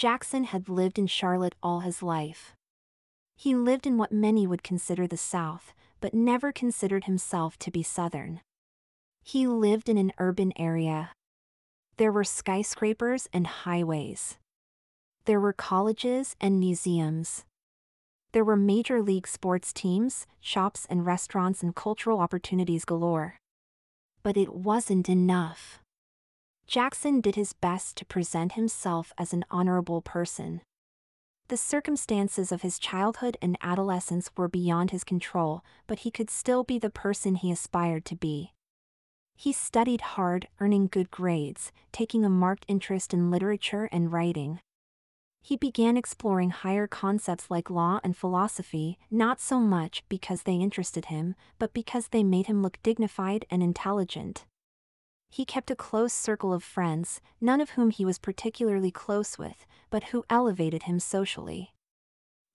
Jackson had lived in Charlotte all his life. He lived in what many would consider the South, but never considered himself to be Southern. He lived in an urban area. There were skyscrapers and highways. There were colleges and museums. There were major league sports teams, shops and restaurants, and cultural opportunities galore. But it wasn't enough. Jackson did his best to present himself as an honorable person. The circumstances of his childhood and adolescence were beyond his control, but he could still be the person he aspired to be. He studied hard, earning good grades, taking a marked interest in literature and writing. He began exploring higher concepts like law and philosophy, not so much because they interested him, but because they made him look dignified and intelligent. He kept a close circle of friends, none of whom he was particularly close with, but who elevated him socially.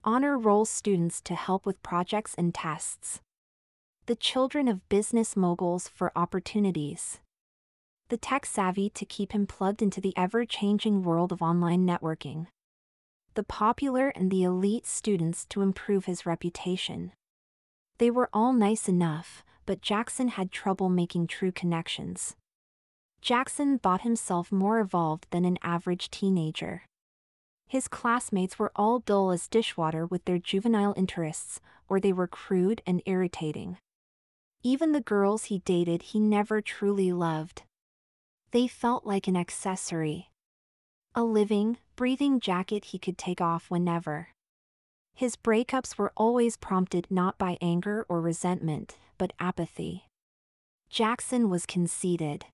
Honor roll students to help with projects and tests. The children of business moguls for opportunities. The tech-savvy to keep him plugged into the ever-changing world of online networking. The popular and the elite students to improve his reputation. They were all nice enough, but Jackson had trouble making true connections. Jackson thought himself more evolved than an average teenager. His classmates were all dull as dishwater with their juvenile interests, or they were crude and irritating. Even the girls he dated he never truly loved. They felt like an accessory. A living, breathing jacket he could take off whenever. His breakups were always prompted not by anger or resentment, but apathy. Jackson was conceited.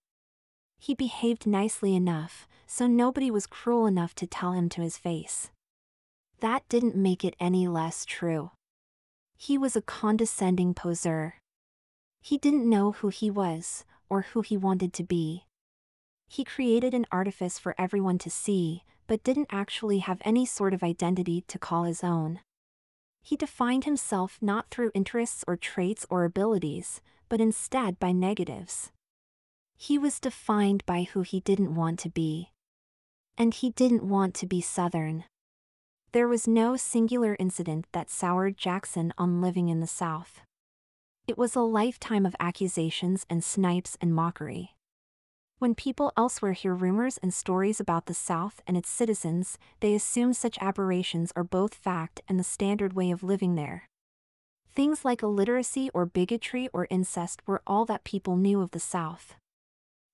He behaved nicely enough, so nobody was cruel enough to tell him to his face. That didn't make it any less true. He was a condescending poseur. He didn't know who he was, or who he wanted to be. He created an artifice for everyone to see, but didn't actually have any sort of identity to call his own. He defined himself not through interests or traits or abilities, but instead by negatives. He was defined by who he didn't want to be. And he didn't want to be Southern. There was no singular incident that soured Jackson on living in the South. It was a lifetime of accusations and snipes and mockery. When people elsewhere hear rumors and stories about the South and its citizens, they assume such aberrations are both fact and the standard way of living there. Things like illiteracy or bigotry or incest were all that people knew of the South.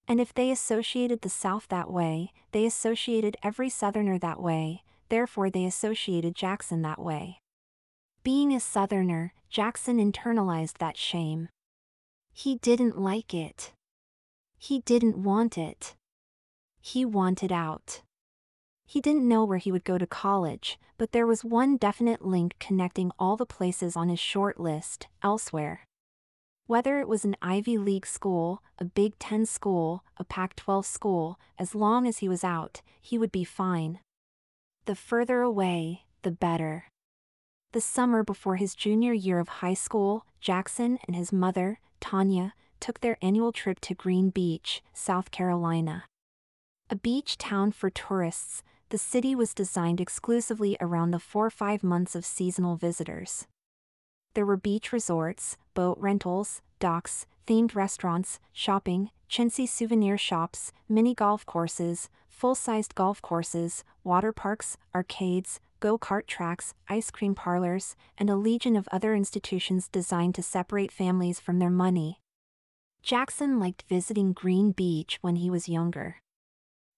And if they associated the South that way, they associated every Southerner that way, therefore they associated Jackson that way. Being a Southerner, Jackson internalized that shame. He didn't like it. He didn't want it. He wanted out. He didn't know where he would go to college, but there was one definite link connecting all the places on his short list, elsewhere. Whether it was an Ivy League school, a Big Ten school, a Pac-12 school, as long as he was out, he would be fine. The further away, the better. The summer before his junior year of high school, Jackson and his mother, Tanya, took their annual trip to Green Beach, South Carolina. A beach town for tourists, the city was designed exclusively around the 4 or 5 months of seasonal visitors. There were beach resorts, boat rentals, docks, themed restaurants, shopping, chintzy souvenir shops, mini golf courses, full-sized golf courses, water parks, arcades, go-kart tracks, ice cream parlors, and a legion of other institutions designed to separate families from their money. Jackson liked visiting Green Beach when he was younger.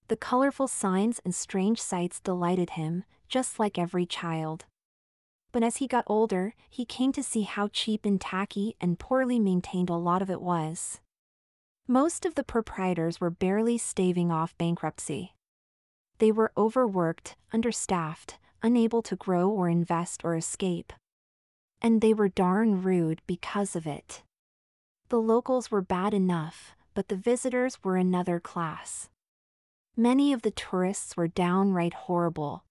The colorful signs and strange sights delighted him, just like every child. But as he got older, he came to see how cheap and tacky and poorly maintained a lot of it was. Most of the proprietors were barely staving off bankruptcy. They were overworked, understaffed, unable to grow or invest or escape. And they were darn rude because of it. The locals were bad enough, but the visitors were another class. Many of the tourists were downright horrible.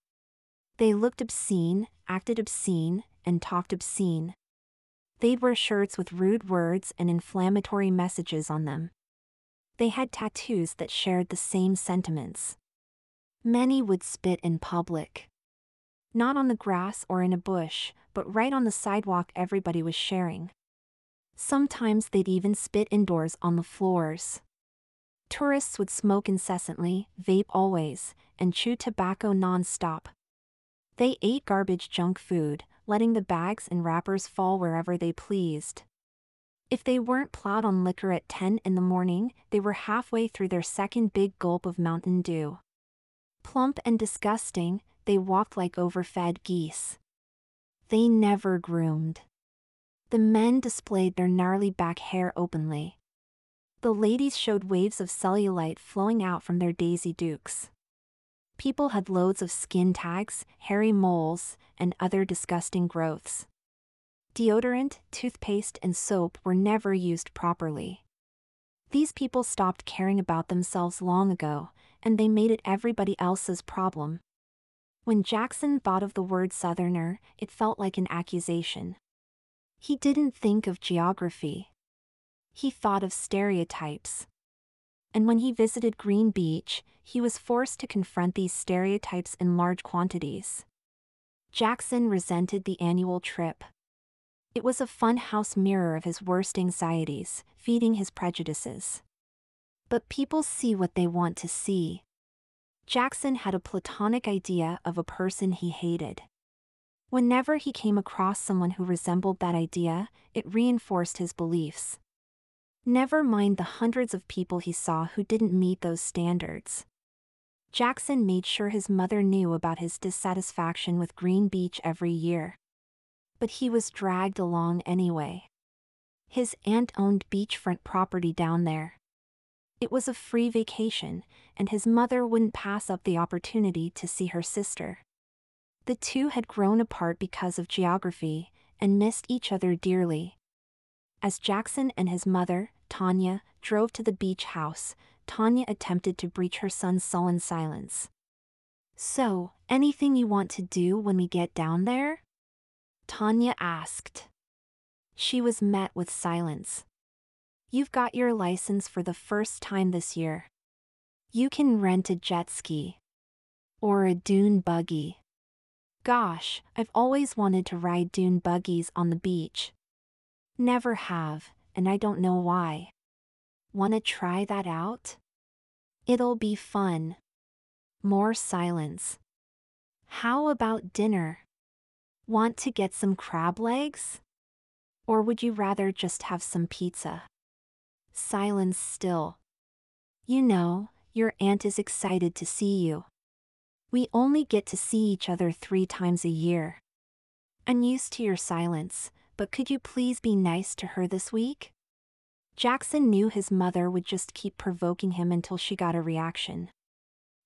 They looked obscene, acted obscene, and talked obscene. They'd wear shirts with rude words and inflammatory messages on them. They had tattoos that shared the same sentiments. Many would spit in public. Not on the grass or in a bush, but right on the sidewalk everybody was sharing. Sometimes they'd even spit indoors on the floors. Tourists would smoke incessantly, vape always, and chew tobacco non-stop. They ate garbage junk food, letting the bags and wrappers fall wherever they pleased. If they weren't plowed on liquor at 10 in the morning, they were halfway through their second big gulp of Mountain Dew. Plump and disgusting, they walked like overfed geese. They never groomed. The men displayed their gnarly back hair openly. The ladies showed waves of cellulite flowing out from their Daisy Dukes. People had loads of skin tags, hairy moles, and other disgusting growths. Deodorant, toothpaste, and soap were never used properly. These people stopped caring about themselves long ago, and they made it everybody else's problem. When Jackson thought of the word Southerner, it felt like an accusation. He didn't think of geography. He thought of stereotypes. And when he visited Green Beach, he was forced to confront these stereotypes in large quantities. Jackson resented the annual trip. It was a funhouse mirror of his worst anxieties, feeding his prejudices. But people see what they want to see. Jackson had a platonic idea of a person he hated. Whenever he came across someone who resembled that idea, it reinforced his beliefs. Never mind the hundreds of people he saw who didn't meet those standards. Jackson made sure his mother knew about his dissatisfaction with Green Beach every year. But he was dragged along anyway. His aunt owned beachfront property down there. It was a free vacation, and his mother wouldn't pass up the opportunity to see her sister. The two had grown apart because of geography, and missed each other dearly. As Jackson and his mother, Tanya, drove to the beach house, Tanya attempted to breach her son's sullen silence. "So, anything you want to do when we get down there?" Tanya asked. She was met with silence. "You've got your license for the first time this year. You can rent a jet ski. Or a dune buggy." "Gosh, I've always wanted to ride dune buggies on the beach." "Never have, and I don't know why." "Wanna try that out?" "It'll be fun." More silence. "How about dinner? Want to get some crab legs? Or would you rather just have some pizza?" Silence still. "You know, your aunt is excited to see you. We only get to see each other 3 times a year. I'm used to your silence, but could you please be nice to her this week?" Jackson knew his mother would just keep provoking him until she got a reaction.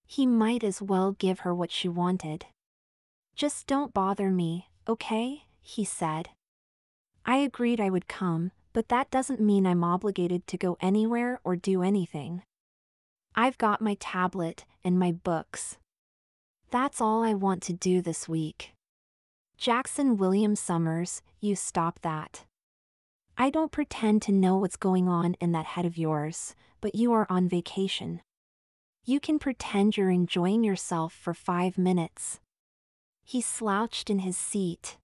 He might as well give her what she wanted. "Just don't bother me, okay?" he said. I agreed I would come, but that doesn't mean I'm obligated to go anywhere or do anything. I've got my tablet and my books. That's all I want to do this week. Jackson William Summers, you stop that. I don't pretend to know what's going on in that head of yours, but you are on vacation. You can pretend you're enjoying yourself for 5 minutes. He slouched in his seat.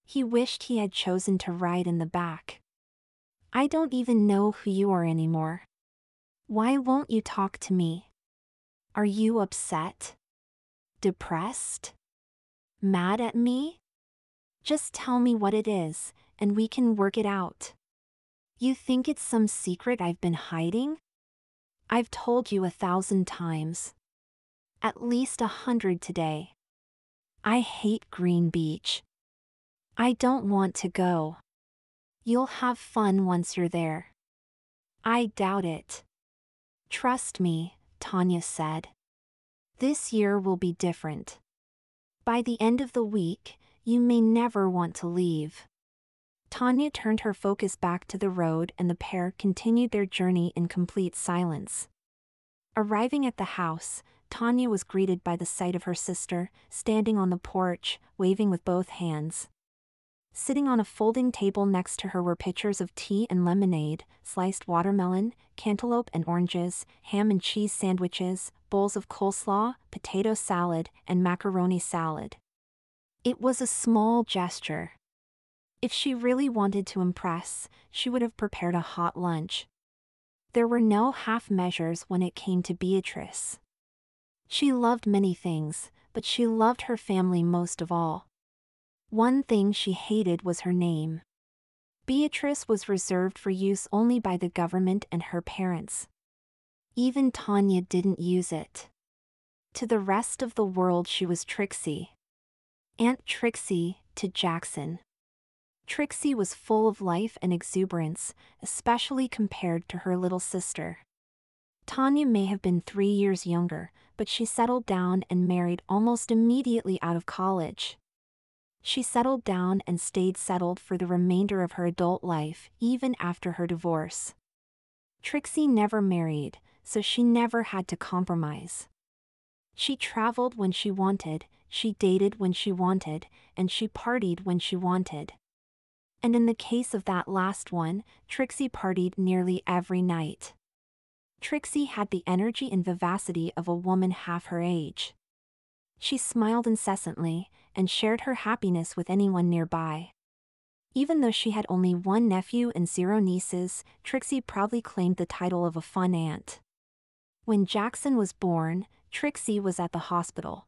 He wished he had chosen to ride in the back. I don't even know who you are anymore. Why won't you talk to me? Are you upset? Depressed? Mad at me? Just tell me what it is, and we can work it out. You think it's some secret I've been hiding? I've told you 1,000 times. At least 100 today. I hate Green Beach. I don't want to go. You'll have fun once you're there. I doubt it. Trust me, Tanya said. This year will be different. By the end of the week, you may never want to leave. Tanya turned her focus back to the road and the pair continued their journey in complete silence. Arriving at the house, Tanya was greeted by the sight of her sister, standing on the porch, waving with both hands. Sitting on a folding table next to her were pitchers of tea and lemonade, sliced watermelon, cantaloupe and oranges, ham and cheese sandwiches, bowls of coleslaw, potato salad, and macaroni salad. It was a small gesture. If she really wanted to impress, she would have prepared a hot lunch. There were no half measures when it came to Beatrice. She loved many things, but she loved her family most of all. One thing she hated was her name. Beatrice was reserved for use only by the government and her parents. Even Tanya didn't use it. To the rest of the world she was Trixie. Aunt Trixie, to Jackson. Trixie was full of life and exuberance, especially compared to her little sister. Tanya may have been 3 years younger, but she settled down and married almost immediately out of college. She settled down and stayed settled for the remainder of her adult life, even after her divorce. Trixie never married, so she never had to compromise. She traveled when she wanted, she dated when she wanted, and she partied when she wanted. And in the case of that last one, Trixie partied nearly every night. Trixie had the energy and vivacity of a woman half her age. She smiled incessantly, and shared her happiness with anyone nearby. Even though she had only one nephew and 0 nieces, Trixie proudly claimed the title of a fun aunt. When Jackson was born, Trixie was at the hospital.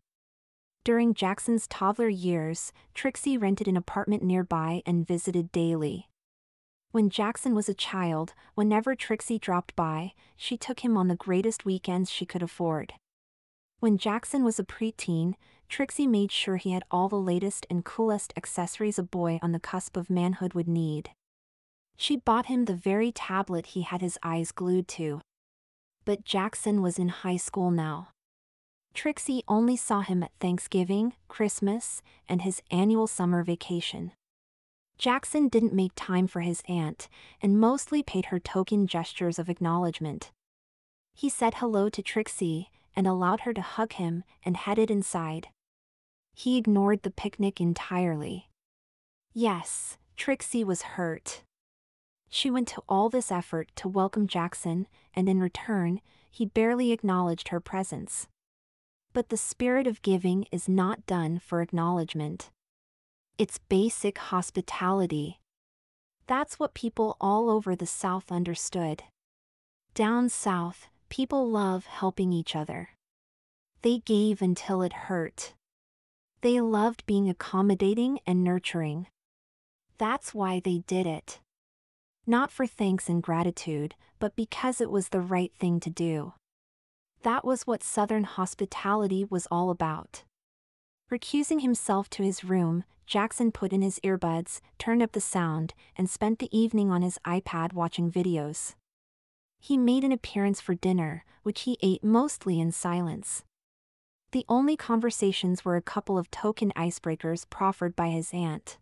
During Jackson's toddler years, Trixie rented an apartment nearby and visited daily. When Jackson was a child, whenever Trixie dropped by, she took him on the greatest weekends she could afford. When Jackson was a preteen, Trixie made sure he had all the latest and coolest accessories a boy on the cusp of manhood would need. She bought him the very tablet he had his eyes glued to. But Jackson was in high school now. Trixie only saw him at Thanksgiving, Christmas, and his annual summer vacation. Jackson didn't make time for his aunt, and mostly paid her token gestures of acknowledgement. He said hello to Trixie, and allowed her to hug him, and headed inside. He ignored the picnic entirely. Yes, Trixie was hurt. She went to all this effort to welcome Jackson, and in return, he barely acknowledged her presence. But the spirit of giving is not done for acknowledgement. It's basic hospitality. That's what people all over the South understood. Down South, people love helping each other. They gave until it hurt. They loved being accommodating and nurturing. That's why they did it. Not for thanks and gratitude, but because it was the right thing to do. That was what Southern hospitality was all about. Recusing himself to his room, Jackson put in his earbuds, turned up the sound, and spent the evening on his iPad watching videos. He made an appearance for dinner, which he ate mostly in silence. The only conversations were a couple of token icebreakers proffered by his aunt.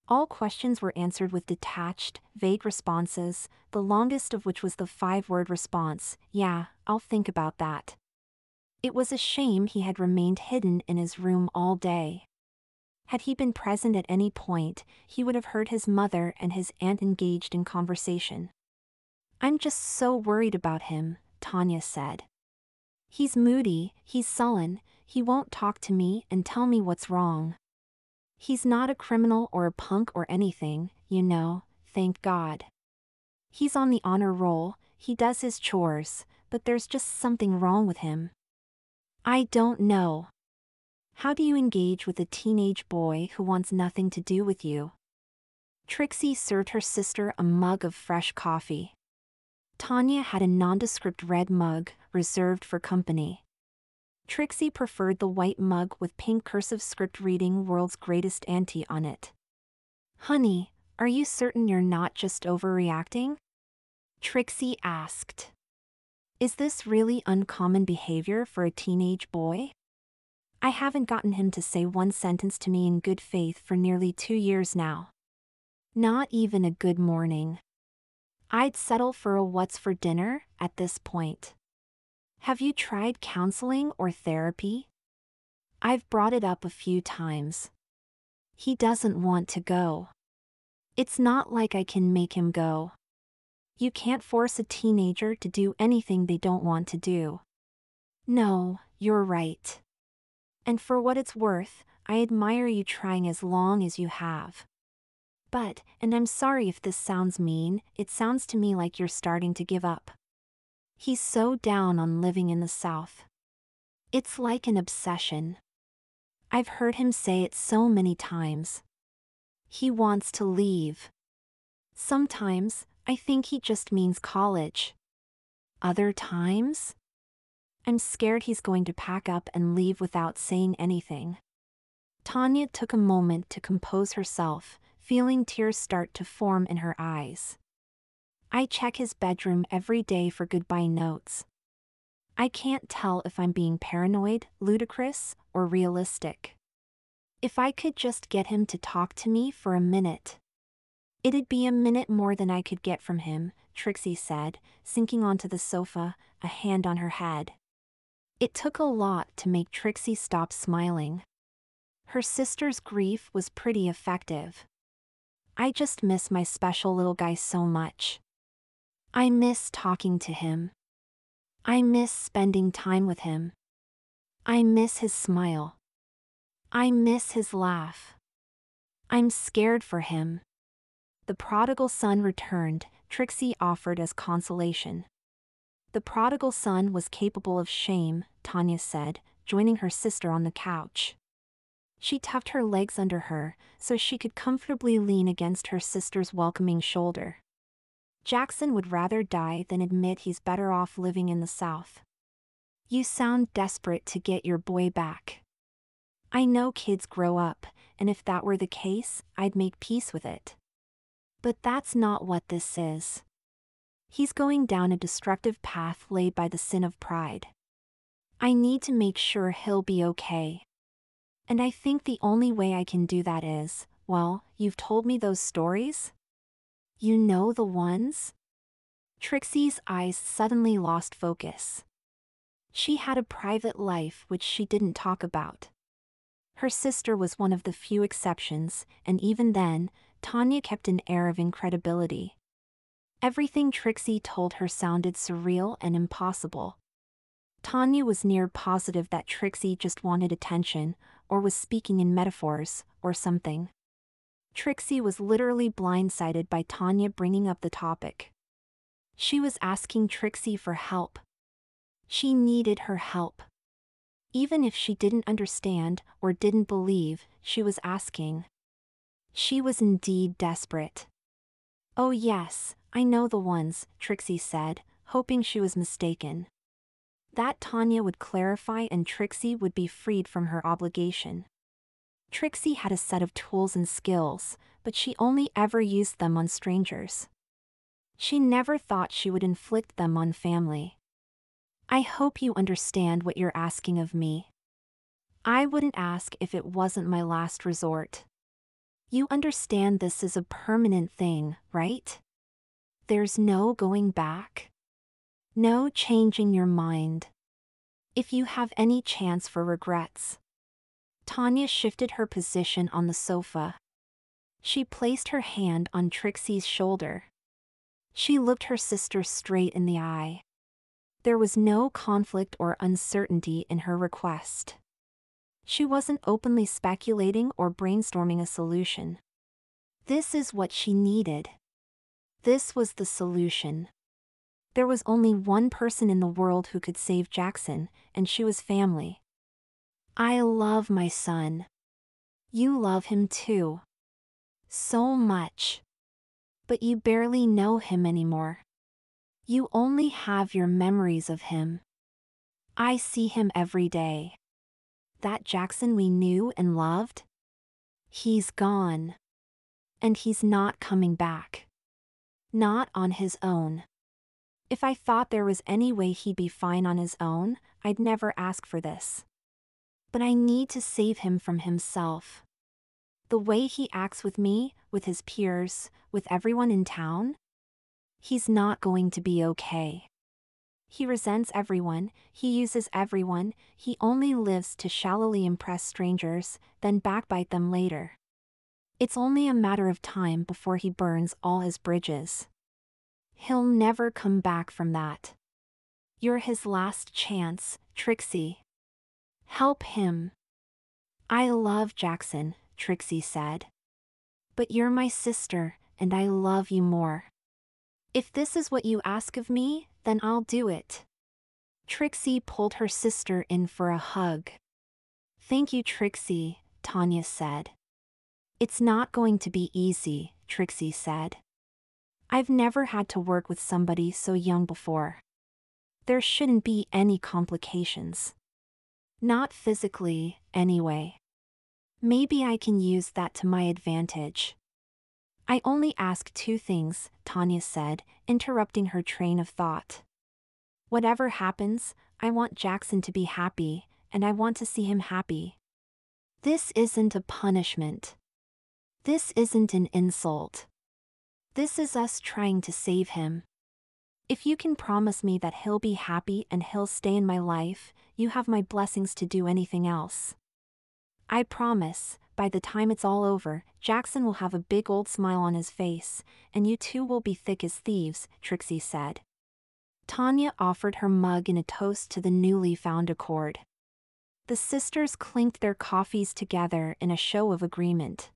All questions were answered with detached, vague responses, the longest of which was the 5-word response, "Yeah, I'll think about that." It was a shame he had remained hidden in his room all day. Had he been present at any point, he would have heard his mother and his aunt engaged in conversation. "I'm just so worried about him," Tanya said. "He's moody, he's sullen, he won't talk to me and tell me what's wrong. He's not a criminal or a punk or anything, you know, thank God. He's on the honor roll, he does his chores, but there's just something wrong with him. I don't know. How do you engage with a teenage boy who wants nothing to do with you?" Trixie served her sister a mug of fresh coffee. Tanya had a nondescript red mug, reserved for company. Trixie preferred the white mug with pink cursive script reading "World's Greatest Auntie" on it. "Honey, are you certain you're not just overreacting?" Trixie asked. "Is this really uncommon behavior for a teenage boy? I haven't gotten him to say one sentence to me in good faith for nearly 2 years now. Not even a good morning. I'd settle for a what's for dinner at this point. Have you tried counseling or therapy? I've brought it up a few times." He doesn't want to go. It's not like I can make him go. You can't force a teenager to do anything they don't want to do. No, you're right. And for what it's worth, I admire you trying as long as you have. But, and I'm sorry if this sounds mean, it sounds to me like you're starting to give up. He's so down on living in the South. It's like an obsession. I've heard him say it so many times. He wants to leave. Sometimes, I think he just means college. Other times, I'm scared he's going to pack up and leave without saying anything. Tanya took a moment to compose herself, feeling tears start to form in her eyes. I check his bedroom every day for goodbye notes. I can't tell if I'm being paranoid, ludicrous, or realistic. If I could just get him to talk to me for a minute. It'd be a minute more than I could get from him, Trixie said, sinking onto the sofa, a hand on her head. It took a lot to make Trixie stop smiling. Her sister's grief was pretty effective. I just miss my special little guy so much. I miss talking to him. I miss spending time with him. I miss his smile. I miss his laugh. I'm scared for him. The prodigal son returned, Trixie offered as consolation. The prodigal son was capable of shame, Tanya said, joining her sister on the couch. She tucked her legs under her, so she could comfortably lean against her sister's welcoming shoulder. Jackson would rather die than admit he's better off living in the South. You sound desperate to get your boy back. I know kids grow up, and if that were the case, I'd make peace with it. But that's not what this is. He's going down a destructive path laid by the sin of pride. I need to make sure he'll be okay. And I think the only way I can do that is, well, you've told me those stories? You know the ones? Trixie's eyes suddenly lost focus. She had a private life which she didn't talk about. Her sister was one of the few exceptions, and even then, Tanya kept an air of incredibility. Everything Trixie told her sounded surreal and impossible. Tanya was near positive that Trixie just wanted attention, or was speaking in metaphors, or something. Trixie was literally blindsided by Tanya bringing up the topic. She was asking Trixie for help. She needed her help. Even if she didn't understand or didn't believe, she was asking. She was indeed desperate. Oh yes, I know the ones, Trixie said, hoping she was mistaken. That Tanya would clarify and Trixie would be freed from her obligation. Trixie had a set of tools and skills, but she only ever used them on strangers. She never thought she would inflict them on family. I hope you understand what you're asking of me. I wouldn't ask if it wasn't my last resort. You understand this is a permanent thing, right? There's no going back. No changing your mind. If you have any chance for regrets. Tanya shifted her position on the sofa. She placed her hand on Trixie's shoulder. She looked her sister straight in the eye. There was no conflict or uncertainty in her request. She wasn't openly speculating or brainstorming a solution. This is what she needed. This was the solution. There was only one person in the world who could save Jackson, and she was family. I love my son. You love him too. So much. But you barely know him anymore. You only have your memories of him. I see him every day. That Jackson we knew and loved? He's gone. And he's not coming back. Not on his own. If I thought there was any way he'd be fine on his own, I'd never ask for this. But I need to save him from himself. The way he acts with me, with his peers, with everyone in town? He's not going to be okay. He resents everyone, he uses everyone, he only lives to shallowly impress strangers, then backbite them later. It's only a matter of time before he burns all his bridges. He'll never come back from that. You're his last chance, Trixie. Help him. I love Jackson, Trixie said. But you're my sister, and I love you more. If this is what you ask of me, then I'll do it. Trixie pulled her sister in for a hug. Thank you, Trixie, Tanya said. It's not going to be easy, Trixie said. I've never had to work with somebody so young before. There shouldn't be any complications. Not physically, anyway. Maybe I can use that to my advantage. I only ask two things, Tanya said, interrupting her train of thought. Whatever happens, I want Jackson to be happy, and I want to see him happy. This isn't a punishment. This isn't an insult. This is us trying to save him. If you can promise me that he'll be happy and he'll stay in my life, you have my blessings to do anything else. I promise, by the time it's all over, Jackson will have a big old smile on his face, and you two will be thick as thieves, Trixie said. Tanya offered her mug in a toast to the newly found accord. The sisters clinked their coffees together in a show of agreement.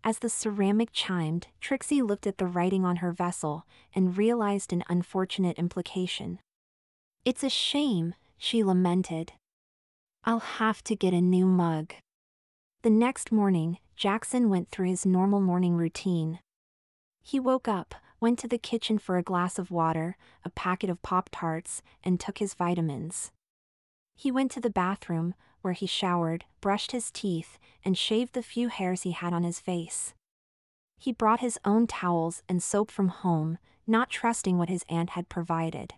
As the ceramic chimed, Trixie looked at the writing on her vessel and realized an unfortunate implication. It's a shame, she lamented. I'll have to get a new mug. The next morning, Jackson went through his normal morning routine. He woke up, went to the kitchen for a glass of water, a packet of Pop-Tarts, and took his vitamins. He went to the bathroom, where he showered, brushed his teeth, and shaved the few hairs he had on his face. He brought his own towels and soap from home, not trusting what his aunt had provided.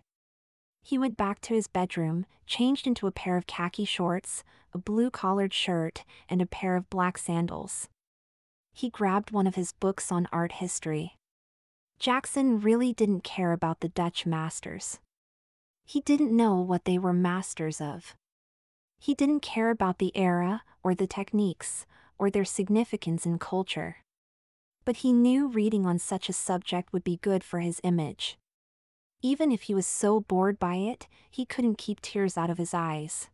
He went back to his bedroom, changed into a pair of khaki shorts, a blue-collared shirt, and a pair of black sandals. He grabbed one of his books on art history. Jackson really didn't care about the Dutch masters. He didn't know what they were masters of. He didn't care about the era, or the techniques, or their significance in culture. But he knew reading on such a subject would be good for his image. Even if he was so bored by it, he couldn't keep tears out of his eyes.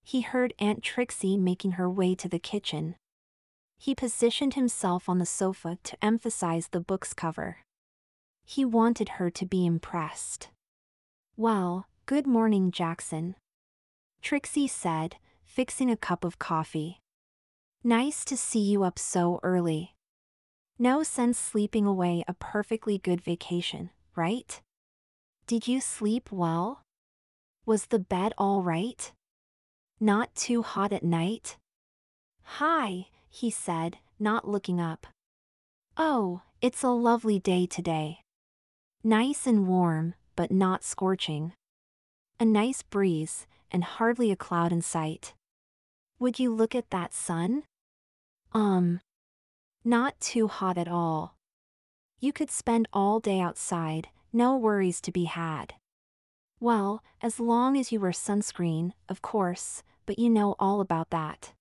He heard Aunt Trixie making her way to the kitchen. He positioned himself on the sofa to emphasize the book's cover. He wanted her to be impressed. Well, good morning, Jackson, Trixie said, fixing a cup of coffee. Nice to see you up so early. No sense sleeping away a perfectly good vacation, right? Did you sleep well? Was the bed all right? Not too hot at night? Hi, he said, not looking up. Oh, it's a lovely day today. Nice and warm, but not scorching. A nice breeze, and hardly a cloud in sight. Would you look at that sun? Not too hot at all. You could spend all day outside, no worries to be had. Well, as long as you wear sunscreen, of course, but you know all about that.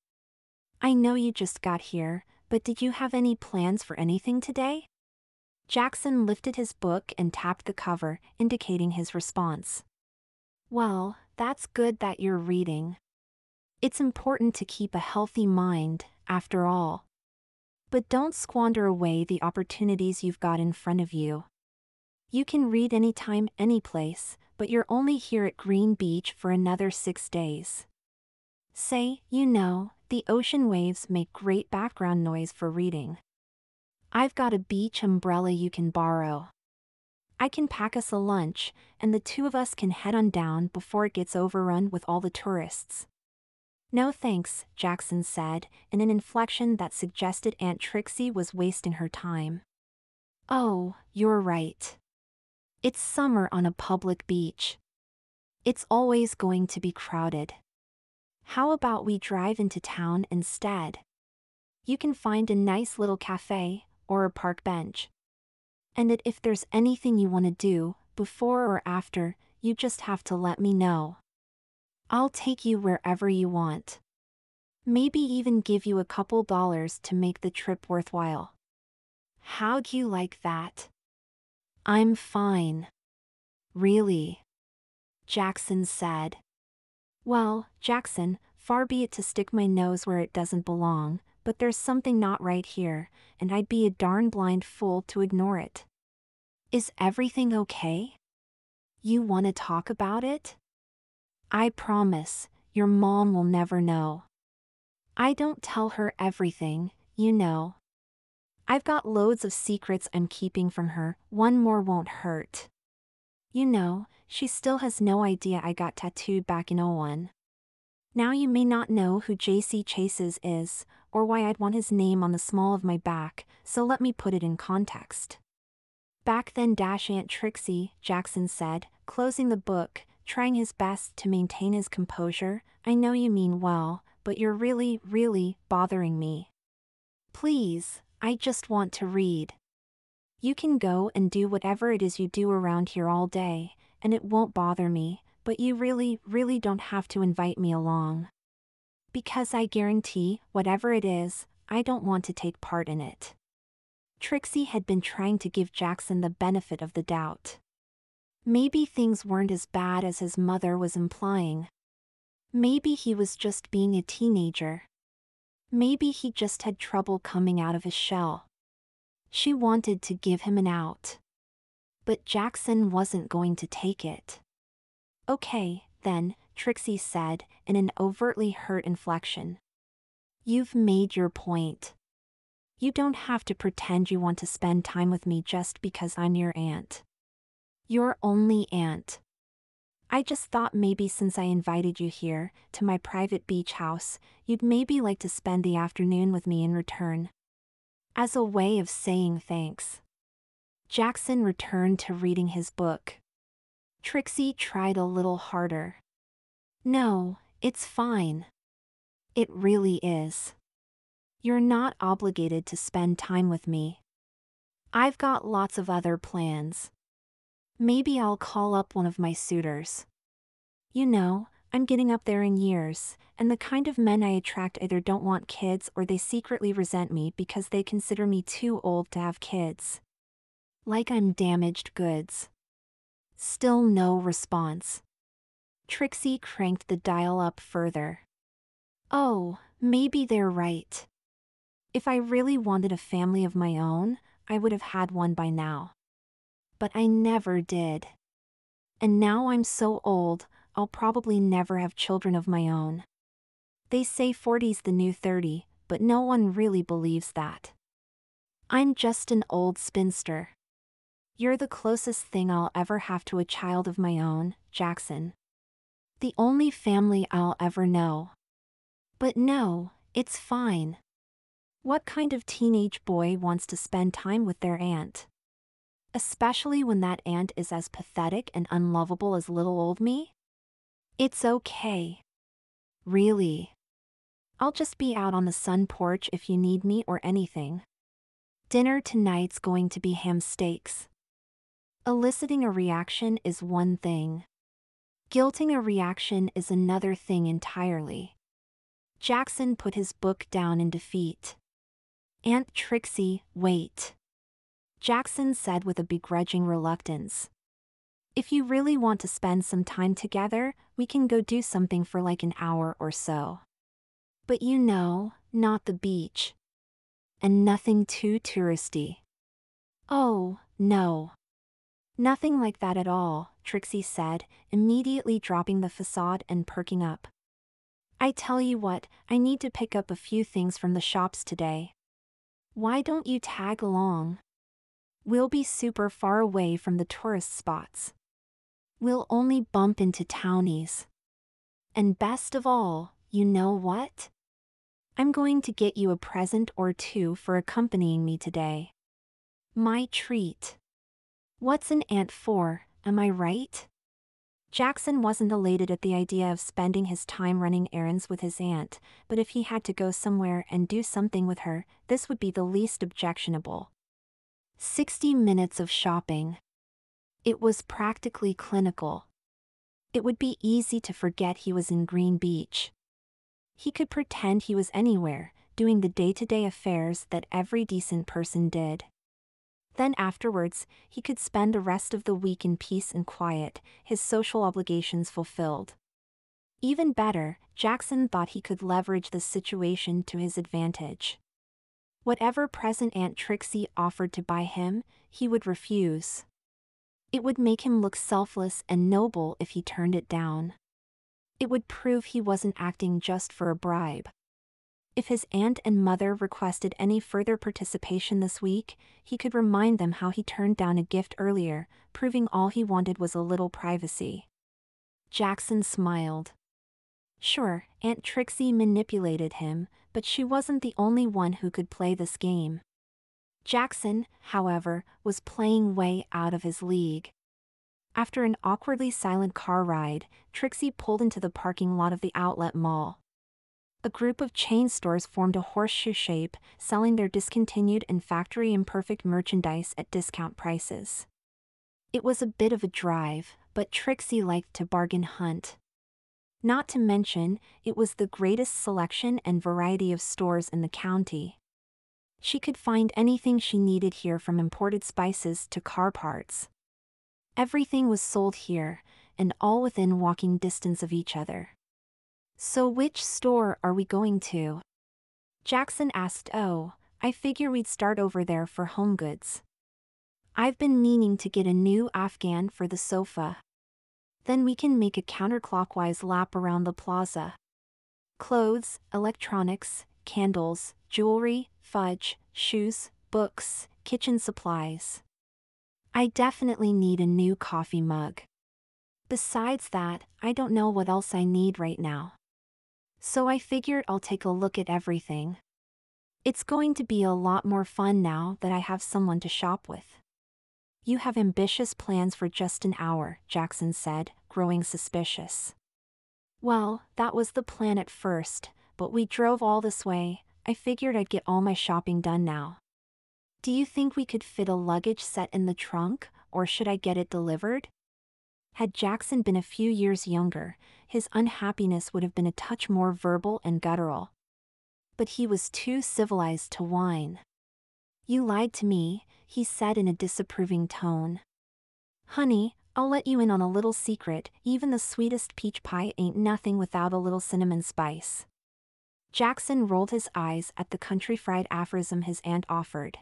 I know you just got here, but did you have any plans for anything today? Jackson lifted his book and tapped the cover, indicating his response. Well, that's good that you're reading. It's important to keep a healthy mind, after all. But don't squander away the opportunities you've got in front of you. You can read anytime, anyplace, but you're only here at Green Beach for another 6 days. Say, the ocean waves make great background noise for reading. I've got a beach umbrella you can borrow. I can pack us a lunch, and the two of us can head on down before it gets overrun with all the tourists. No thanks, Jackson said, in an inflection that suggested Aunt Trixie was wasting her time. Oh, you're right. It's summer on a public beach. It's always going to be crowded. How about we drive into town instead? You can find a nice little cafe, or a park bench. And if there's anything you want to do, before or after, you just have to let me know. I'll take you wherever you want. Maybe even give you a couple dollars to make the trip worthwhile. How'd you like that? I'm fine. Really? Jackson said. Well, Jackson, far be it to stick my nose where it doesn't belong, but there's something not right here, and I'd be a darn blind fool to ignore it. Is everything okay? You want to talk about it? I promise, your mom will never know. I don't tell her everything, you know. I've got loads of secrets I'm keeping from her, one more won't hurt. You know, she still has no idea I got tattooed back in '01. Now you may not know who J.C. Chases is, or why I'd want his name on the small of my back, so let me put it in context. Back then Aunt Trixie, Jackson said, closing the book, trying his best to maintain his composure, I know you mean well, but you're really, really bothering me. Please, I just want to read. You can go and do whatever it is you do around here all day, and it won't bother me, but you really, really don't have to invite me along. Because I guarantee, whatever it is, I don't want to take part in it. Trixie had been trying to give Jackson the benefit of the doubt. Maybe things weren't as bad as his mother was implying. Maybe he was just being a teenager. Maybe he just had trouble coming out of his shell. She wanted to give him an out. But Jackson wasn't going to take it. Okay, then, Trixie said, in an overtly hurt inflection. You've made your point. You don't have to pretend you want to spend time with me just because I'm your aunt. Your only aunt. I just thought maybe since I invited you here, to my private beach house, you'd maybe like to spend the afternoon with me in return. As a way of saying thanks. Jackson returned to reading his book. Trixie tried a little harder. No, it's fine. It really is. You're not obligated to spend time with me. I've got lots of other plans. Maybe I'll call up one of my suitors. You know, I'm getting up there in years, and the kind of men I attract either don't want kids or they secretly resent me because they consider me too old to have kids. Like I'm damaged goods. Still no response. Trixie cranked the dial up further. Oh, maybe they're right. If I really wanted a family of my own, I would have had one by now. But I never did. And now I'm so old, I'll probably never have children of my own. They say 40's the new 30, but no one really believes that. I'm just an old spinster. You're the closest thing I'll ever have to a child of my own, Jackson. The only family I'll ever know. But no, it's fine. What kind of teenage boy wants to spend time with their aunt? Especially when that aunt is as pathetic and unlovable as little old me? It's okay. Really. I'll just be out on the sun porch if you need me or anything. Dinner tonight's going to be ham steaks. Eliciting a reaction is one thing. Guilting a reaction is another thing entirely. Jackson put his book down in defeat. Aunt Trixie, wait. Jackson said with a begrudging reluctance. If you really want to spend some time together, we can go do something for like an hour or so. But you know, not the beach. And nothing too touristy. Oh, no. Nothing like that at all, Trixie said, immediately dropping the facade and perking up. I tell you what, I need to pick up a few things from the shops today. Why don't you tag along? We'll be super far away from the tourist spots. We'll only bump into townies. And best of all, you know what? I'm going to get you a present or two for accompanying me today. My treat. What's an aunt for, am I right? Jackson wasn't elated at the idea of spending his time running errands with his aunt, but if he had to go somewhere and do something with her, this would be the least objectionable. 60 minutes of shopping. It was practically clinical. It would be easy to forget he was in Green Beach. He could pretend he was anywhere, doing the day-to-day affairs that every decent person did. Then afterwards, he could spend the rest of the week in peace and quiet, his social obligations fulfilled. Even better, Jackson thought he could leverage the situation to his advantage. Whatever present Aunt Trixie offered to buy him, he would refuse. It would make him look selfless and noble if he turned it down. It would prove he wasn't acting just for a bribe. If his aunt and mother requested any further participation this week, he could remind them how he turned down a gift earlier, proving all he wanted was a little privacy. Jackson smiled. Sure, Aunt Trixie manipulated him, but she wasn't the only one who could play this game. Jackson, however, was playing way out of his league. After an awkwardly silent car ride, Trixie pulled into the parking lot of the outlet mall. A group of chain stores formed a horseshoe shape, selling their discontinued and factory-imperfect merchandise at discount prices. It was a bit of a drive, but Trixie liked to bargain hunt. Not to mention, it was the greatest selection and variety of stores in the county. She could find anything she needed here, from imported spices to car parts. Everything was sold here, and all within walking distance of each other. So which store are we going to? Jackson asked. Oh, I figure we'd start over there for home goods. I've been meaning to get a new Afghan for the sofa. Then we can make a counterclockwise lap around the plaza. Clothes, electronics, candles, jewelry, fudge, shoes, books, kitchen supplies. I definitely need a new coffee mug. Besides that, I don't know what else I need right now. So I figured I'll take a look at everything. It's going to be a lot more fun now that I have someone to shop with. You have ambitious plans for just an hour, Jackson said, growing suspicious. Well, that was the plan at first, but we drove all this way. I figured I'd get all my shopping done now. Do you think we could fit a luggage set in the trunk, or should I get it delivered? Had Jackson been a few years younger, his unhappiness would have been a touch more verbal and guttural. But he was too civilized to whine. You lied to me, he said in a disapproving tone. Honey, I'll let you in on a little secret, even the sweetest peach pie ain't nothing without a little cinnamon spice. Jackson rolled his eyes at the country fried aphorism his aunt offered.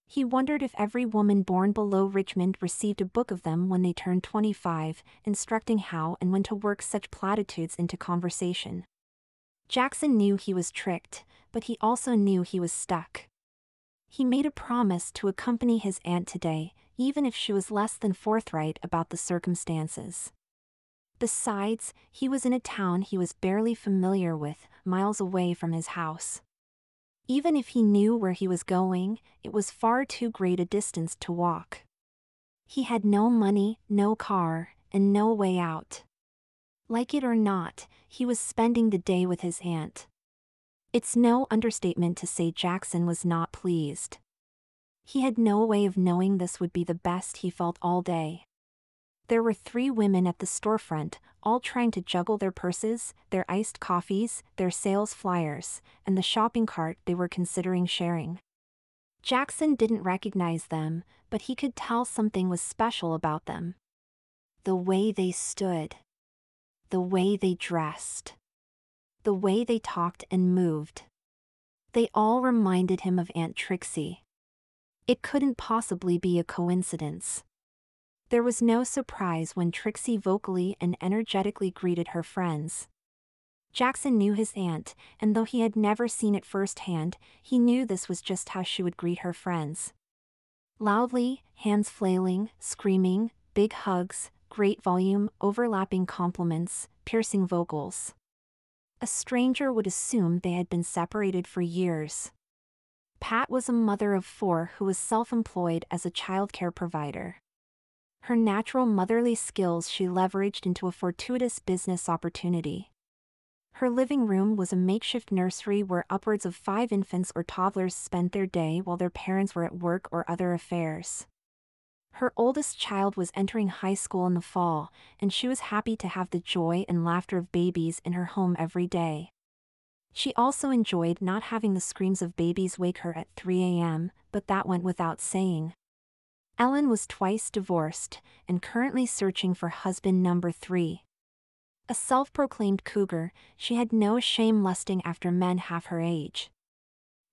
He wondered if every woman born below Richmond received a book of them when they turned 25, instructing how and when to work such platitudes into conversation. Jackson knew he was tricked, but he also knew he was stuck. He made a promise to accompany his aunt today, even if she was less than forthright about the circumstances. Besides, he was in a town he was barely familiar with, miles away from his house. Even if he knew where he was going, it was far too great a distance to walk. He had no money, no car, and no way out. Like it or not, he was spending the day with his aunt. It's no understatement to say Jackson was not pleased. He had no way of knowing this would be the best he felt all day. There were 3 women at the storefront, all trying to juggle their purses, their iced coffees, their sales flyers, and the shopping cart they were considering sharing. Jackson didn't recognize them, but he could tell something was special about them. The way they stood. The way they dressed. The way they talked and moved. They all reminded him of Aunt Trixie. It couldn't possibly be a coincidence. There was no surprise when Trixie vocally and energetically greeted her friends. Jackson knew his aunt, and though he had never seen it firsthand, he knew this was just how she would greet her friends. Loudly, hands flailing, screaming, big hugs, great volume, overlapping compliments, piercing vocals. A stranger would assume they had been separated for years. Pat was a mother of 4 who was self-employed as a childcare provider. Her natural motherly skills she leveraged into a fortuitous business opportunity. Her living room was a makeshift nursery where upwards of 5 infants or toddlers spent their day while their parents were at work or other affairs. Her oldest child was entering high school in the fall, and she was happy to have the joy and laughter of babies in her home every day. She also enjoyed not having the screams of babies wake her at 3 a.m., but that went without saying. Ellen was twice divorced and currently searching for husband number 3. A self-proclaimed cougar, she had no shame lusting after men half her age.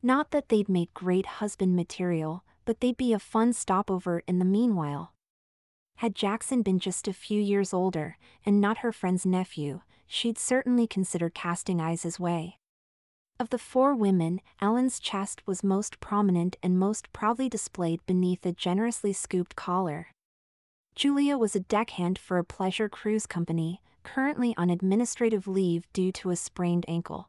Not that they'd make great husband material, but they'd be a fun stopover in the meanwhile. Had Jackson been just a few years older, and not her friend's nephew, she'd certainly consider casting eyes his way. Of the 4 women, Ellen's chest was most prominent and most proudly displayed beneath a generously scooped collar. Julia was a deckhand for a pleasure cruise company, currently on administrative leave due to a sprained ankle.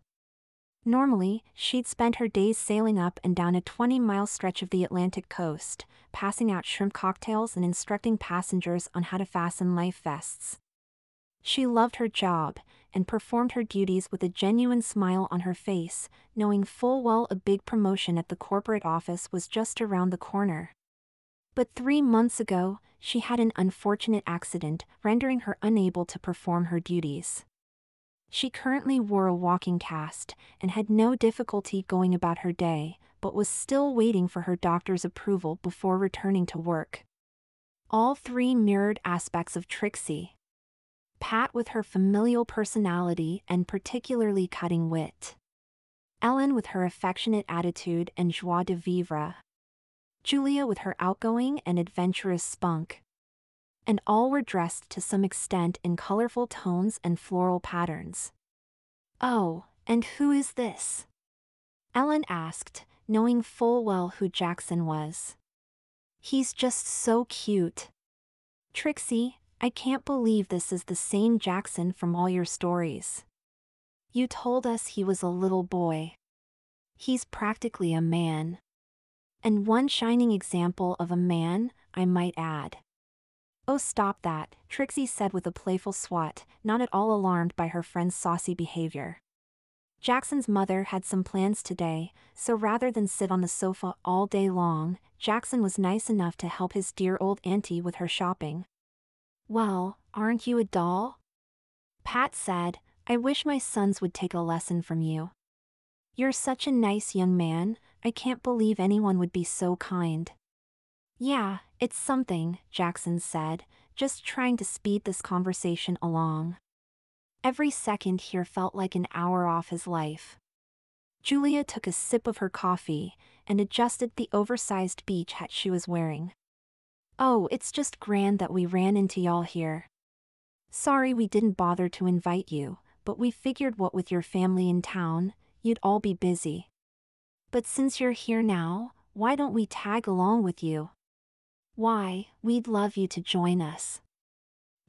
Normally, she'd spend her days sailing up and down a 20-mile stretch of the Atlantic coast, passing out shrimp cocktails and instructing passengers on how to fasten life vests. She loved her job, and performed her duties with a genuine smile on her face, knowing full well a big promotion at the corporate office was just around the corner. But 3 months ago, she had an unfortunate accident, rendering her unable to perform her duties. She currently wore a walking cast, and had no difficulty going about her day, but was still waiting for her doctor's approval before returning to work. All 3 mirrored aspects of Trixie. Pat with her familial personality and particularly cutting wit. Ellen with her affectionate attitude and joie de vivre. Julia with her outgoing and adventurous spunk. And all were dressed to some extent in colorful tones and floral patterns. "Oh, and who is this?" Ellen asked, knowing full well who Jackson was. "He's just so cute. Trixie, I can't believe this is the same Jackson from all your stories. You told us he was a little boy. He's practically a man. And one shining example of a man, I might add." "Oh, stop that," Trixie said with a playful swat, not at all alarmed by her friend's saucy behavior. Jackson's mother had some plans today, so rather than sit on the sofa all day long, Jackson was nice enough to help his dear old auntie with her shopping. "Well, aren't you a doll?" Pat said, "I wish my sons would take a lesson from you. You're such a nice young man, I can't believe anyone would be so kind." "Yeah, it's something," Jackson said, just trying to speed this conversation along. Every second here felt like an hour off his life. Julia took a sip of her coffee, and adjusted the oversized beach hat she was wearing. "Oh, it's just grand that we ran into y'all here. Sorry we didn't bother to invite you, but we figured what with your family in town, you'd all be busy. But since you're here now, why don't we tag along with you? Why, we'd love you to join us,"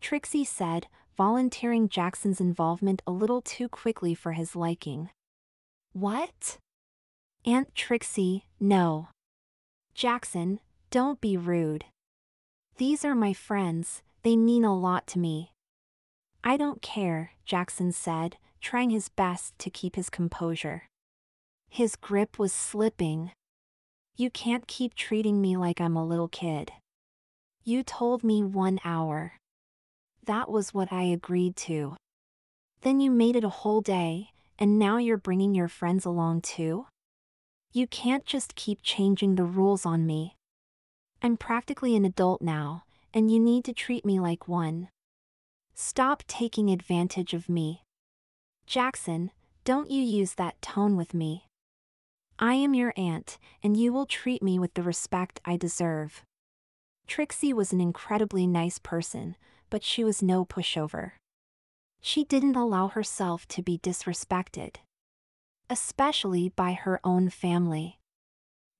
Trixie said, volunteering Jackson's involvement a little too quickly for his liking. "What? Aunt Trixie, no. Jackson, don't be rude. These are my friends, they mean a lot to me." "I don't care," Jackson said, trying his best to keep his composure. His grip was slipping. "You can't keep treating me like I'm a little kid. You told me 1 hour. That was what I agreed to. Then you made it a whole day, and now you're bringing your friends along too? You can't just keep changing the rules on me. I'm practically an adult now, and you need to treat me like one. Stop taking advantage of me. Jackson, don't you use that tone with me. I am your aunt, and you will treat me with the respect I deserve." Trixie was an incredibly nice person, but she was no pushover. She didn't allow herself to be disrespected, especially by her own family.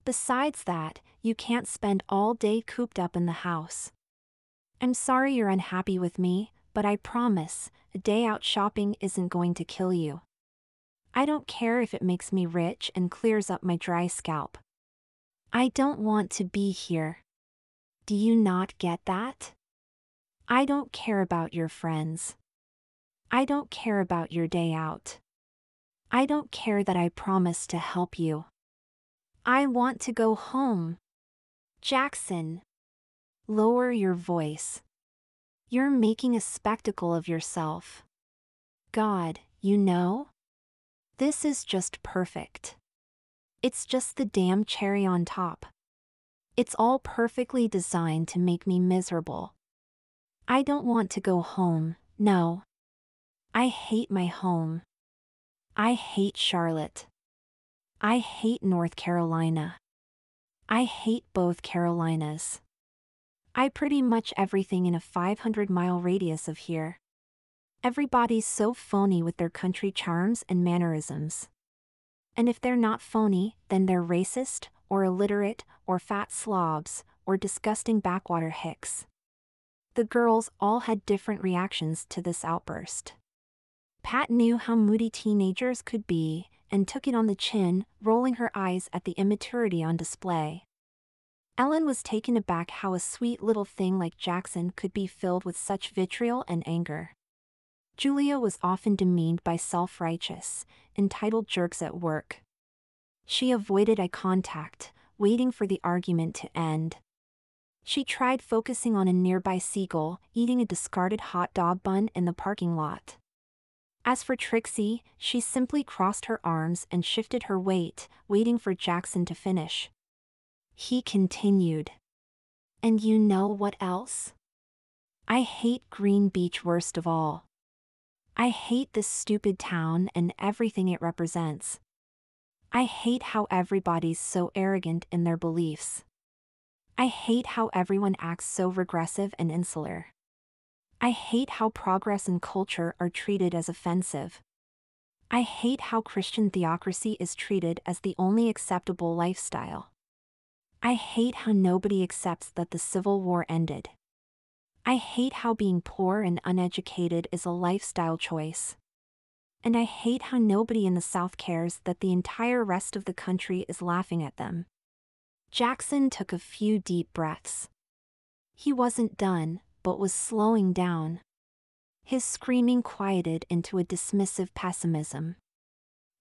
Besides that, you can't spend all day cooped up in the house. "I'm sorry you're unhappy with me, but I promise, a day out shopping isn't going to kill you. I don't care if it makes me rich and clears up my dry scalp. I don't want to be here. Do you not get that? I don't care about your friends. I don't care about your day out. I don't care that I promised to help you. I want to go home. Jackson. Lower your voice. You're making a spectacle of yourself. God, you know? This is just perfect. It's just the damn cherry on top. It's all perfectly designed to make me miserable. I don't want to go home, no. I hate my home. I hate Charlotte. I hate North Carolina. I hate both Carolinas. I pretty much everything in a 500-mile radius of here. Everybody's so phony with their country charms and mannerisms. And if they're not phony, then they're racist, or illiterate, or fat slobs, or disgusting backwater hicks. The girls all had different reactions to this outburst. Pat knew how moody teenagers could be, and took it on the chin, rolling her eyes at the immaturity on display. Ellen was taken aback how a sweet little thing like Jackson could be filled with such vitriol and anger. Julia was often demeaned by self-righteous, entitled jerks at work. She avoided eye contact, waiting for the argument to end. She tried focusing on a nearby seagull eating a discarded hot dog bun in the parking lot. As for Trixie, she simply crossed her arms and shifted her weight, waiting for Jackson to finish. He continued. And you know what else? I hate Green Beach worst of all. I hate this stupid town and everything it represents. I hate how everybody's so arrogant in their beliefs. I hate how everyone acts so regressive and insular. I hate how progress and culture are treated as offensive. I hate how Christian theocracy is treated as the only acceptable lifestyle. I hate how nobody accepts that the Civil War ended. I hate how being poor and uneducated is a lifestyle choice. And I hate how nobody in the South cares that the entire rest of the country is laughing at them. Jackson took a few deep breaths. He wasn't done, but was slowing down. His screaming quieted into a dismissive pessimism.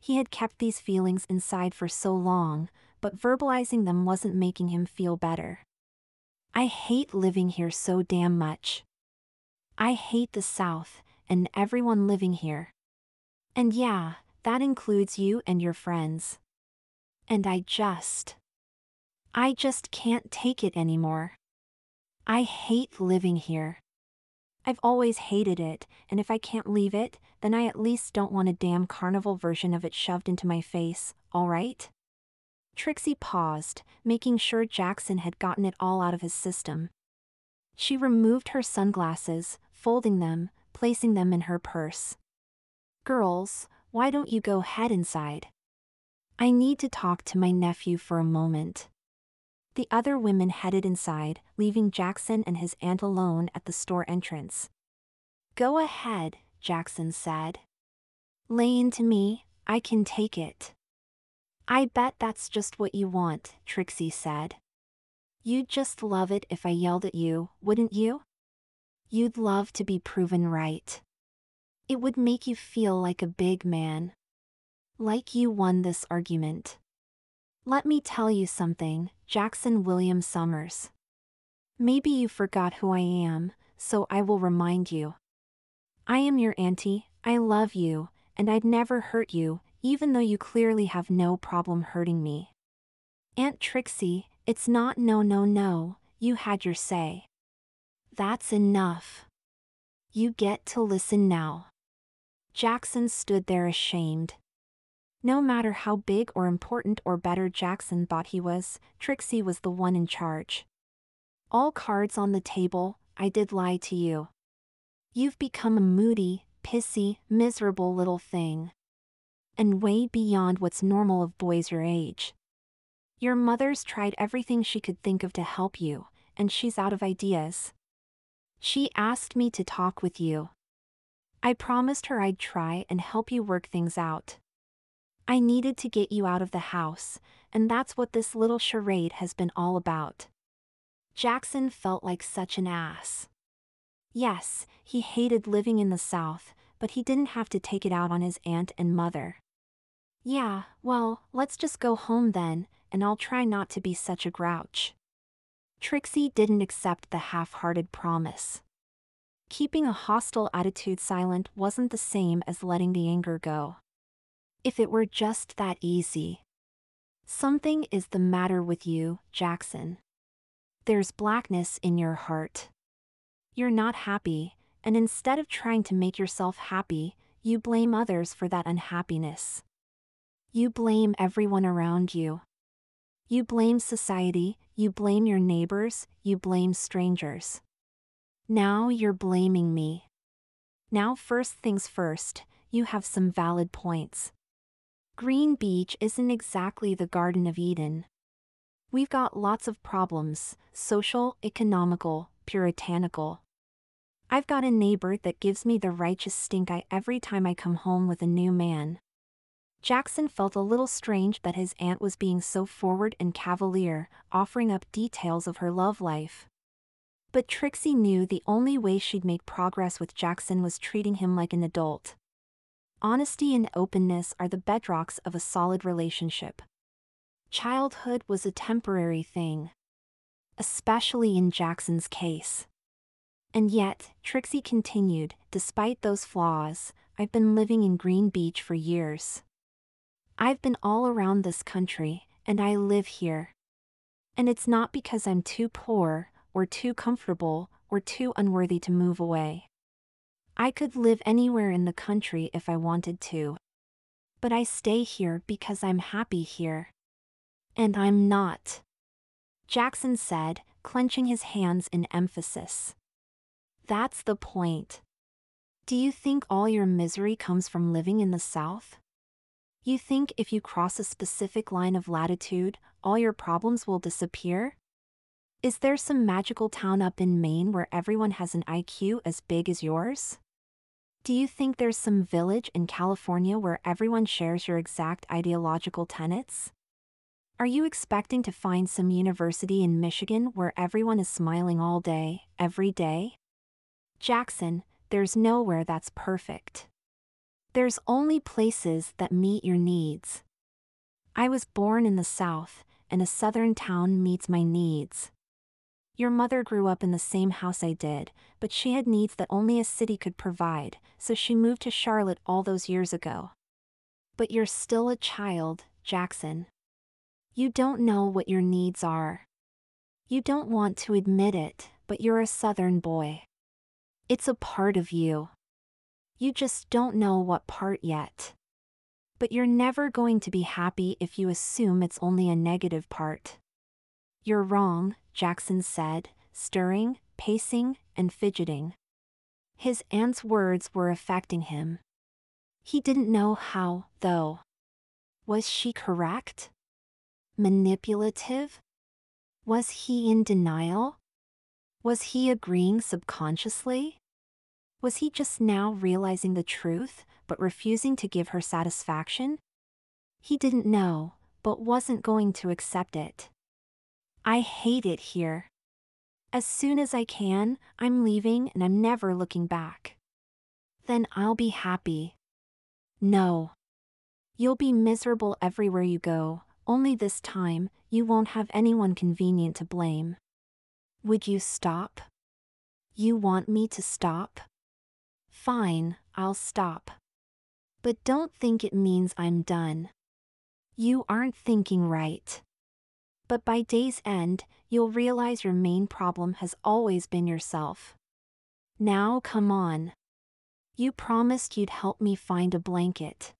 He had kept these feelings inside for so long, but verbalizing them wasn't making him feel better. I hate living here so damn much. I hate the South, and everyone living here. And yeah, that includes you and your friends. And I just can't take it anymore. I hate living here. I've always hated it, and if I can't leave it, then I at least don't want a damn carnival version of it shoved into my face, alright? Trixie paused, making sure Jackson had gotten it all out of his system. She removed her sunglasses, folding them, placing them in her purse. Girls, why don't you go head inside? I need to talk to my nephew for a moment. The other women headed inside, leaving Jackson and his aunt alone at the store entrance. Go ahead, Jackson said. Lay into me, I can take it. I bet that's just what you want, Trixie said. You'd just love it if I yelled at you, wouldn't you? You'd love to be proven right. It would make you feel like a big man. Like you won this argument. Let me tell you something, Jackson William Summers. Maybe you forgot who I am, so I will remind you. I am your auntie, I love you, and I'd never hurt you, even though you clearly have no problem hurting me. Aunt Trixie, it's not no, you had your say. That's enough. You get to listen now. Jackson stood there ashamed. No matter how big or important or better Jackson thought he was, Trixie was the one in charge. All cards on the table, I did lie to you. You've become a moody, pissy, miserable little thing. And way beyond what's normal of boys your age. Your mother's tried everything she could think of to help you, and she's out of ideas. She asked me to talk with you. I promised her I'd try and help you work things out. I needed to get you out of the house, and that's what this little charade has been all about. Jackson felt like such an ass. Yes, he hated living in the South, but he didn't have to take it out on his aunt and mother. Yeah, well, let's just go home then, and I'll try not to be such a grouch. Trixie didn't accept the half-hearted promise. Keeping a hostile attitude silent wasn't the same as letting the anger go. If it were just that easy. Something is the matter with you, Jackson. There's blackness in your heart. You're not happy, and instead of trying to make yourself happy, you blame others for that unhappiness. You blame everyone around you. You blame society, you blame your neighbors, you blame strangers. Now you're blaming me. Now first things first, you have some valid points. Green Beach isn't exactly the Garden of Eden. We've got lots of problems, social, economical, puritanical. I've got a neighbor that gives me the righteous stink eye every time I come home with a new man. Jackson felt a little strange that his aunt was being so forward and cavalier, offering up details of her love life. But Trixie knew the only way she'd make progress with Jackson was treating him like an adult. Honesty and openness are the bedrocks of a solid relationship. Childhood was a temporary thing. Especially in Jackson's case. And yet, Trixie continued, despite those flaws, I've been living in Green Beach for years. I've been all around this country, and I live here. And it's not because I'm too poor, or too comfortable, or too unworthy to move away. I could live anywhere in the country if I wanted to. But I stay here because I'm happy here. And I'm not. Jackson said, clenching his hands in emphasis. That's the point. Do you think all your misery comes from living in the South? You think if you cross a specific line of latitude, all your problems will disappear? Is there some magical town up in Maine where everyone has an IQ as big as yours? Do you think there's some village in California where everyone shares your exact ideological tenets? Are you expecting to find some university in Michigan where everyone is smiling all day, every day? Jackson, there's nowhere that's perfect. There's only places that meet your needs. I was born in the South, and a southern town meets my needs. Your mother grew up in the same house I did, but she had needs that only a city could provide, so she moved to Charlotte all those years ago. But you're still a child, Jackson. You don't know what your needs are. You don't want to admit it, but you're a southern boy. It's a part of you. You just don't know what part yet. But you're never going to be happy if you assume it's only a negative part. You're wrong, Jackson said, stirring, pacing, and fidgeting. His aunt's words were affecting him. He didn't know how, though. Was she correct? Manipulative? Was he in denial? Was he agreeing subconsciously? Was he just now realizing the truth, but refusing to give her satisfaction? He didn't know, but wasn't going to accept it. I hate it here. As soon as I can, I'm leaving and I'm never looking back. Then I'll be happy. No. You'll be miserable everywhere you go, only this time, you won't have anyone convenient to blame. Would you stop? You want me to stop? Fine, I'll stop. But don't think it means I'm done. You aren't thinking right. But by day's end, you'll realize your main problem has always been yourself. Now come on. You promised you'd help me find a blanket.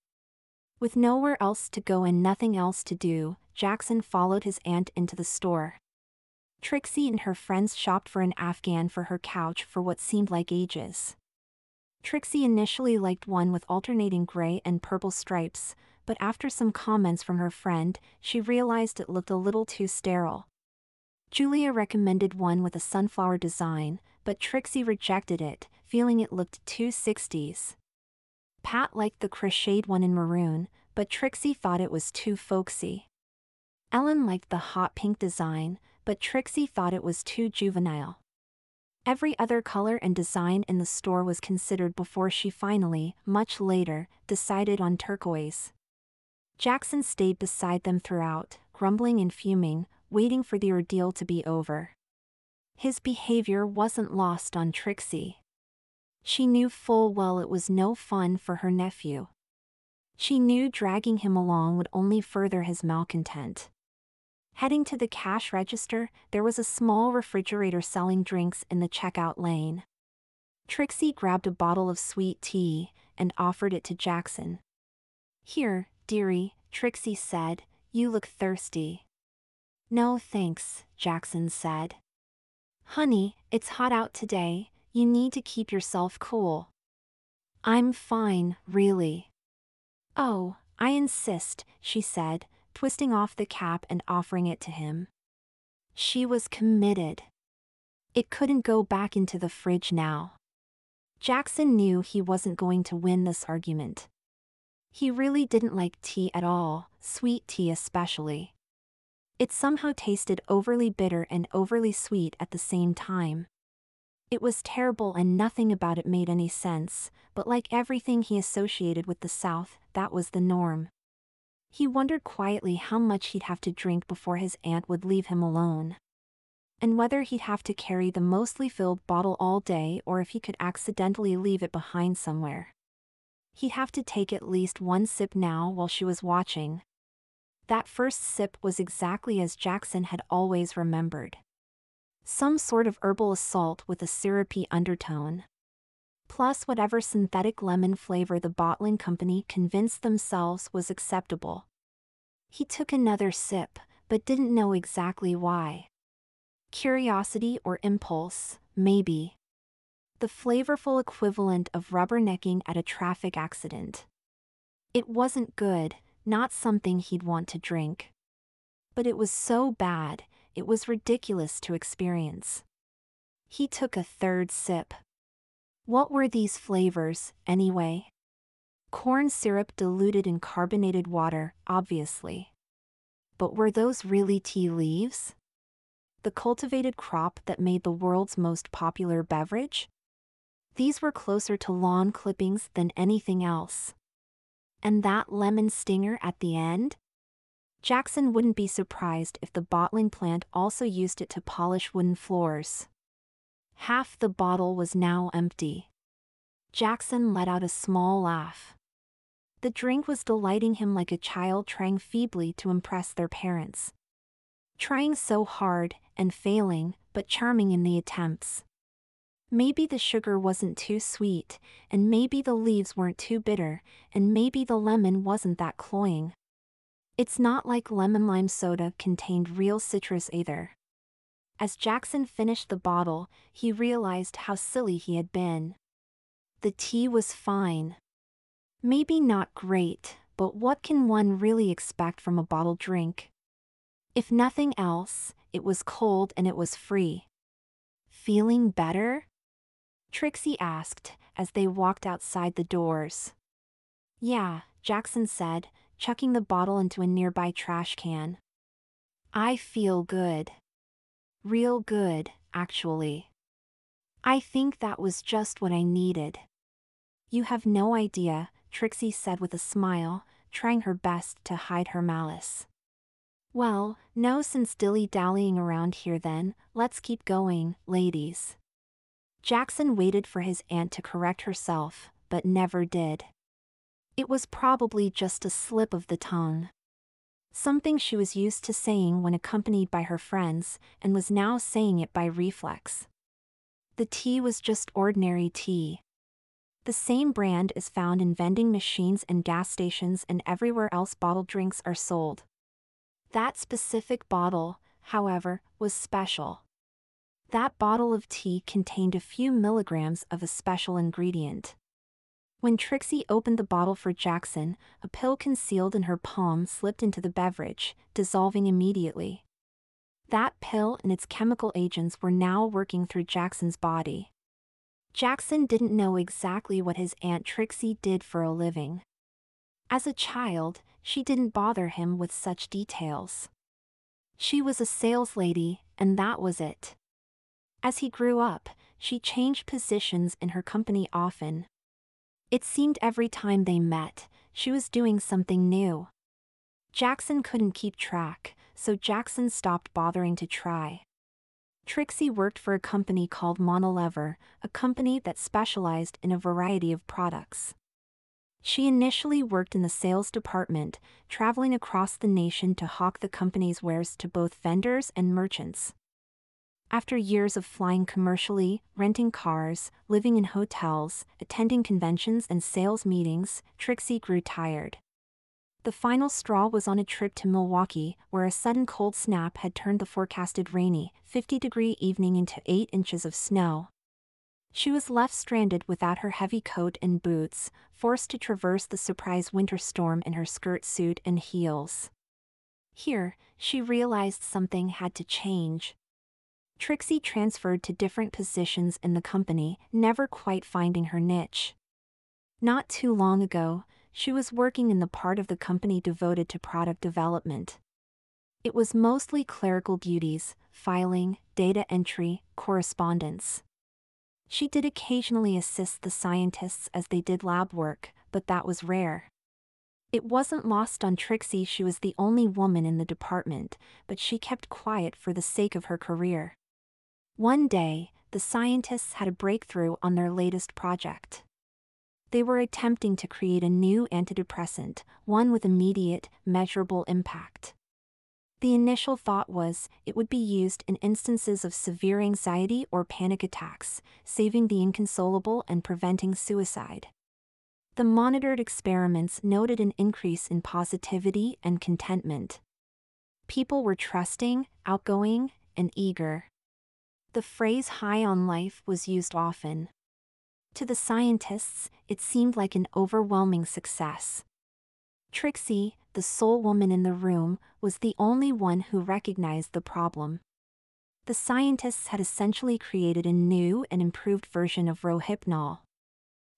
With nowhere else to go and nothing else to do, Jackson followed his aunt into the store. Trixie and her friends shopped for an Afghan for her couch for what seemed like ages. Trixie initially liked one with alternating gray and purple stripes, but after some comments from her friend, she realized it looked a little too sterile. Julia recommended one with a sunflower design, but Trixie rejected it, feeling it looked too 60s. Pat liked the crocheted one in maroon, but Trixie thought it was too folksy. Ellen liked the hot pink design, but Trixie thought it was too juvenile. Every other color and design in the store was considered before she finally, much later, decided on turquoise. Jackson stayed beside them throughout, grumbling and fuming, waiting for the ordeal to be over. His behavior wasn't lost on Trixie. She knew full well it was no fun for her nephew. She knew dragging him along would only further his malcontent. Heading to the cash register, there was a small refrigerator selling drinks in the checkout lane. Trixie grabbed a bottle of sweet tea and offered it to Jackson. "Here, dearie," Trixie said, "you look thirsty." "No thanks," Jackson said. "Honey, it's hot out today, you need to keep yourself cool." "I'm fine, really." "Oh, I insist," she said, twisting off the cap and offering it to him. She was committed. It couldn't go back into the fridge now. Jackson knew he wasn't going to win this argument. He really didn't like tea at all, sweet tea especially. It somehow tasted overly bitter and overly sweet at the same time. It was terrible and nothing about it made any sense, but like everything he associated with the South, that was the norm. He wondered quietly how much he'd have to drink before his aunt would leave him alone. And whether he'd have to carry the mostly filled bottle all day or if he could accidentally leave it behind somewhere. He'd have to take at least one sip now while she was watching. That first sip was exactly as Jackson had always remembered. Some sort of herbal assault with a syrupy undertone. Plus whatever synthetic lemon flavor the bottling company convinced themselves was acceptable. He took another sip, but didn't know exactly why. Curiosity or impulse, maybe. The flavorful equivalent of rubbernecking at a traffic accident. It wasn't good, not something he'd want to drink. But it was so bad, it was ridiculous to experience. He took a third sip. What were these flavors, anyway? Corn syrup diluted in carbonated water, obviously. But were those really tea leaves? The cultivated crop that made the world's most popular beverage? These were closer to lawn clippings than anything else. And that lemon stinger at the end? Jackson wouldn't be surprised if the bottling plant also used it to polish wooden floors. Half the bottle was now empty. Jackson let out a small laugh. The drink was delighting him like a child trying feebly to impress their parents. Trying so hard and failing, but charming in the attempts. Maybe the sugar wasn't too sweet, and maybe the leaves weren't too bitter, and maybe the lemon wasn't that cloying. It's not like lemon lime soda contained real citrus either. As Jackson finished the bottle, he realized how silly he had been. The tea was fine. Maybe not great, but what can one really expect from a bottled drink? If nothing else, it was cold and it was free. Feeling better? Trixie asked, as they walked outside the doors. Yeah, Jackson said, chucking the bottle into a nearby trash can. I feel good. Real good, actually. I think that was just what I needed. You have no idea, Trixie said with a smile, trying her best to hide her malice. Well, no sense dilly-dallying around here then, let's keep going, ladies. Jackson waited for his aunt to correct herself, but never did. It was probably just a slip of the tongue. Something she was used to saying when accompanied by her friends, and was now saying it by reflex. The tea was just ordinary tea. The same brand is found in vending machines and gas stations and everywhere else bottled drinks are sold. That specific bottle, however, was special. That bottle of tea contained a few milligrams of a special ingredient. When Trixie opened the bottle for Jackson, a pill concealed in her palm slipped into the beverage, dissolving immediately. That pill and its chemical agents were now working through Jackson's body. Jackson didn't know exactly what his Aunt Trixie did for a living. As a child, she didn't bother him with such details. She was a sales lady, and that was it. As he grew up, she changed positions in her company often. It seemed every time they met, she was doing something new. Jackson couldn't keep track, so Jackson stopped bothering to try. Trixie worked for a company called Monolever, a company that specialized in a variety of products. She initially worked in the sales department, traveling across the nation to hawk the company's wares to both vendors and merchants. After years of flying commercially, renting cars, living in hotels, attending conventions and sales meetings, Trixie grew tired. The final straw was on a trip to Milwaukee, where a sudden cold snap had turned the forecasted rainy, 50-degree evening into 8 inches of snow. She was left stranded without her heavy coat and boots, forced to traverse the surprise winter storm in her skirt suit and heels. Here, she realized something had to change. Trixie transferred to different positions in the company, never quite finding her niche. Not too long ago, she was working in the part of the company devoted to product development. It was mostly clerical duties, filing, data entry, correspondence. She did occasionally assist the scientists as they did lab work, but that was rare. It wasn't lost on Trixie she was the only woman in the department, but she kept quiet for the sake of her career. One day, the scientists had a breakthrough on their latest project. They were attempting to create a new antidepressant, one with immediate, measurable impact. The initial thought was it would be used in instances of severe anxiety or panic attacks, saving the inconsolable and preventing suicide. The monitored experiments noted an increase in positivity and contentment. People were trusting, outgoing, and eager. The phrase "high on life" was used often. To the scientists, it seemed like an overwhelming success. Trixie, the sole woman in the room, was the only one who recognized the problem. The scientists had essentially created a new and improved version of Rohypnol.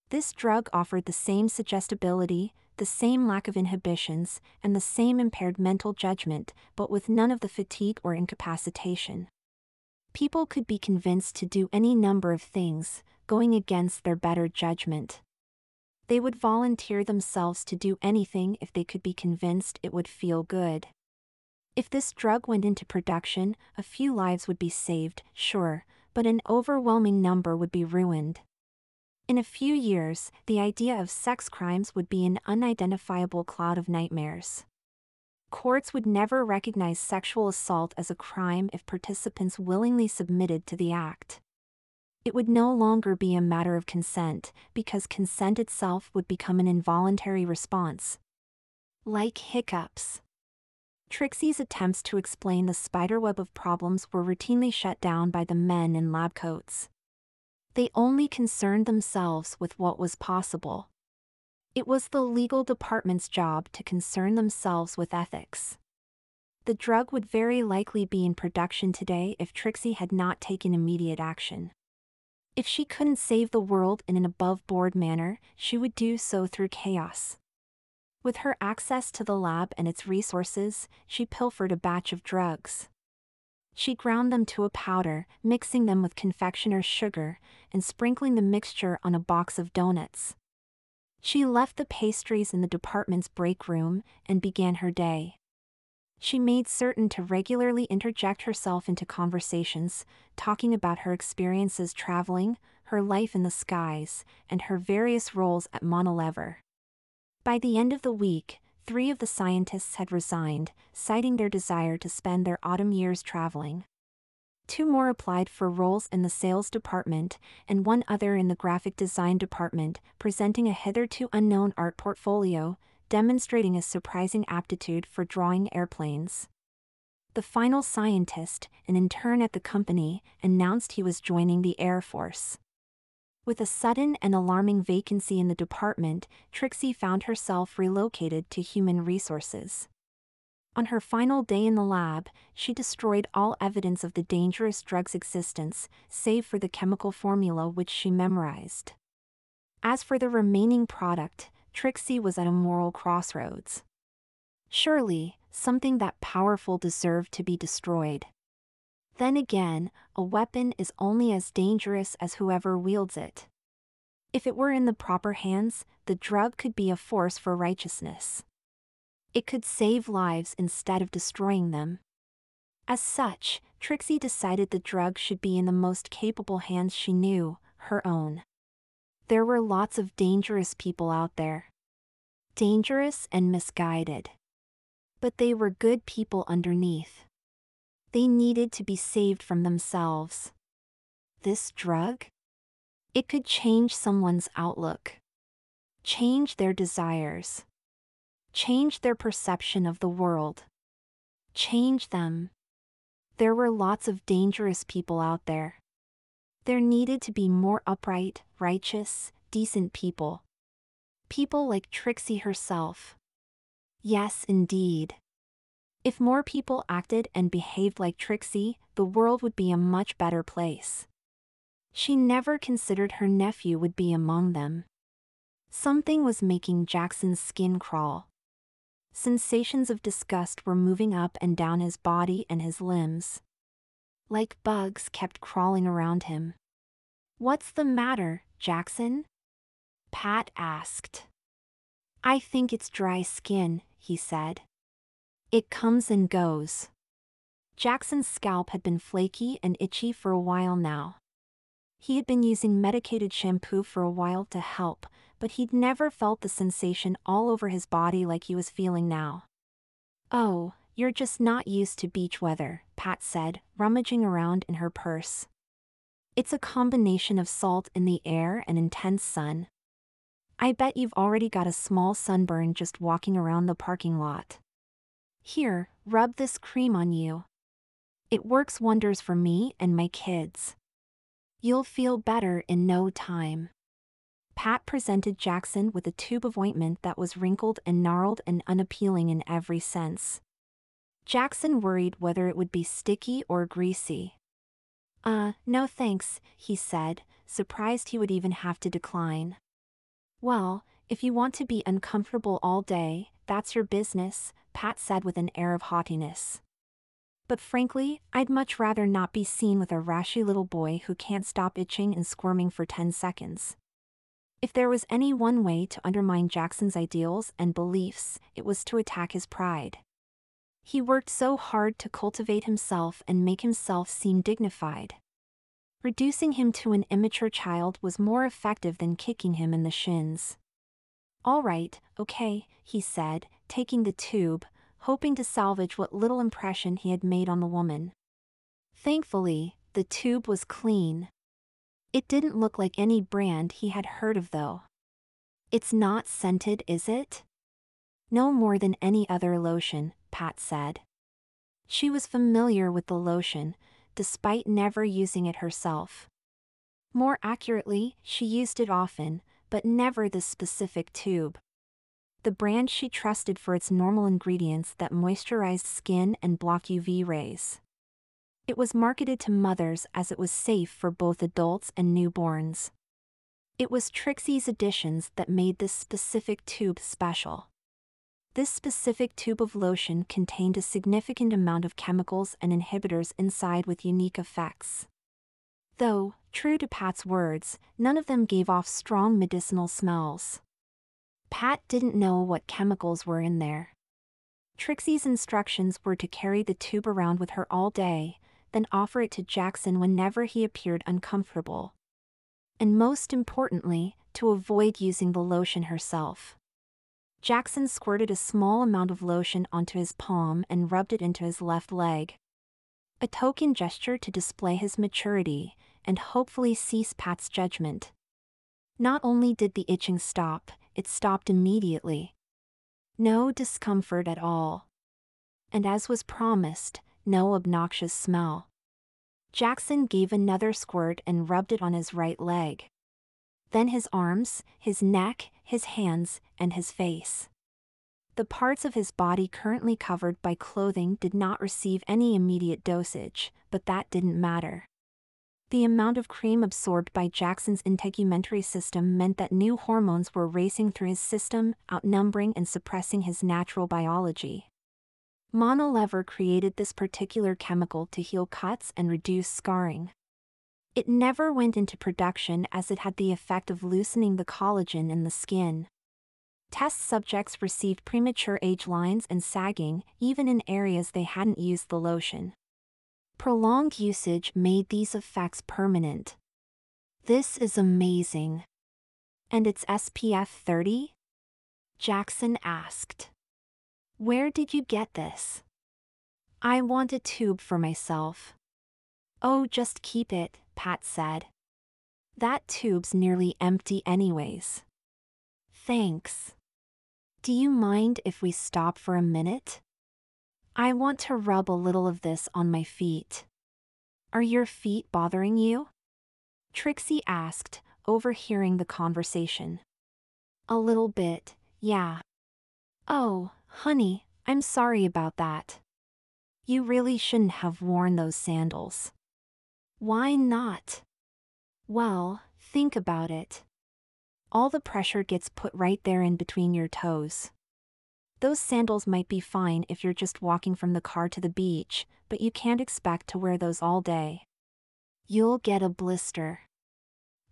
This drug offered the same suggestibility, the same lack of inhibitions, and the same impaired mental judgment, but with none of the fatigue or incapacitation. People could be convinced to do any number of things, going against their better judgment. They would volunteer themselves to do anything if they could be convinced it would feel good. If this drug went into production, a few lives would be saved, sure, but an overwhelming number would be ruined. In a few years, the idea of sex crimes would be an unidentifiable cloud of nightmares. Courts would never recognize sexual assault as a crime if participants willingly submitted to the act. It would no longer be a matter of consent, because consent itself would become an involuntary response. Like hiccups. Trixie's attempts to explain the spiderweb of problems were routinely shut down by the men in lab coats. They only concerned themselves with what was possible. It was the legal department's job to concern themselves with ethics. The drug would very likely be in production today if Trixie had not taken immediate action. If she couldn't save the world in an above-board manner, she would do so through chaos. With her access to the lab and its resources, she pilfered a batch of drugs. She ground them to a powder, mixing them with confectioner's sugar, and sprinkling the mixture on a box of donuts. She left the pastries in the department's break room and began her day. She made certain to regularly interject herself into conversations, talking about her experiences traveling, her life in the skies, and her various roles at Monolever. By the end of the week, 3 of the scientists had resigned, citing their desire to spend their autumn years traveling. 2 more applied for roles in the sales department, and 1 other in the graphic design department, presenting a hitherto unknown art portfolio, demonstrating a surprising aptitude for drawing airplanes. The final scientist, an intern at the company, announced he was joining the Air Force. With a sudden and alarming vacancy in the department, Trixie found herself relocated to human resources. On her final day in the lab, she destroyed all evidence of the dangerous drug's existence, save for the chemical formula which she memorized. As for the remaining product, Trixie was at a moral crossroads. Surely, something that powerful deserved to be destroyed. Then again, a weapon is only as dangerous as whoever wields it. If it were in the proper hands, the drug could be a force for righteousness. It could save lives instead of destroying them. As such, Trixie decided the drug should be in the most capable hands she knew, her own. There were lots of dangerous people out there. dangerous and misguided. But they were good people underneath. They needed to be saved from themselves. This drug? It could change someone's outlook. Change their desires. Change their perception of the world. Change them. There were lots of dangerous people out there. There needed to be more upright, righteous, decent people. People like Trixie herself. Yes, indeed. If more people acted and behaved like Trixie, the world would be a much better place. She never considered her nephew would be among them. Something was making Jackson's skin crawl. Sensations of disgust were moving up and down his body and his limbs. Like bugs kept crawling around him. "What's the matter, Jackson?" Pat asked. "I think it's dry skin," he said. "It comes and goes." Jackson's scalp had been flaky and itchy for a while now. He had been using medicated shampoo for a while to help, but he'd never felt the sensation all over his body like he was feeling now. "Oh, you're just not used to beach weather," Pat said, rummaging around in her purse. "It's a combination of salt in the air and intense sun. I bet you've already got a small sunburn just walking around the parking lot. Here, rub this cream on you. It works wonders for me and my kids. You'll feel better in no time." Pat presented Jackson with a tube of ointment that was wrinkled and gnarled and unappealing in every sense. Jackson worried whether it would be sticky or greasy. No thanks," he said, surprised he would even have to decline. "Well, if you want to be uncomfortable all day, that's your business," Pat said with an air of haughtiness. "But frankly, I'd much rather not be seen with a rashy little boy who can't stop itching and squirming for 10 seconds. If there was any one way to undermine Jackson's ideals and beliefs, it was to attack his pride. He worked so hard to cultivate himself and make himself seem dignified. Reducing him to an immature child was more effective than kicking him in the shins. "All right, okay," he said, taking the tube, hoping to salvage what little impression he had made on the woman. Thankfully, the tube was clean. It didn't look like any brand he had heard of though. "It's not scented, is it?" "No more than any other lotion," Pat said. She was familiar with the lotion, despite never using it herself. More accurately, she used it often, but never this specific tube. The brand she trusted for its normal ingredients that moisturized skin and blocked UV rays. It was marketed to mothers as it was safe for both adults and newborns. It was Trixie's additions that made this specific tube special. This specific tube of lotion contained a significant amount of chemicals and inhibitors inside with unique effects. Though, true to Pat's words, none of them gave off strong medicinal smells. Pat didn't know what chemicals were in there. Trixie's instructions were to carry the tube around with her all day, then offer it to Jackson whenever he appeared uncomfortable. And most importantly, to avoid using the lotion herself. Jackson squirted a small amount of lotion onto his palm and rubbed it into his left leg. A token gesture to display his maturity, and hopefully cease Pat's judgment. Not only did the itching stop, it stopped immediately. No discomfort at all. And as was promised, no obnoxious smell. Jackson gave another squirt and rubbed it on his right leg. Then his arms, his neck, his hands, and his face. The parts of his body currently covered by clothing did not receive any immediate dosage, but that didn't matter. The amount of cream absorbed by Jackson's integumentary system meant that new hormones were racing through his system, outnumbering and suppressing his natural biology. Monolever created this particular chemical to heal cuts and reduce scarring. It never went into production as it had the effect of loosening the collagen in the skin. Test subjects received premature age lines and sagging, even in areas they hadn't used the lotion. Prolonged usage made these effects permanent. This is amazing. And it's SPF 30? Jackson asked. Where did you get this? I want a tube for myself. Oh, just keep it, Pat said. That tube's nearly empty anyways. Thanks. Do you mind if we stop for a minute? I want to rub a little of this on my feet. Are your feet bothering you? Trixie asked, overhearing the conversation. A little bit, yeah. Oh, honey, I'm sorry about that. You really shouldn't have worn those sandals. Why not? Well, think about it. All the pressure gets put right there in between your toes. Those sandals might be fine if you're just walking from the car to the beach, but you can't expect to wear those all day. You'll get a blister.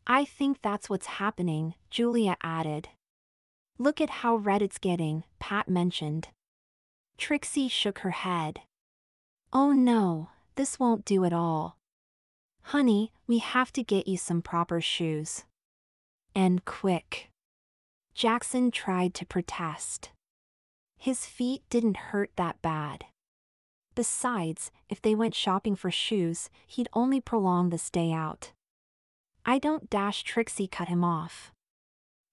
I think that's what's happening, Julia added. Look at how red it's getting, Pat mentioned. Trixie shook her head. Oh no, this won't do at all. Honey, we have to get you some proper shoes. And quick. Jackson tried to protest. His feet didn't hurt that bad. Besides, if they went shopping for shoes, he'd only prolong this day out. I don't dash Trixie cut him off.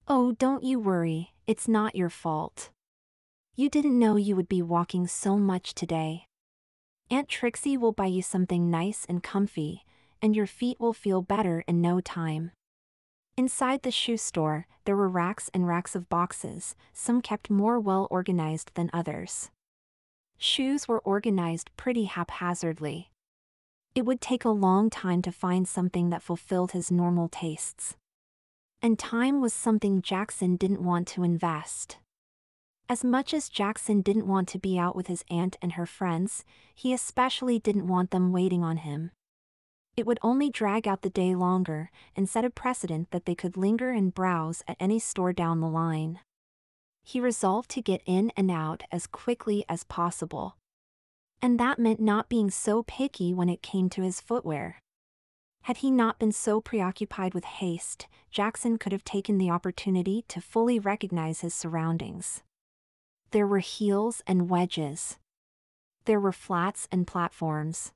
Oh, don't you worry, it's not your fault. You didn't know you would be walking so much today. Aunt Trixie will buy you something nice and comfy, and your feet will feel better in no time. Inside the shoe store, there were racks and racks of boxes, some kept more well organized than others. Shoes were organized pretty haphazardly. It would take a long time to find something that fulfilled his normal tastes. And time was something Jackson didn't want to invest. As much as Jackson didn't want to be out with his aunt and her friends, he especially didn't want them waiting on him. It would only drag out the day longer and set a precedent that they could linger and browse at any store down the line. He resolved to get in and out as quickly as possible. And that meant not being so picky when it came to his footwear. Had he not been so preoccupied with haste, Jackson could have taken the opportunity to fully recognize his surroundings. There were heels and wedges. There were flats and platforms.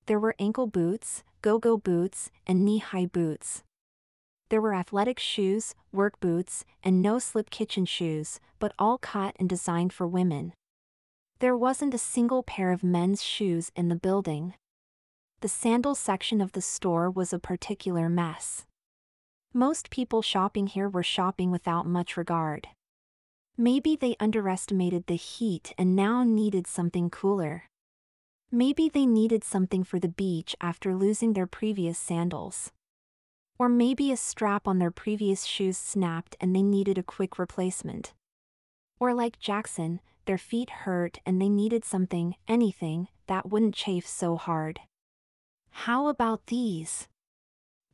There were ankle boots, go-go boots, and knee-high boots. There were athletic shoes, work boots, and no-slip kitchen shoes, but all cut and designed for women. There wasn't a single pair of men's shoes in the building. The sandal section of the store was a particular mess. Most people shopping here were shopping without much regard. Maybe they underestimated the heat and now needed something cooler. Maybe they needed something for the beach after losing their previous sandals. Or maybe a strap on their previous shoes snapped and they needed a quick replacement. Or like Jackson, their feet hurt and they needed something, anything, that wouldn't chafe so hard. How about these?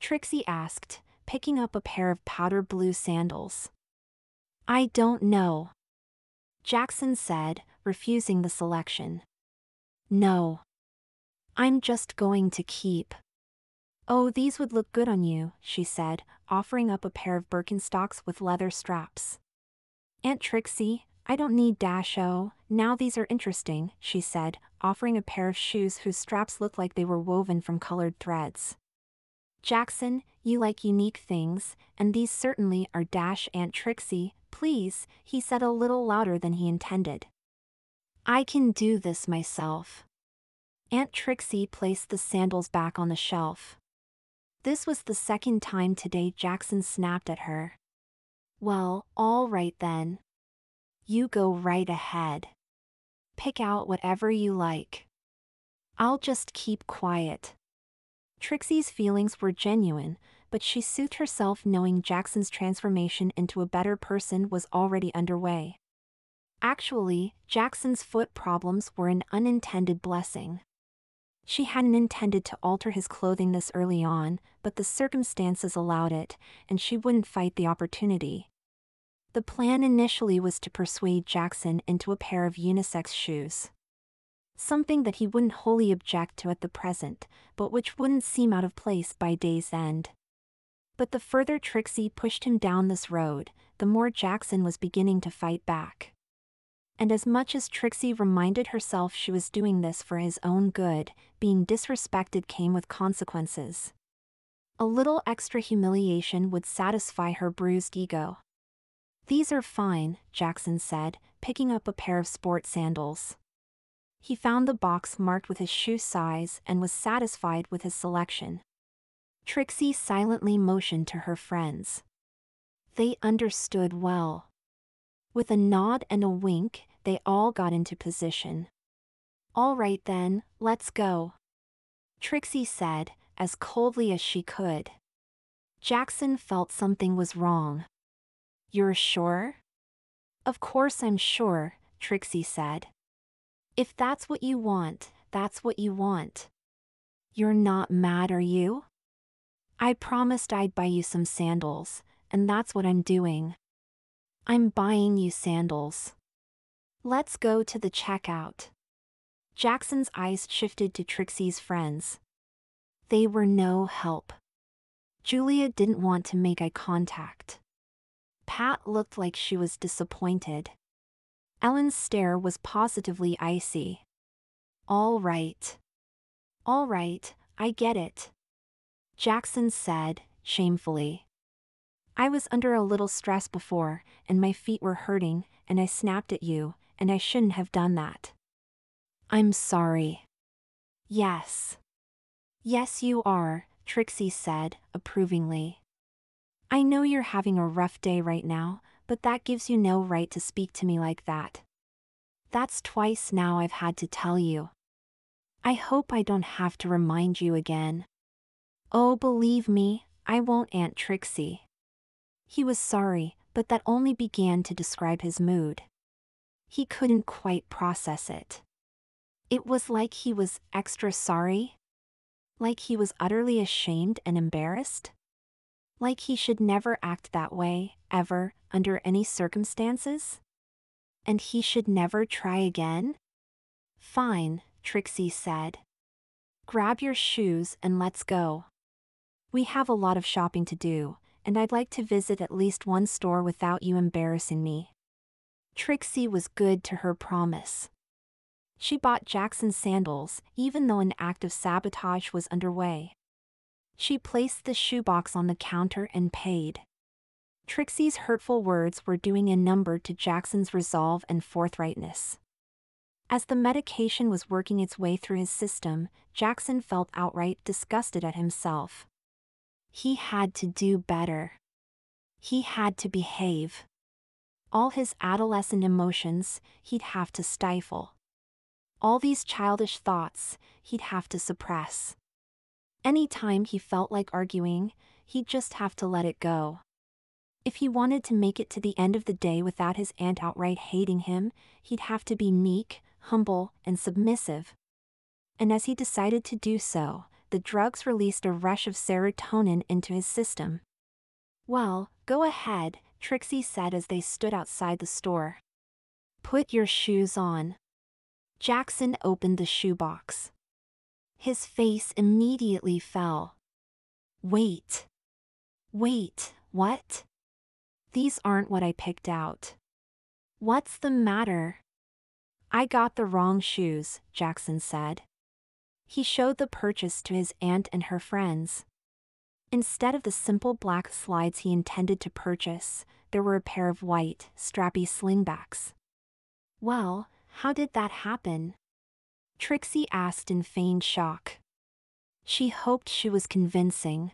Trixie asked, picking up a pair of powder blue sandals. I don't know. Jackson said, refusing the selection. No. I'm just going to keep. Oh, these would look good on you, she said, offering up a pair of Birkenstocks with leather straps. Aunt Trixie, I don't need dash-o, now these are interesting, she said, offering a pair of shoes whose straps looked like they were woven from colored threads. Jackson, you like unique things, and these certainly are dash Aunt Trixie, please, he said a little louder than he intended. I can do this myself. Aunt Trixie placed the sandals back on the shelf. This was the second time today Jackson snapped at her. Well, all right then. You go right ahead. Pick out whatever you like. I'll just keep quiet. Trixie's feelings were genuine, but she soothed herself knowing Jackson's transformation into a better person was already underway. Actually, Jackson's foot problems were an unintended blessing. She hadn't intended to alter his clothing this early on, but the circumstances allowed it, and she wouldn't fight the opportunity. The plan initially was to persuade Jackson into a pair of unisex shoes. Something that he wouldn't wholly object to at the present, but which wouldn't seem out of place by day's end. But the further Trixie pushed him down this road, the more Jackson was beginning to fight back. And as much as Trixie reminded herself she was doing this for his own good, being disrespected came with consequences. A little extra humiliation would satisfy her bruised ego. "These are fine," Jackson said, picking up a pair of sport sandals. He found the box marked with his shoe size and was satisfied with his selection. Trixie silently motioned to her friends. They understood well. With a nod and a wink, they all got into position. "All right then, let's go," Trixie said, as coldly as she could. Jackson felt something was wrong. "You're sure?" "Of course I'm sure," Trixie said. "If that's what you want, that's what you want. You're not mad, are you? I promised I'd buy you some sandals, and that's what I'm doing. I'm buying you sandals. Let's go to the checkout." Jackson's eyes shifted to Trixie's friends. They were no help. Julia didn't want to make eye contact. Pat looked like she was disappointed. Ellen's stare was positively icy. All right, I get it," Jackson said, shamefully. "I was under a little stress before, and my feet were hurting, and I snapped at you, and I shouldn't have done that." "I'm sorry." Yes, you are," Trixie said, approvingly. "I know you're having a rough day right now, but that gives you no right to speak to me like that. That's twice now I've had to tell you. I hope I don't have to remind you again." "Oh, believe me, I won't, Aunt Trixie." He was sorry, but that only began to describe his mood. He couldn't quite process it. It was like he was extra sorry. Like he was utterly ashamed and embarrassed. Like he should never act that way, ever, under any circumstances. And he should never try again? "Fine," Trixie said. "Grab your shoes and let's go. We have a lot of shopping to do, and I'd like to visit at least one store without you embarrassing me." Trixie was good to her promise. She bought Jackson sandals, even though an act of sabotage was underway. She placed the shoebox on the counter and paid. Trixie's hurtful words were doing a number to Jackson's resolve and forthrightness. As the medication was working its way through his system, Jackson felt outright disgusted at himself. He had to do better. He had to behave. All his adolescent emotions, he'd have to stifle. All these childish thoughts, he'd have to suppress. Any time he felt like arguing, he'd just have to let it go. If he wanted to make it to the end of the day without his aunt outright hating him, he'd have to be meek, humble, and submissive. And as he decided to do so, the drugs released a rush of serotonin into his system. "Well, go ahead," Trixie said as they stood outside the store. "Put your shoes on." Jackson opened the shoebox. His face immediately fell. Wait, what? These aren't what I picked out." "What's the matter?" "I got the wrong shoes," Jackson said. He showed the purchase to his aunt and her friends. Instead of the simple black slides he intended to purchase, there were a pair of white, strappy slingbacks. "Well, how did that happen?" Trixie asked in feigned shock. She hoped she was convincing.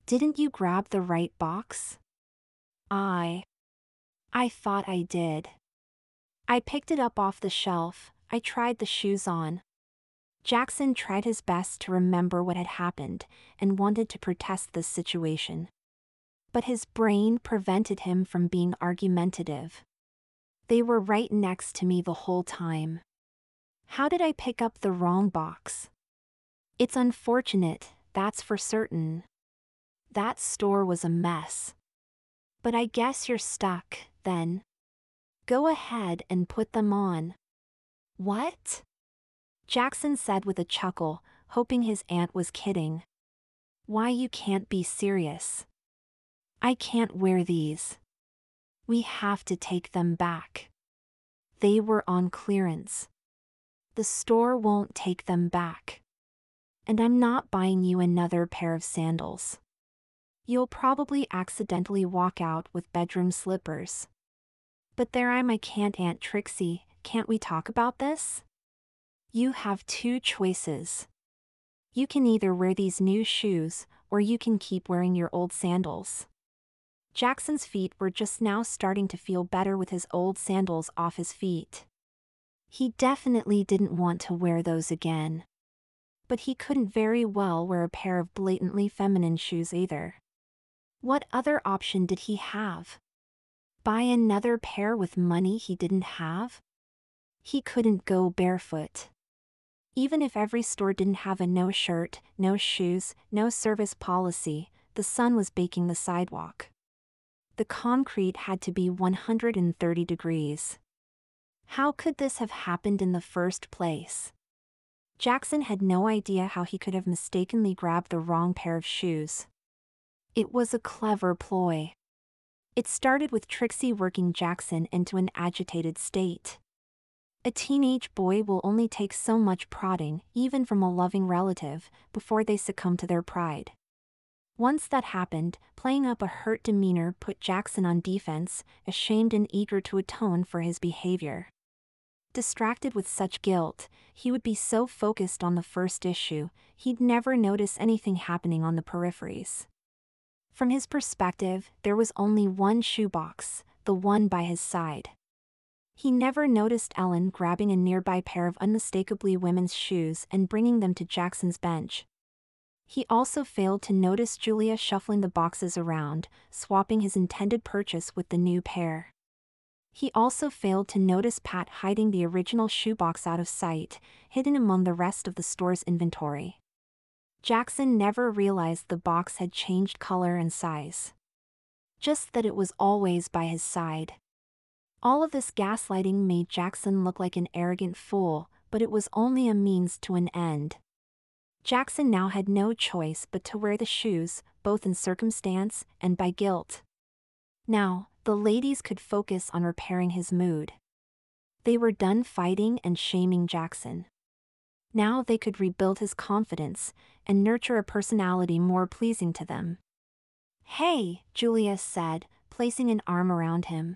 "Didn't you grab the right box?" I thought I did. I picked it up off the shelf, I tried the shoes on." Jackson tried his best to remember what had happened and wanted to protest this situation. But his brain prevented him from being argumentative. "They were right next to me the whole time. How did I pick up the wrong box? It's unfortunate, that's for certain. That store was a mess. But I guess you're stuck, then. Go ahead and put them on." "What?" Jackson said with a chuckle, hoping his aunt was kidding. Why you can't be serious? I can't wear these. We have to take them back. They were on clearance. The store won't take them back. And I'm not buying you another pair of sandals. You'll probably accidentally walk out with bedroom slippers. But there I can't, Aunt Trixie, can't we talk about this? You have two choices. You can either wear these new shoes, or you can keep wearing your old sandals. Jackson's feet were just now starting to feel better with his old sandals off his feet. He definitely didn't want to wear those again. But he couldn't very well wear a pair of blatantly feminine shoes either. What other option did he have? Buy another pair with money he didn't have? He couldn't go barefoot. Even if every store didn't have a no shirt, no shoes, no service policy, the sun was baking the sidewalk. The concrete had to be 130 degrees. How could this have happened in the first place? Jackson had no idea how he could have mistakenly grabbed the wrong pair of shoes. It was a clever ploy. It started with Trixie working Jackson into an agitated state. A teenage boy will only take so much prodding, even from a loving relative, before they succumb to their pride. Once that happened, playing up a hurt demeanor put Jackson on defense, ashamed and eager to atone for his behavior. Distracted with such guilt, he would be so focused on the first issue, he'd never notice anything happening on the peripheries. From his perspective, there was only one shoebox, the one by his side. He never noticed Ellen grabbing a nearby pair of unmistakably women's shoes and bringing them to Jackson's bench. He also failed to notice Julia shuffling the boxes around, swapping his intended purchase with the new pair. He also failed to notice Pat hiding the original shoebox out of sight, hidden among the rest of the store's inventory. Jackson never realized the box had changed color and size. Just that it was always by his side. All of this gaslighting made Jackson look like an arrogant fool, but it was only a means to an end. Jackson now had no choice but to wear the shoes, both in circumstance and by guilt. Now, the ladies could focus on repairing his mood. They were done fighting and shaming Jackson. Now they could rebuild his confidence and nurture a personality more pleasing to them. "Hey," Julia said, placing an arm around him.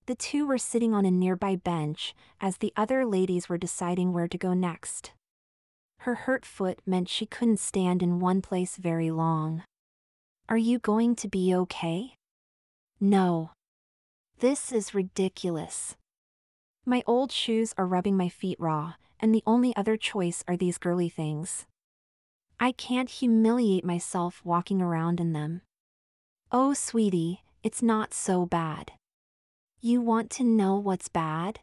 The two were sitting on a nearby bench, as the other ladies were deciding where to go next. Her hurt foot meant she couldn't stand in one place very long. "Are you going to be okay?" "No. This is ridiculous. My old shoes are rubbing my feet raw, and the only other choice are these girly things. I can't humiliate myself walking around in them." "Oh, sweetie, it's not so bad." "You want to know what's bad?"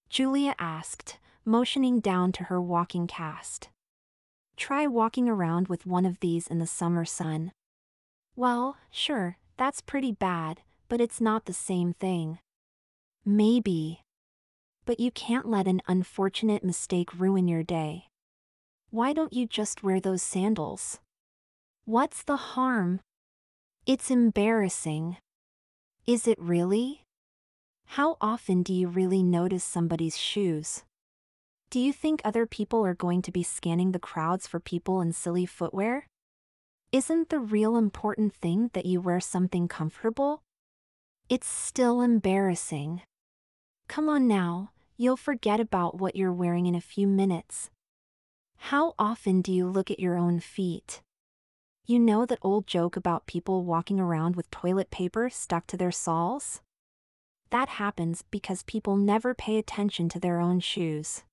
Julia asked, motioning down to her walking cast. "Try walking around with one of these in the summer sun." "Well, sure, that's pretty bad, but it's not the same thing." "Maybe. But you can't let an unfortunate mistake ruin your day. Why don't you just wear those sandals?" "What's the harm?" "It's embarrassing." "Is it really? How often do you really notice somebody's shoes? Do you think other people are going to be scanning the crowds for people in silly footwear? Isn't the real important thing that you wear something comfortable?" "It's still embarrassing." "Come on now, you'll forget about what you're wearing in a few minutes. How often do you look at your own feet? You know that old joke about people walking around with toilet paper stuck to their soles? That happens because people never pay attention to their own shoes.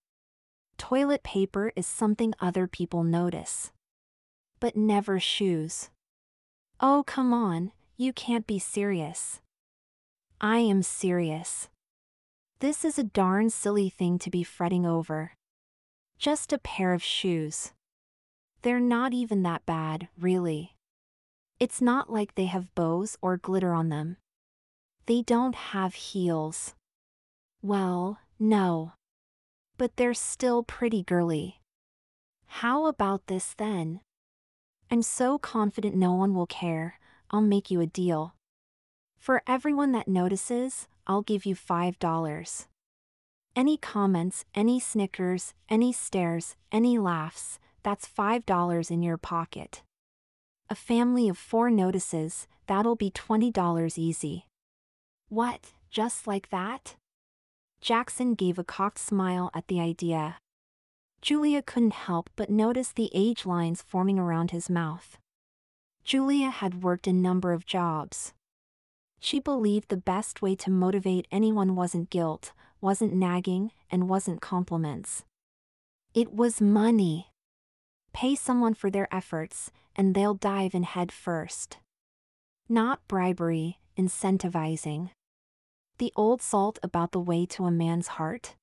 Toilet paper is something other people notice. But never shoes." "Oh, come on, you can't be serious." "I am serious. This is a darn silly thing to be fretting over. Just a pair of shoes. They're not even that bad, really. It's not like they have bows or glitter on them. They don't have heels. Well, no. But they're still pretty girly. How about this then? I'm so confident no one will care. I'll make you a deal. For everyone that notices, I'll give you $5. Any comments, any snickers, any stares, any laughs, that's $5 in your pocket. A family of 4 notices, that'll be $20 easy. What, just like that? Jackson gave a cocked smile at the idea. Julia couldn't help but notice the age lines forming around his mouth. Julia had worked a number of jobs. She believed the best way to motivate anyone wasn't guilt, wasn't nagging, and wasn't compliments. It was money. Pay someone for their efforts, and they'll dive in head first. Not bribery, incentivizing. The old salt about the way to a man's heart?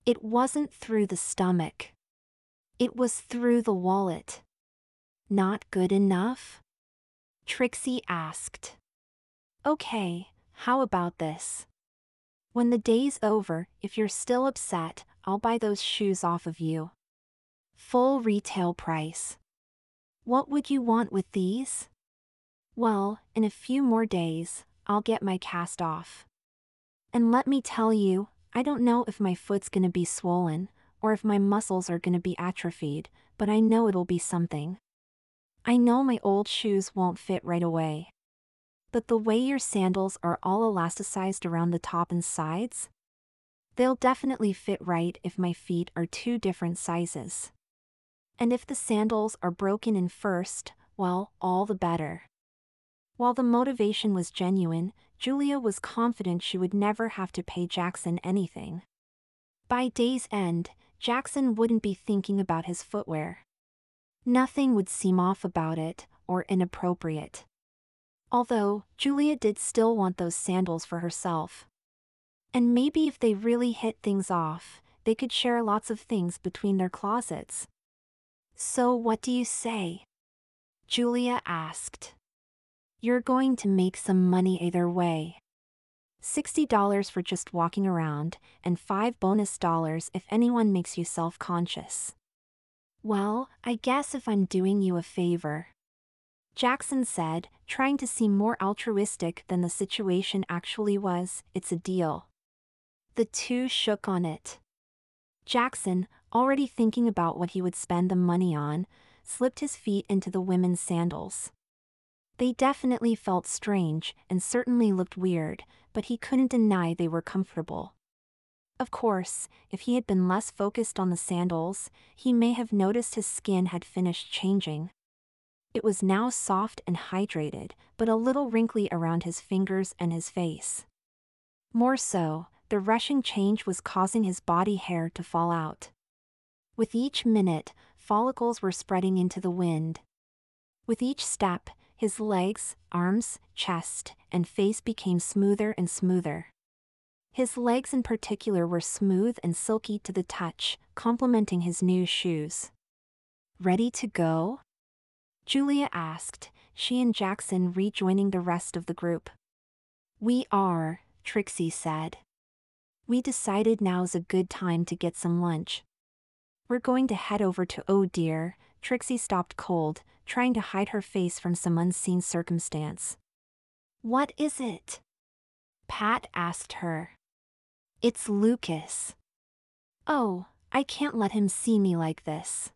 It wasn't through the stomach. It was through the wallet. Not good enough? Trixie asked. Okay, how about this? When the day's over, if you're still upset, I'll buy those shoes off of you. Full retail price. What would you want with these? Well, in a few more days, I'll get my cast off. And let me tell you, I don't know if my foot's gonna be swollen, or if my muscles are gonna be atrophied, but I know it'll be something. I know my old shoes won't fit right away. But the way your sandals are all elasticized around the top and sides? They'll definitely fit right if my feet are 2 different sizes. And if the sandals are broken in first, well, all the better. While the motivation was genuine, Julia was confident she would never have to pay Jackson anything. By day's end, Jackson wouldn't be thinking about his footwear. Nothing would seem off about it, or inappropriate. Although, Julia did still want those sandals for herself. And maybe if they really hit things off, they could share lots of things between their closets. So what do you say? Julia asked. You're going to make some money either way. $60 for just walking around, and $5 bonus if anyone makes you self-conscious. Well, I guess if I'm doing you a favor. Jackson said, trying to seem more altruistic than the situation actually was, it's a deal. The two shook on it. Jackson, already thinking about what he would spend the money on, slipped his feet into the women's sandals. They definitely felt strange and certainly looked weird, but he couldn't deny they were comfortable. Of course, if he had been less focused on the sandals, he may have noticed his skin had finished changing. It was now soft and hydrated, but a little wrinkly around his fingers and his face. More so, the rushing change was causing his body hair to fall out. With each minute, follicles were spreading into the wind. With each step, his legs, arms, chest, and face became smoother and smoother. His legs in particular were smooth and silky to the touch, complementing his new shoes. Ready to go? Julia asked, she and Jackson rejoining the rest of the group. We are, Trixie said. We decided now's a good time to get some lunch. We're going to head over to Oh dear, Trixie stopped cold, trying to hide her face from some unseen circumstance. What is it? Pat asked her. It's Lucas. Oh, I can't let him see me like this.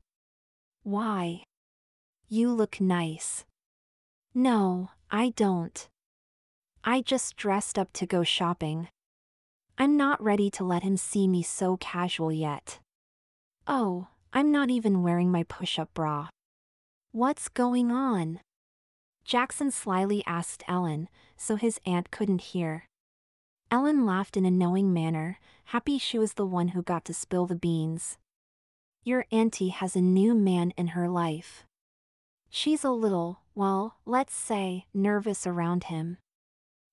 Why? You look nice. No, I don't. I just dressed up to go shopping. I'm not ready to let him see me so casual yet. Oh, I'm not even wearing my push-up bra. What's going on? Jackson slyly asked Ellen, so his aunt couldn't hear. Ellen laughed in a knowing manner, happy she was the one who got to spill the beans. Your auntie has a new man in her life. She's a little, well, let's say, nervous around him.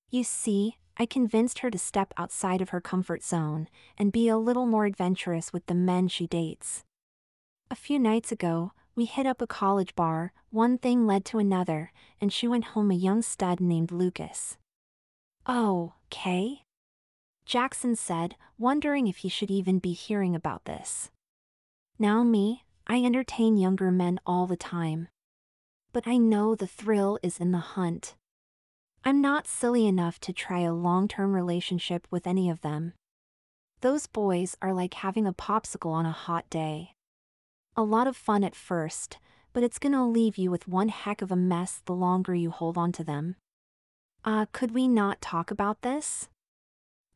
You see, I convinced her to step outside of her comfort zone and be a little more adventurous with the men she dates. A few nights ago, we hit up a college bar, one thing led to another, and she went home a young stud named Lucas. Oh, Kay? Jackson said, wondering if he should even be hearing about this. Now me, I entertain younger men all the time. But I know the thrill is in the hunt. I'm not silly enough to try a long-term relationship with any of them. Those boys are like having a popsicle on a hot day. A lot of fun at first, but it's gonna leave you with one heck of a mess the longer you hold on to them. Could we not talk about this?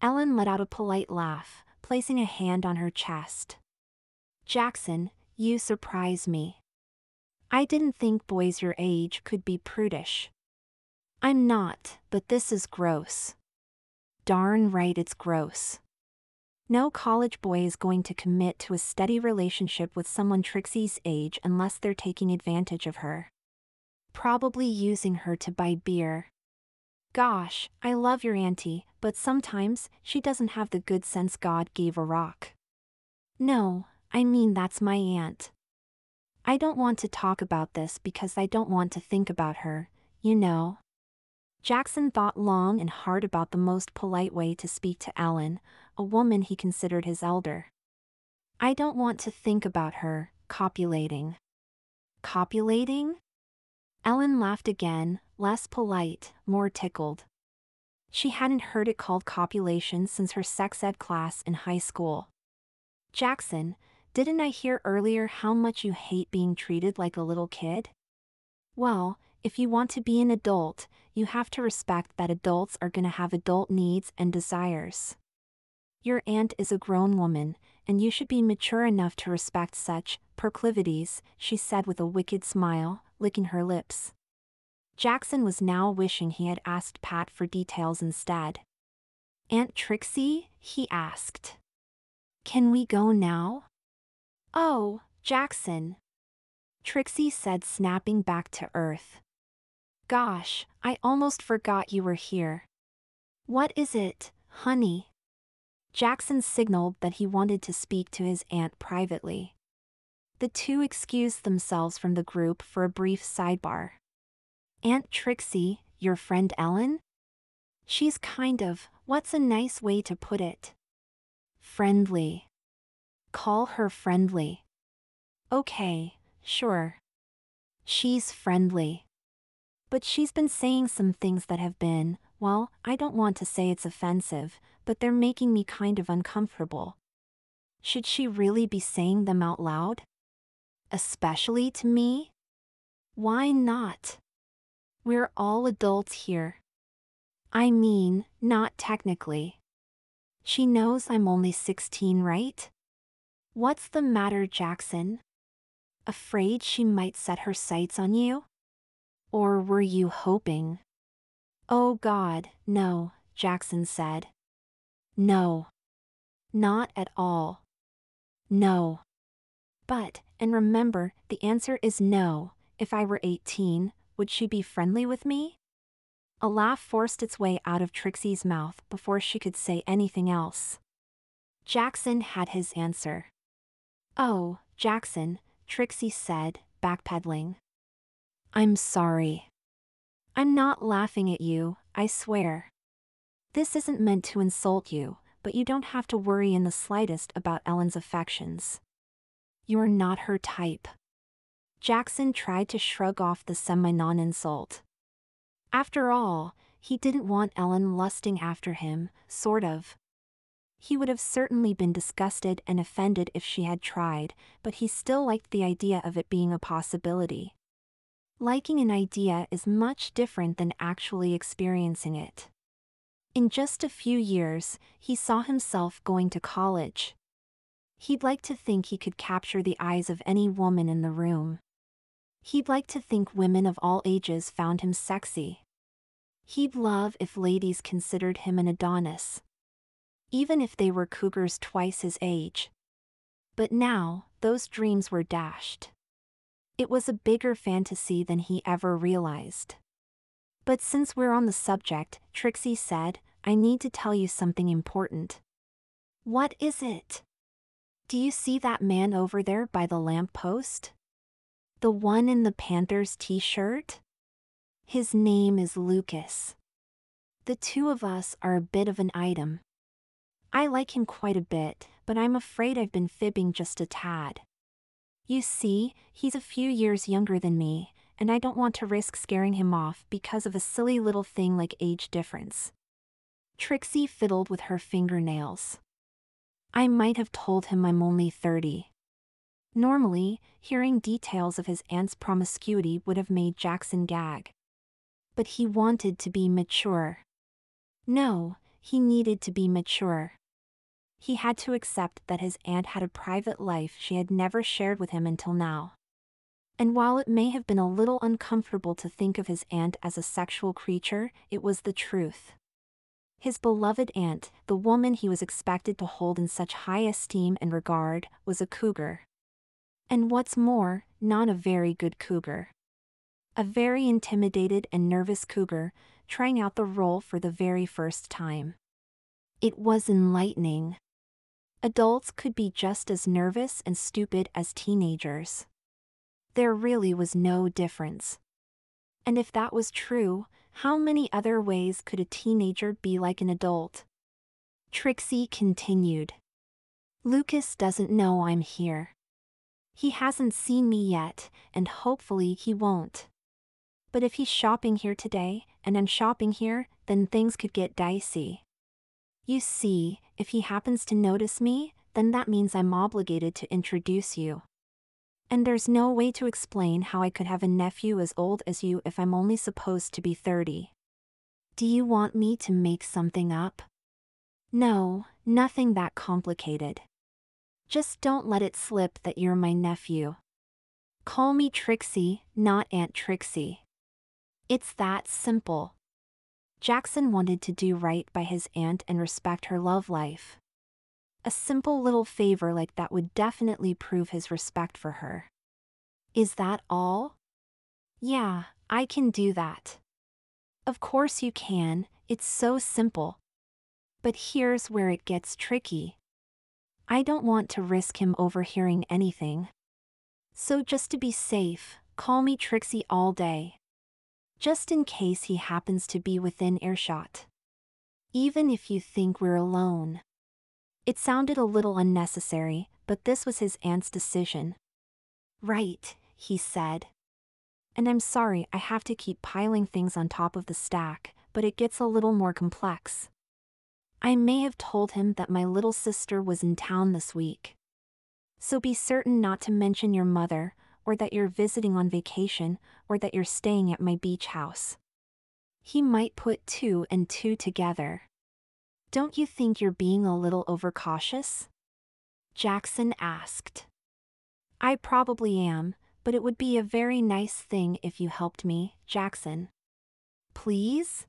Ellen let out a polite laugh, placing a hand on her chest. Jackson, you surprise me. I didn't think boys your age could be prudish. I'm not, but this is gross. Darn right it's gross. No college boy is going to commit to a steady relationship with someone Trixie's age unless they're taking advantage of her. Probably using her to buy beer. Gosh, I love your auntie, but sometimes she doesn't have the good sense God gave a rock. No, I mean that's my aunt. I don't want to talk about this because I don't want to think about her, you know. Jackson thought long and hard about the most polite way to speak to Ellen, a woman he considered his elder. I don't want to think about her, copulating. Copulating? Ellen laughed again, less polite, more tickled. She hadn't heard it called copulation since her sex ed class in high school. Jackson, didn't I hear earlier how much you hate being treated like a little kid? Well, if you want to be an adult, you have to respect that adults are gonna have adult needs and desires. Your aunt is a grown woman, and you should be mature enough to respect such proclivities, she said with a wicked smile, licking her lips. Jackson was now wishing he had asked Pat for details instead. Aunt Trixie? He asked. Can we go now? Oh, Jackson. Trixie said, snapping back to earth. Gosh, I almost forgot you were here. What is it, honey? Jackson signaled that he wanted to speak to his aunt privately. The two excused themselves from the group for a brief sidebar. Aunt Trixie, your friend Ellen? She's kind of, what's a nice way to put it? Friendly. Call her friendly. Okay, sure. She's friendly. But she's been saying some things that have been, well, I don't want to say it's offensive, but they're making me kind of uncomfortable. Should she really be saying them out loud? Especially to me? Why not? We're all adults here. I mean, not technically. She knows I'm only 16, right? What's the matter, Jackson? Afraid she might set her sights on you? Or were you hoping? Oh God, no, Jackson said. No. Not at all. No. But, and remember, the answer is no. If I were 18, would she be friendly with me? A laugh forced its way out of Trixie's mouth before she could say anything else. Jackson had his answer. Oh, Jackson, Trixie said, backpedaling. I'm sorry. I'm not laughing at you, I swear. This isn't meant to insult you, but you don't have to worry in the slightest about Ellen's affections. You're not her type. Jackson tried to shrug off the semi-non-insult. After all, he didn't want Ellen lusting after him, sort of. He would have certainly been disgusted and offended if she had tried, but he still liked the idea of it being a possibility. Liking an idea is much different than actually experiencing it. In just a few years, he saw himself going to college. He'd like to think he could capture the eyes of any woman in the room. He'd like to think women of all ages found him sexy. He'd love if ladies considered him an Adonis. Even if they were cougars twice his age. But now, those dreams were dashed. It was a bigger fantasy than he ever realized. But since we're on the subject, Trixie said, I need to tell you something important. What is it? Do you see that man over there by the lamppost? The one in the Panthers t-shirt? His name is Lucas. The two of us are a bit of an item. I like him quite a bit, but I'm afraid I've been fibbing just a tad. You see, he's a few years younger than me, and I don't want to risk scaring him off because of a silly little thing like age difference. Trixie fiddled with her fingernails. I might have told him I'm only 30. Normally, hearing details of his aunt's promiscuity would have made Jackson gag. But he wanted to be mature. No, he needed to be mature. He had to accept that his aunt had a private life she had never shared with him until now. And while it may have been a little uncomfortable to think of his aunt as a sexual creature, it was the truth. His beloved aunt, the woman he was expected to hold in such high esteem and regard, was a cougar. And what's more, not a very good cougar. A very intimidated and nervous cougar, trying out the role for the very first time. It was enlightening. Adults could be just as nervous and stupid as teenagers. There really was no difference. And if that was true, how many other ways could a teenager be like an adult? Trixie continued. Lucas doesn't know I'm here. He hasn't seen me yet, and hopefully he won't. But if he's shopping here today, and I'm shopping here, then things could get dicey. You see, if he happens to notice me, then that means I'm obligated to introduce you. And there's no way to explain how I could have a nephew as old as you if I'm only supposed to be 30. Do you want me to make something up? No, nothing that complicated. Just don't let it slip that you're my nephew. Call me Trixie, not Aunt Trixie. It's that simple. Jackson wanted to do right by his aunt and respect her love life. A simple little favor like that would definitely prove his respect for her. Is that all? Yeah, I can do that. Of course you can, it's so simple. But here's where it gets tricky. I don't want to risk him overhearing anything. So just to be safe, call me Trixie all day. Just in case he happens to be within earshot. Even if you think we're alone. It sounded a little unnecessary, but this was his aunt's decision. Right, he said. And I'm sorry I have to keep piling things on top of the stack, but it gets a little more complex. I may have told him that my little sister was in town this week. So be certain not to mention your mother, or that you're visiting on vacation, or that you're staying at my beach house. He might put 2 and 2 together. Don't you think you're being a little overcautious? Jackson asked. I probably am, but it would be a very nice thing if you helped me, Jackson. Please?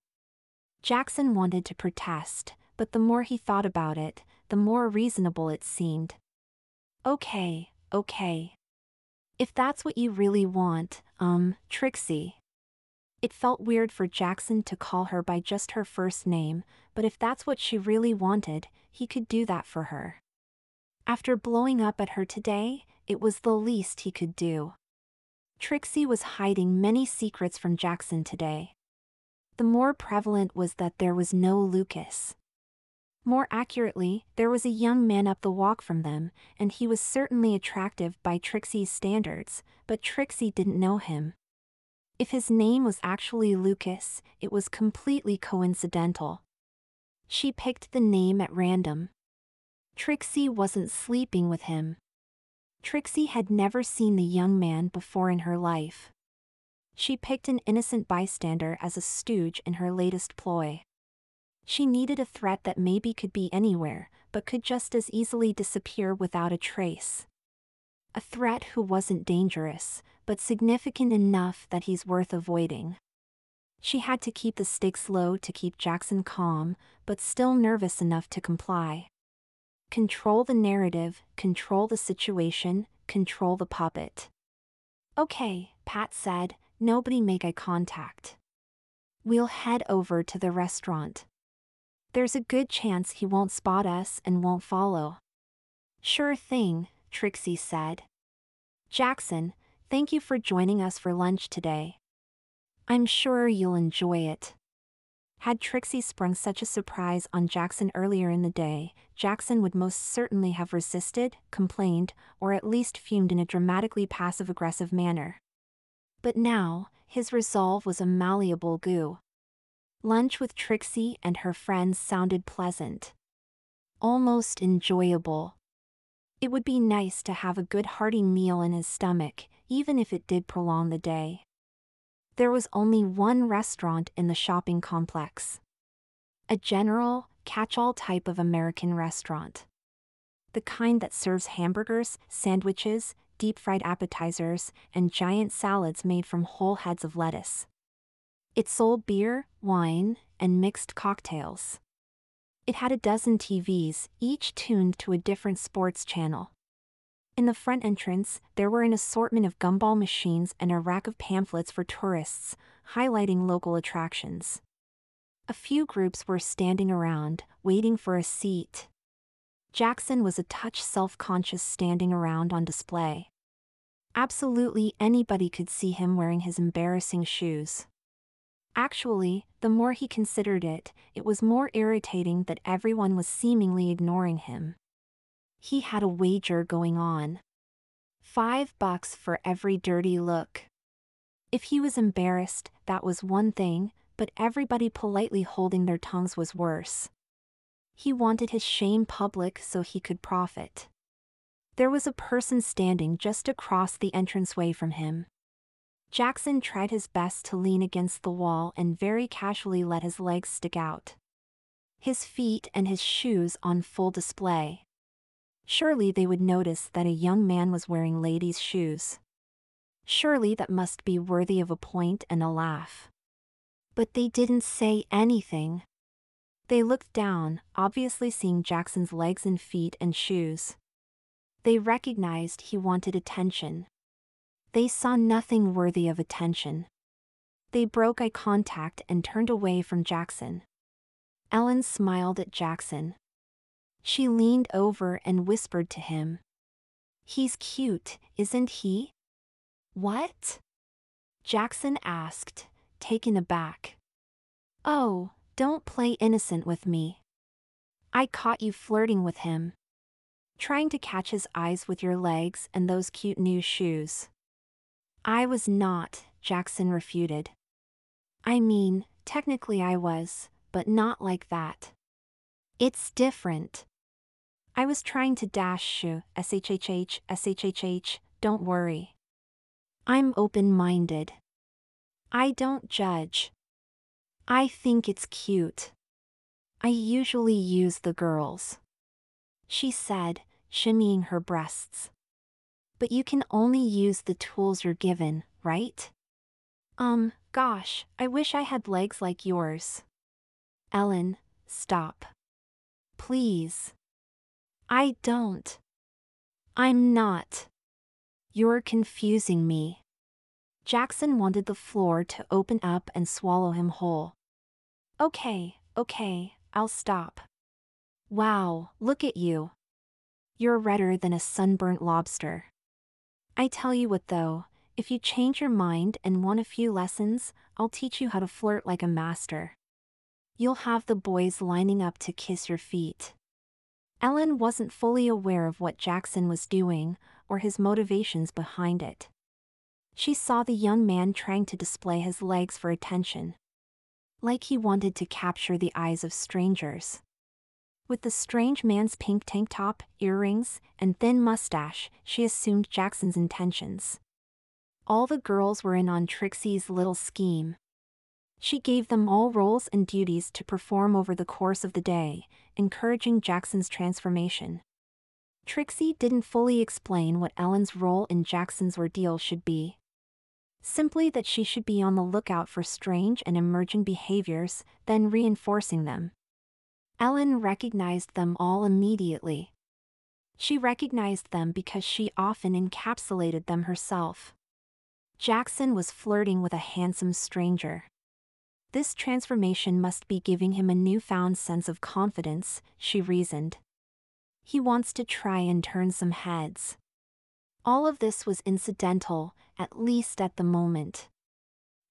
Jackson wanted to protest, but the more he thought about it, the more reasonable it seemed. Okay. If that's what you really want, Trixie. It felt weird for Jackson to call her by just her first name, but if that's what she really wanted, he could do that for her. After blowing up at her today, it was the least he could do. Trixie was hiding many secrets from Jackson today. The more prevalent was that there was no Lucas. More accurately, there was a young man up the walk from them, and he was certainly attractive by Trixie's standards, but Trixie didn't know him. If his name was actually Lucas, it was completely coincidental. She picked the name at random. Trixie wasn't sleeping with him. Trixie had never seen the young man before in her life. She picked an innocent bystander as a stooge in her latest ploy. She needed a threat that maybe could be anywhere, but could just as easily disappear without a trace. A threat who wasn't dangerous, but significant enough that he's worth avoiding. She had to keep the stakes low to keep Jackson calm, but still nervous enough to comply. Control the narrative, control the situation, control the puppet. Okay, Pat said, nobody make eye contact. We'll head over to the restaurant. There's a good chance he won't spot us and won't follow. Sure thing, Trixie said. Jackson, thank you for joining us for lunch today. I'm sure you'll enjoy it. Had Trixie sprung such a surprise on Jackson earlier in the day, Jackson would most certainly have resisted, complained, or at least fumed in a dramatically passive-aggressive manner. But now, his resolve was a malleable goo. Lunch with Trixie and her friends sounded pleasant. Almost enjoyable. It would be nice to have a good hearty meal in his stomach, even if it did prolong the day. There was only one restaurant in the shopping complex. A general, catch-all type of American restaurant. The kind that serves hamburgers, sandwiches, deep-fried appetizers, and giant salads made from whole heads of lettuce. It sold beer, wine, and mixed cocktails. It had a dozen TVs, each tuned to a different sports channel. In the front entrance, there were an assortment of gumball machines and a rack of pamphlets for tourists, highlighting local attractions. A few groups were standing around, waiting for a seat. Jackson was a touch self-conscious standing around on display. Absolutely anybody could see him wearing his embarrassing shoes. Actually, the more he considered it, it was more irritating that everyone was seemingly ignoring him. He had a wager going on. $5 for every dirty look. If he was embarrassed, that was one thing, but everybody politely holding their tongues was worse. He wanted his shame public so he could profit. There was a person standing just across the entranceway from him. Jackson tried his best to lean against the wall and very casually let his legs stick out. His feet and his shoes on full display. Surely they would notice that a young man was wearing ladies' shoes. Surely that must be worthy of a point and a laugh. But they didn't say anything. They looked down, obviously seeing Jackson's legs and feet and shoes. They recognized he wanted attention. They saw nothing worthy of attention. They broke eye contact and turned away from Jackson. Ellen smiled at Jackson. She leaned over and whispered to him. "He's cute, isn't he?" "What?" Jackson asked, taken aback. "Oh, don't play innocent with me. I caught you flirting with him. Trying to catch his eyes with your legs and those cute new shoes." "I was not," Jackson refuted. "I mean, technically I was, but not like that. It's different. I was trying to dash you, shhh, don't worry. I'm open-minded. I don't judge. I think it's cute. I usually use the girls," she said, shimmying her breasts. "But you can only use the tools you're given, right? Gosh, I wish I had legs like yours." "Ellen, stop. Please." "I don't. I'm not. You're confusing me." Jackson wanted the floor to open up and swallow him whole. Okay, I'll stop." "Wow, look at you. You're redder than a sunburnt lobster. I tell you what though, if you change your mind and want a few lessons, I'll teach you how to flirt like a master. You'll have the boys lining up to kiss your feet." Ellen wasn't fully aware of what Jackson was doing, or his motivations behind it. She saw the young man trying to display his legs for attention. Like he wanted to capture the eyes of strangers. With the strange man's pink tank top, earrings, and thin mustache, she assumed Jackson's intentions. All the girls were in on Trixie's little scheme. She gave them all roles and duties to perform over the course of the day, encouraging Jackson's transformation. Trixie didn't fully explain what Ellen's role in Jackson's ordeal should be. Simply that she should be on the lookout for strange and emerging behaviors, then reinforcing them. Ellen recognized them all immediately. She recognized them because she often encapsulated them herself. Jackson was flirting with a handsome stranger. This transformation must be giving him a newfound sense of confidence, she reasoned. He wants to try and turn some heads. All of this was incidental, at least at the moment.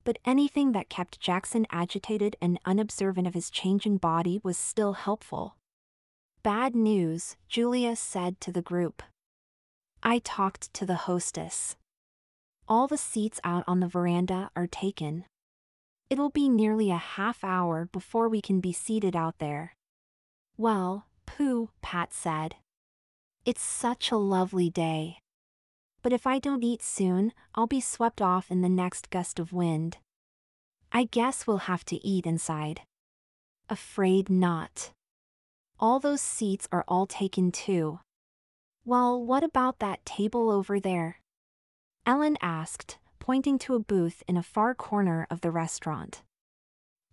But anything that kept Jackson agitated and unobservant of his changing body was still helpful. "Bad news," Julia said to the group. "I talked to the hostess. All the seats out on the veranda are taken. It'll be nearly a half hour before we can be seated out there. Well, Pooh, Pat said. It's such a lovely day. But if I don't eat soon, I'll be swept off in the next gust of wind. I guess we'll have to eat inside. Afraid not. All those seats are all taken too. Well, what about that table over there? Ellen asked, pointing to a booth in a far corner of the restaurant.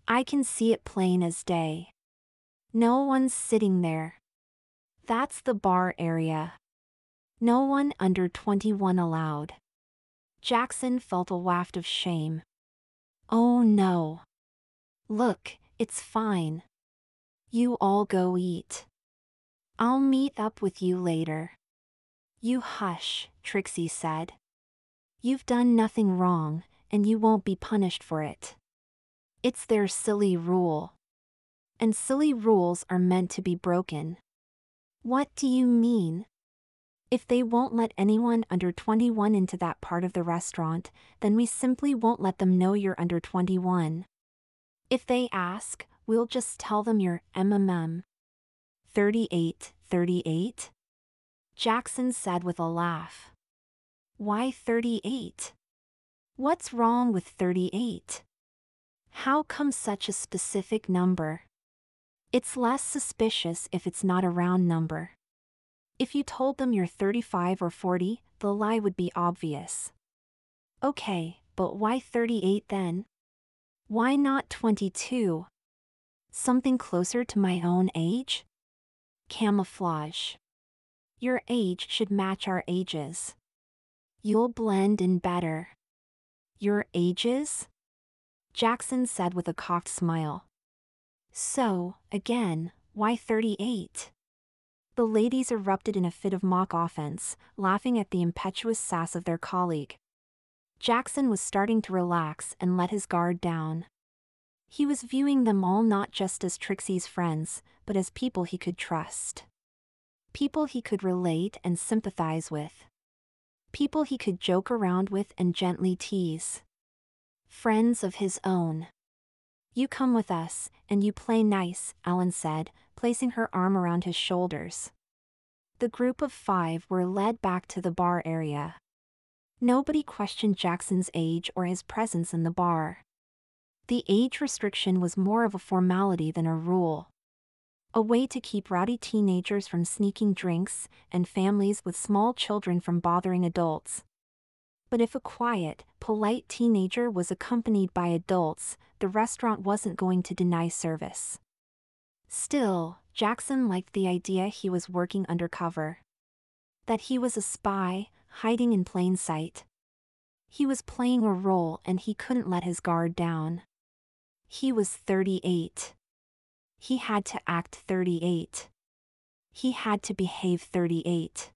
I can see it plain as day. No one's sitting there. That's the bar area. No one under 21 allowed. Jackson felt a waft of shame. Oh no. Look, it's fine. You all go eat. I'll meet up with you later. You hush, Trixie said. You've done nothing wrong, and you won't be punished for it. It's their silly rule. And silly rules are meant to be broken. What do you mean? If they won't let anyone under 21 into that part of the restaurant, then we simply won't let them know you're under 21. If they ask, we'll just tell them you're 38. Jackson said with a laugh. Why 38? What's wrong with 38? How come such a specific number? It's less suspicious if it's not a round number. If you told them you're 35 or 40, the lie would be obvious. Okay, but why 38 then? Why not 22? Something closer to my own age? Camouflage. Your age should match our ages. You'll blend in better. Your ages? Jackson said with a cocked smile. So, again, why 38? The ladies erupted in a fit of mock offense, laughing at the impetuous sass of their colleague. Jackson was starting to relax and let his guard down. He was viewing them all not just as Trixie's friends, but as people he could trust. People he could relate and sympathize with. People he could joke around with and gently tease. Friends of his own. You come with us, and you play nice, Ellen said, placing her arm around his shoulders. The group of 5 were led back to the bar area. Nobody questioned Jackson's age or his presence in the bar. The age restriction was more of a formality than a rule. A way to keep rowdy teenagers from sneaking drinks and families with small children from bothering adults. But if a quiet, polite teenager was accompanied by adults, the restaurant wasn't going to deny service. Still, Jackson liked the idea he was working undercover. That he was a spy, hiding in plain sight. He was playing a role and he couldn't let his guard down. He was 38. He had to act 38. He had to behave 38.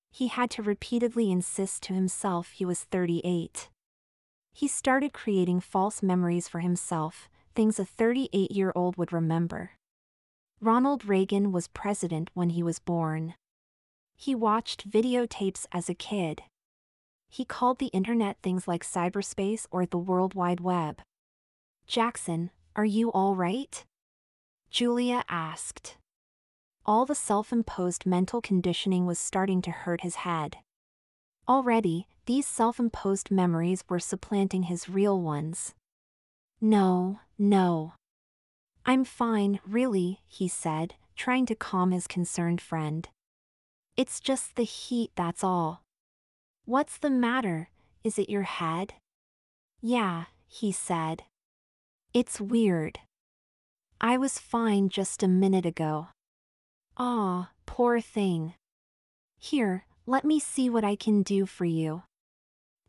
He had to repeatedly insist to himself he was 38. He started creating false memories for himself, things a 38-year-old would remember. Ronald Reagan was president when he was born. He watched videotapes as a kid. He called the internet things like cyberspace or the World Wide Web. Jackson, are you all right? Julia asked. All the self-imposed mental conditioning was starting to hurt his head. Already, these self-imposed memories were supplanting his real ones. No. I'm fine, really, he said, trying to calm his concerned friend. It's just the heat, that's all. What's the matter? Is it your head? Yeah, he said. It's weird. I was fine just a minute ago. Aw, poor thing. Here, let me see what I can do for you.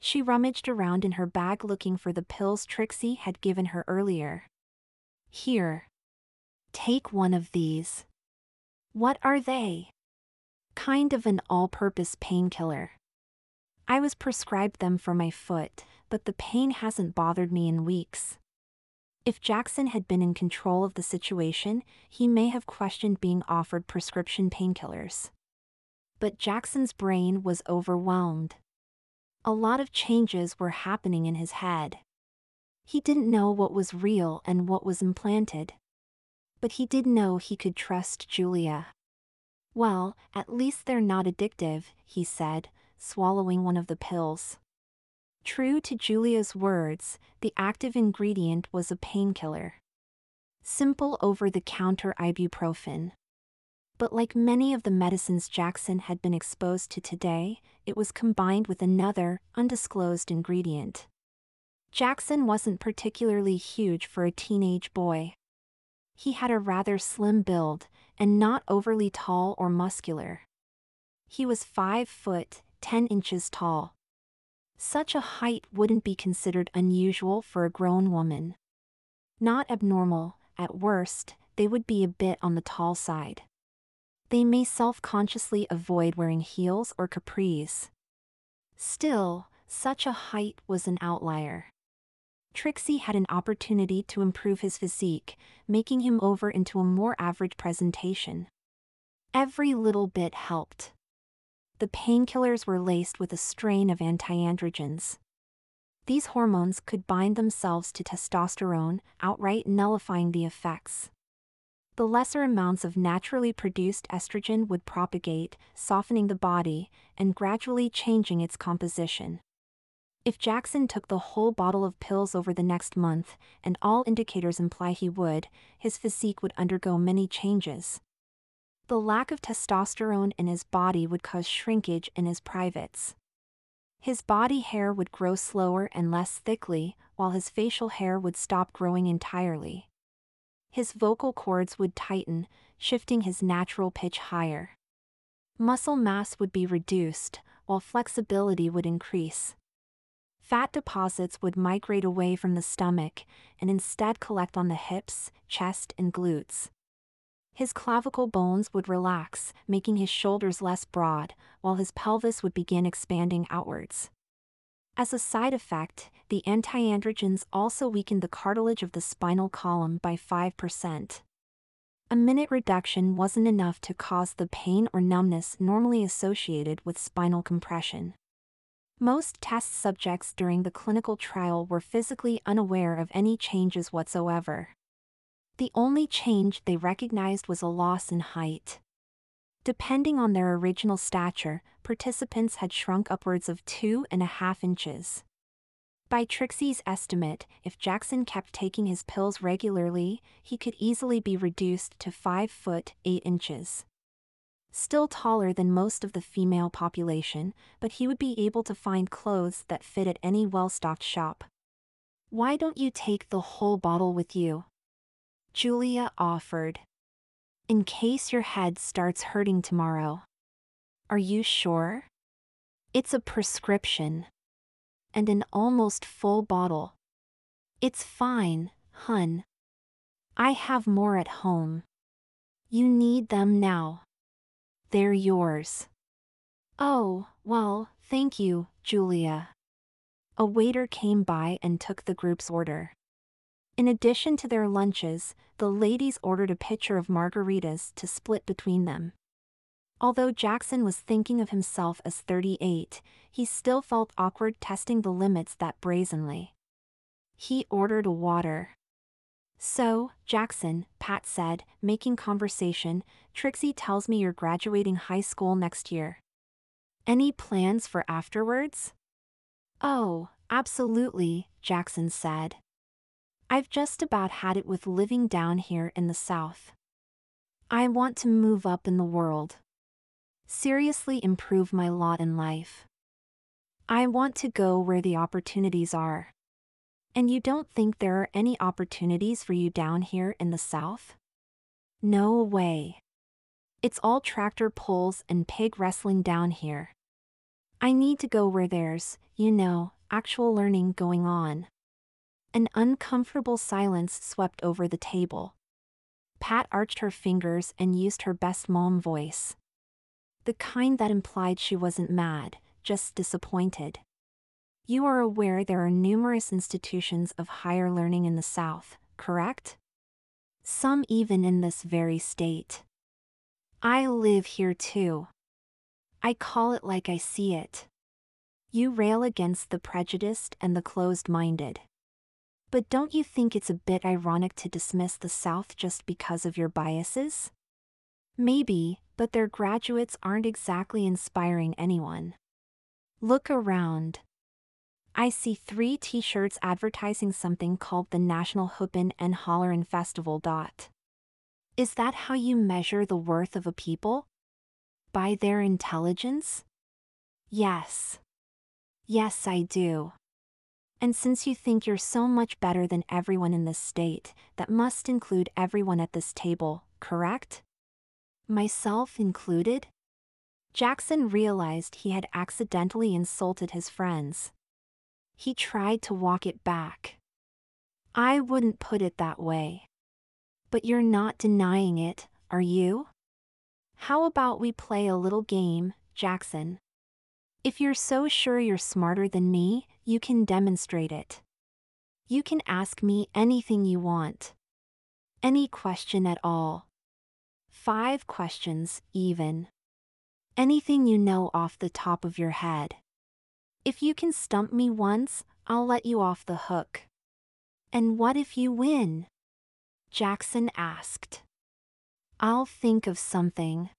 She rummaged around in her bag looking for the pills Trixie had given her earlier. Here. Take one of these. What are they? Kind of an all-purpose painkiller. I was prescribed them for my foot, but the pain hasn't bothered me in weeks. If Jackson had been in control of the situation, he may have questioned being offered prescription painkillers. But Jackson's brain was overwhelmed. A lot of changes were happening in his head. He didn't know what was real and what was implanted. But he did know he could trust Julia. "Well, at least they're not addictive," he said, swallowing one of the pills. True to Julia's words, the active ingredient was a painkiller. Simple over-the-counter ibuprofen. But like many of the medicines Jackson had been exposed to today, it was combined with another, undisclosed ingredient. Jackson wasn't particularly huge for a teenage boy. He had a rather slim build, and not overly tall or muscular. He was 5 foot, 10 inches tall. Such a height wouldn't be considered unusual for a grown woman. Not abnormal, at worst, they would be a bit on the tall side. They may self-consciously avoid wearing heels or capris. Still, such a height was an outlier. Trixie had an opportunity to improve his physique, making him over into a more average presentation. Every little bit helped. The painkillers were laced with a strain of antiandrogens. These hormones could bind themselves to testosterone, outright nullifying the effects. The lesser amounts of naturally produced estrogen would propagate, softening the body, and gradually changing its composition. If Jackson took the whole bottle of pills over the next month, and all indicators imply he would, his physique would undergo many changes. The lack of testosterone in his body would cause shrinkage in his privates. His body hair would grow slower and less thickly, while his facial hair would stop growing entirely. His vocal cords would tighten, shifting his natural pitch higher. Muscle mass would be reduced, while flexibility would increase. Fat deposits would migrate away from the stomach and instead collect on the hips, chest, and glutes. His clavicle bones would relax, making his shoulders less broad, while his pelvis would begin expanding outwards. As a side effect, the antiandrogens also weakened the cartilage of the spinal column by 5%. A minute reduction wasn't enough to cause the pain or numbness normally associated with spinal compression. Most test subjects during the clinical trial were physically unaware of any changes whatsoever. The only change they recognized was a loss in height. Depending on their original stature, participants had shrunk upwards of 2.5 inches. By Trixie's estimate, if Jackson kept taking his pills regularly, he could easily be reduced to 5 foot 8 inches. Still taller than most of the female population, but he would be able to find clothes that fit at any well-stocked shop. "Why don't you take the whole bottle with you?" Julia offered. "In case your head starts hurting tomorrow." "Are you sure?" "It's a prescription. And an almost full bottle." "It's fine, hun. I have more at home. You need them now. They're yours." "Oh, well, thank you, Julia." A waiter came by and took the group's order. In addition to their lunches, the ladies ordered a pitcher of margaritas to split between them. Although Jackson was thinking of himself as 38, he still felt awkward testing the limits that brazenly. He ordered a water. "So, Jackson," Pat said, making conversation, "Trixie tells me you're graduating high school next year. Any plans for afterwards?" "Oh, absolutely," Jackson said. "I've just about had it with living down here in the South. I want to move up in the world. Seriously improve my lot in life. I want to go where the opportunities are." "And you don't think there are any opportunities for you down here in the South?" "No way. It's all tractor pulls and pig wrestling down here. I need to go where there's, actual learning going on." An uncomfortable silence swept over the table. Pat arched her fingers and used her best mom voice. The kind that implied she wasn't mad, just disappointed. "You are aware there are numerous institutions of higher learning in the South, correct? Some even in this very state. I live here too. I call it like I see it. You rail against the prejudiced and the closed-minded. But don't you think it's a bit ironic to dismiss the South just because of your biases? Maybe, but their graduates aren't exactly inspiring anyone. Look around. I see 3 t-shirts advertising something called the National Hoopin' and Hollerin' Festival. Is that how you measure the worth of a people? By their intelligence? Yes. Yes, I do. And since you think you're so much better than everyone in this state, that must include everyone at this table, correct? Myself included? Jackson realized he had accidentally insulted his friends. He tried to walk it back. I wouldn't put it that way. But you're not denying it, are you? How about we play a little game, Jackson? If you're so sure you're smarter than me, you can demonstrate it. You can ask me anything you want. Any question at all. 5 questions, even. Anything you know off the top of your head. If you can stump me once, I'll let you off the hook. And what if you win? Jackson asked. I'll think of something.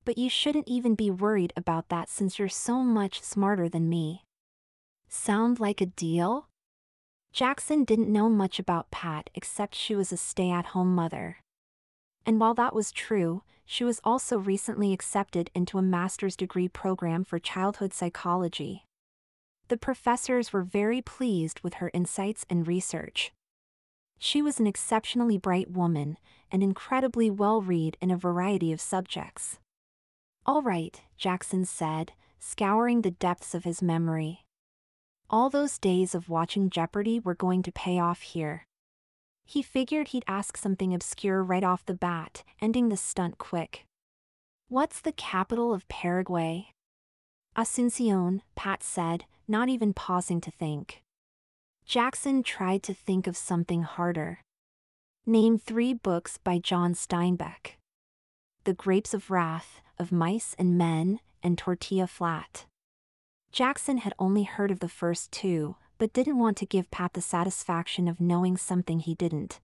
But you shouldn't even be worried about that since you're so much smarter than me. Sound like a deal? Jackson didn't know much about Pat except she was a stay-at-home mother. And while that was true, she was also recently accepted into a master's degree program for childhood psychology. The professors were very pleased with her insights and research. She was an exceptionally bright woman and incredibly well-read in a variety of subjects. All right, Jackson said, scouring the depths of his memory. All those days of watching Jeopardy were going to pay off here. He figured he'd ask something obscure right off the bat, ending the stunt quick. What's the capital of Paraguay? Asuncion, Pat said, not even pausing to think. Jackson tried to think of something harder. Name 3 books by John Steinbeck. The Grapes of Wrath, Of Mice and Men, and Tortilla Flat. Jackson had only heard of the first 2, but didn't want to give Pat the satisfaction of knowing something he didn't.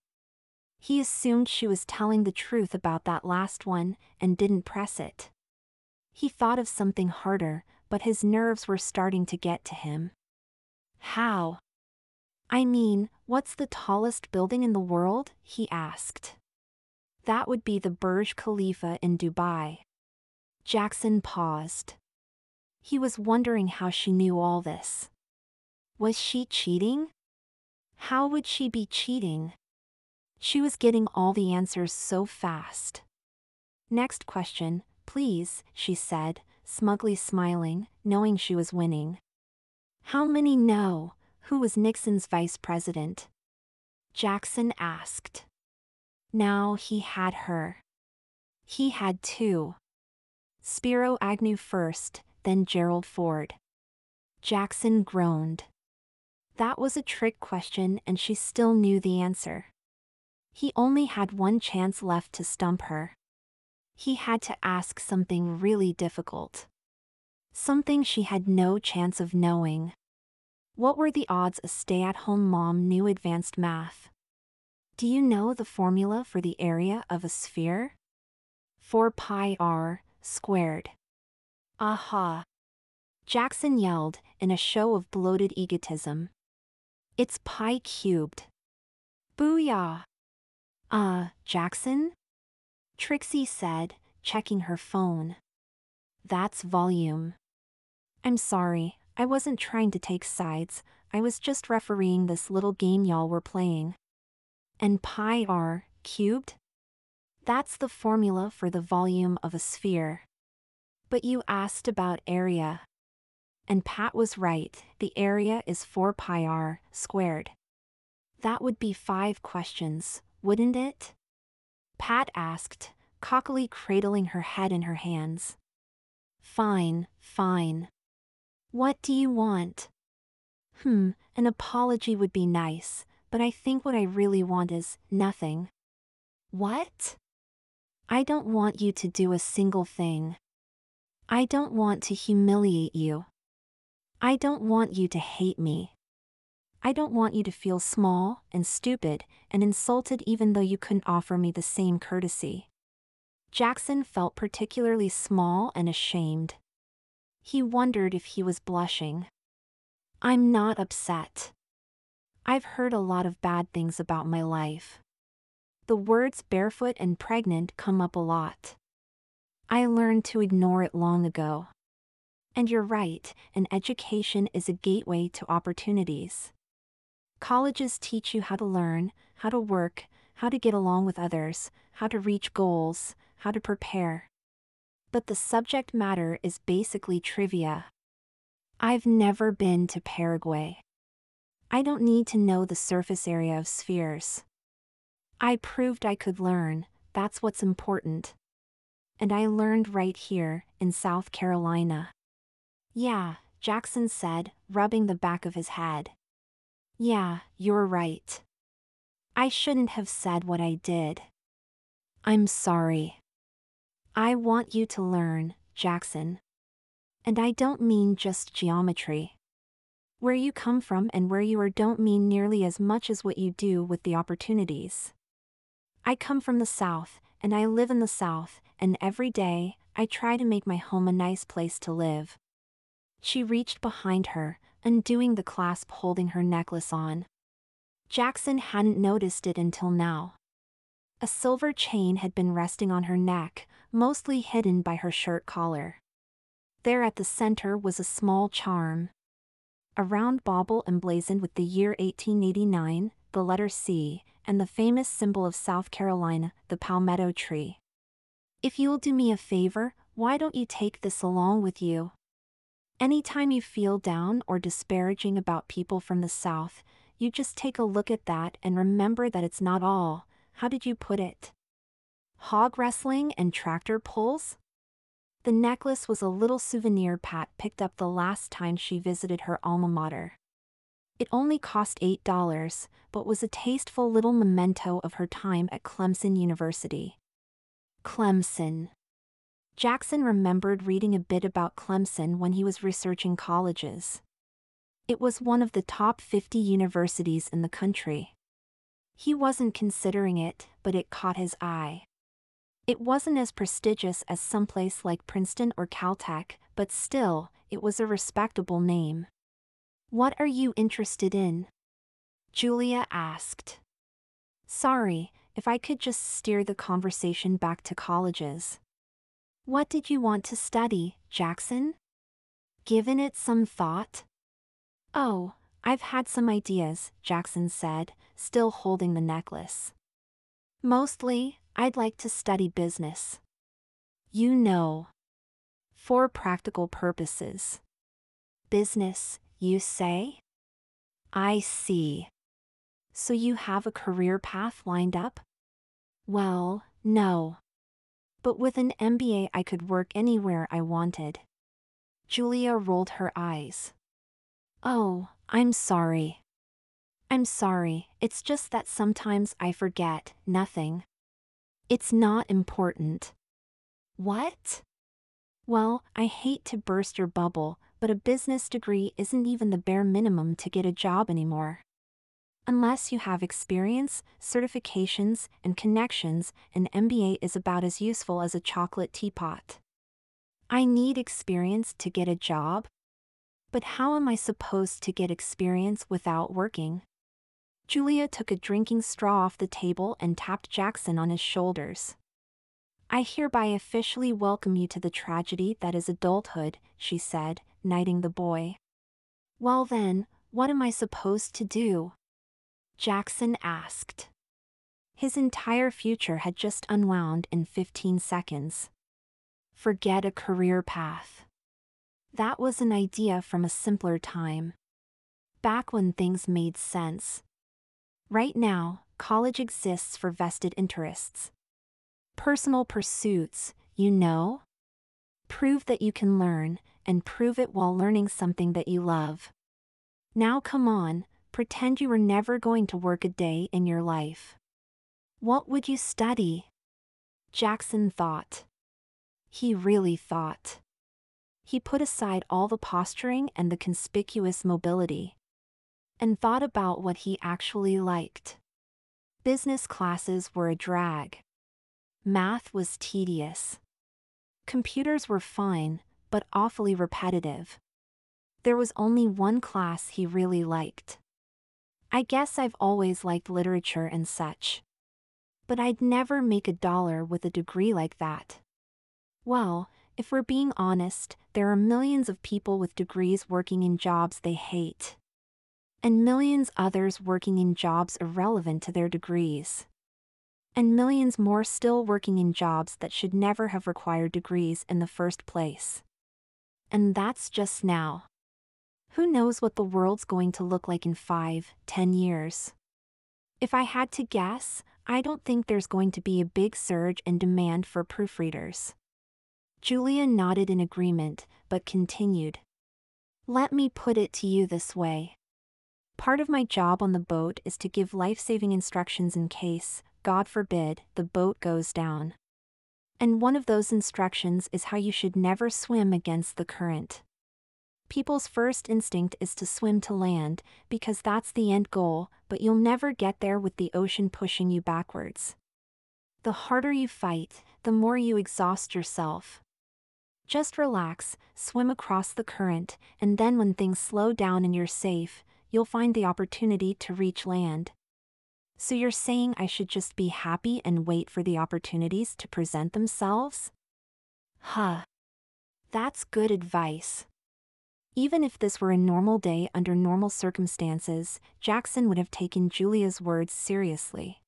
He assumed she was telling the truth about that last one, and didn't press it. He thought of something harder, but his nerves were starting to get to him. How? I mean, what's the tallest building in the world? He asked. That would be the Burj Khalifa in Dubai. Jackson paused. He was wondering how she knew all this. Was she cheating? How would she be cheating? She was getting all the answers so fast. Next question, please, she said, smugly smiling, knowing she was winning. How many know? Who was Nixon's vice president? Jackson asked. Now he had her. He had 2. Spiro Agnew first, then Gerald Ford. Jackson groaned. That was a trick question and she still knew the answer. He only had one chance left to stump her. He had to ask something really difficult. Something she had no chance of knowing. What were the odds a stay-at-home mom knew advanced math? Do you know the formula for the area of a sphere? 4 pi r squared. Aha! Jackson yelled, in a show of bloated egotism. It's pi cubed. Booyah! Jackson? Trixie said, checking her phone. That's volume. I'm sorry, I wasn't trying to take sides, I was just refereeing this little game y'all were playing. And pi r cubed? That's the formula for the volume of a sphere. But you asked about area. And Pat was right, the area is 4 pi r squared. That would be 5 questions, wouldn't it? Pat asked, cockily cradling her head in her hands. Fine, fine. What do you want? An apology would be nice, but I think what I really want is nothing. What? I don't want you to do a single thing. I don't want to humiliate you. I don't want you to hate me. I don't want you to feel small and stupid and insulted even though you couldn't offer me the same courtesy. Jackson felt particularly small and ashamed. He wondered if he was blushing. I'm not upset. I've heard a lot of bad things about my life. The words barefoot and pregnant come up a lot. I learned to ignore it long ago. And you're right, an education is a gateway to opportunities. Colleges teach you how to learn, how to work, how to get along with others, how to reach goals, how to prepare. But the subject matter is basically trivia. I've never been to Paraguay. I don't need to know the surface area of spheres. I proved I could learn, that's what's important. And I learned right here, in South Carolina. Yeah, Jackson said, rubbing the back of his head. Yeah, you're right. I shouldn't have said what I did. I'm sorry. I want you to learn, Jackson. And I don't mean just geometry. Where you come from and where you are don't mean nearly as much as what you do with the opportunities. I come from the South, and I live in the South, and every day, I try to make my home a nice place to live. She reached behind her, undoing the clasp holding her necklace on. Jackson hadn't noticed it until now. A silver chain had been resting on her neck, mostly hidden by her shirt collar. There at the center was a small charm. A round bauble emblazoned with the year 1889, the letter C, and the famous symbol of South Carolina, the palmetto tree. If you'll do me a favor, why don't you take this along with you? Anytime you feel down or disparaging about people from the South, you just take a look at that and remember that it's not all, how did you put it? Hog wrestling and tractor pulls? The necklace was a little souvenir Pat picked up the last time she visited her alma mater. It only cost $8, but was a tasteful little memento of her time at Clemson University. Clemson. Jackson remembered reading a bit about Clemson when he was researching colleges. It was one of the top 50 universities in the country. He wasn't considering it, but it caught his eye. It wasn't as prestigious as someplace like Princeton or Caltech, but still, it was a respectable name. What are you interested in? Julia asked. Sorry, if I could just steer the conversation back to colleges. What did you want to study, Jackson? Given it some thought? Oh, I've had some ideas, Jackson said, still holding the necklace. Mostly, I'd like to study business. You know. For practical purposes. Business, you say? I see. So you have a career path lined up? Well, no. But with an MBA I could work anywhere I wanted. Julia rolled her eyes. Oh, I'm sorry. I'm sorry, it's just that sometimes I forget nothing. It's not important. What? Well, I hate to burst your bubble, but a business degree isn't even the bare minimum to get a job anymore. Unless you have experience, certifications, and connections, an MBA is about as useful as a chocolate teapot. I need experience to get a job? But how am I supposed to get experience without working? Julia took a drinking straw off the table and tapped Jackson on his shoulders. I hereby officially welcome you to the tragedy that is adulthood, she said, knighting the boy. Well then, what am I supposed to do? Jackson asked. His entire future had just unwound in 15 seconds. Forget a career path. That was an idea from a simpler time. Back when things made sense. Right now, college exists for vested interests. Personal pursuits, you know? Prove that you can learn, and prove it while learning something that you love. Now come on, pretend you were never going to work a day in your life. What would you study? Jackson thought. He really thought. He put aside all the posturing and the conspicuous mobility, and thought about what he actually liked. Business classes were a drag. Math was tedious. Computers were fine, but awfully repetitive. There was only one class he really liked. I guess I've always liked literature and such. But I'd never make $1 with a degree like that. Well, if we're being honest, there are millions of people with degrees working in jobs they hate. And millions others working in jobs irrelevant to their degrees. And millions more still working in jobs that should never have required degrees in the first place. And that's just now. Who knows what the world's going to look like in 5, 10 years? If I had to guess, I don't think there's going to be a big surge in demand for proofreaders. Julia nodded in agreement, but continued. Let me put it to you this way. Part of my job on the boat is to give life-saving instructions in case, God forbid, the boat goes down. And one of those instructions is how you should never swim against the current. People's first instinct is to swim to land, because that's the end goal, but you'll never get there with the ocean pushing you backwards. The harder you fight, the more you exhaust yourself. Just relax, swim across the current, and then when things slow down and you're safe, you'll find the opportunity to reach land. So you're saying I should just be happy and wait for the opportunities to present themselves? Huh. That's good advice. Even if this were a normal day under normal circumstances, Jackson would have taken Julia's words seriously.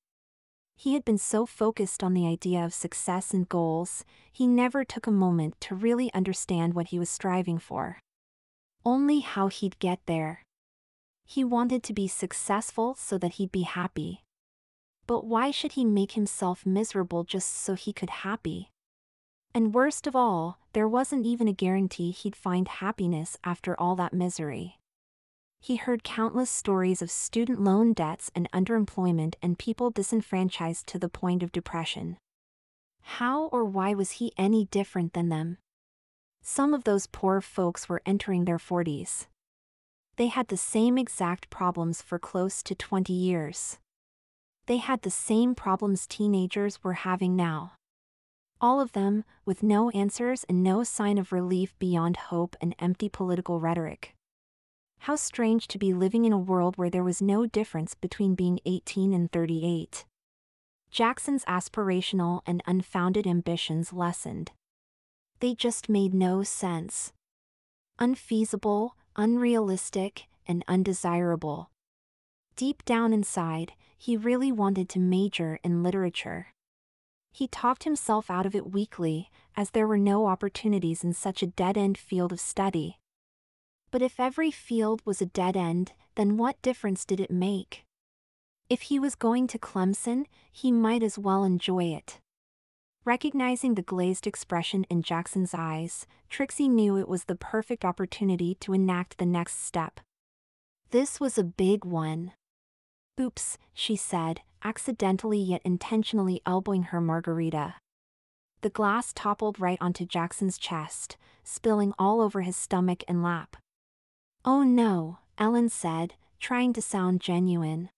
He had been so focused on the idea of success and goals, he never took a moment to really understand what he was striving for. Only how he'd get there. He wanted to be successful so that he'd be happy. But why should he make himself miserable just so he could happy? And worst of all, there wasn't even a guarantee he'd find happiness after all that misery. He heard countless stories of student loan debts and underemployment and people disenfranchised to the point of depression. How or why was he any different than them? Some of those poor folks were entering their 40s. They had the same exact problems for close to 20 years. They had the same problems teenagers were having now. All of them, with no answers and no sign of relief beyond hope and empty political rhetoric. How strange to be living in a world where there was no difference between being 18 and 38. Jackson's aspirational and unfounded ambitions lessened. They just made no sense. Unfeasible, unrealistic, and undesirable. Deep down inside, he really wanted to major in literature. He talked himself out of it weakly, as there were no opportunities in such a dead-end field of study. But if every field was a dead end, then what difference did it make? If he was going to Clemson, he might as well enjoy it. Recognizing the glazed expression in Jackson's eyes, Trixie knew it was the perfect opportunity to enact the next step. This was a big one. Oops, she said, accidentally yet intentionally elbowing her margarita. The glass toppled right onto Jackson's chest, spilling all over his stomach and lap. Oh no, Ellen said, trying to sound genuine.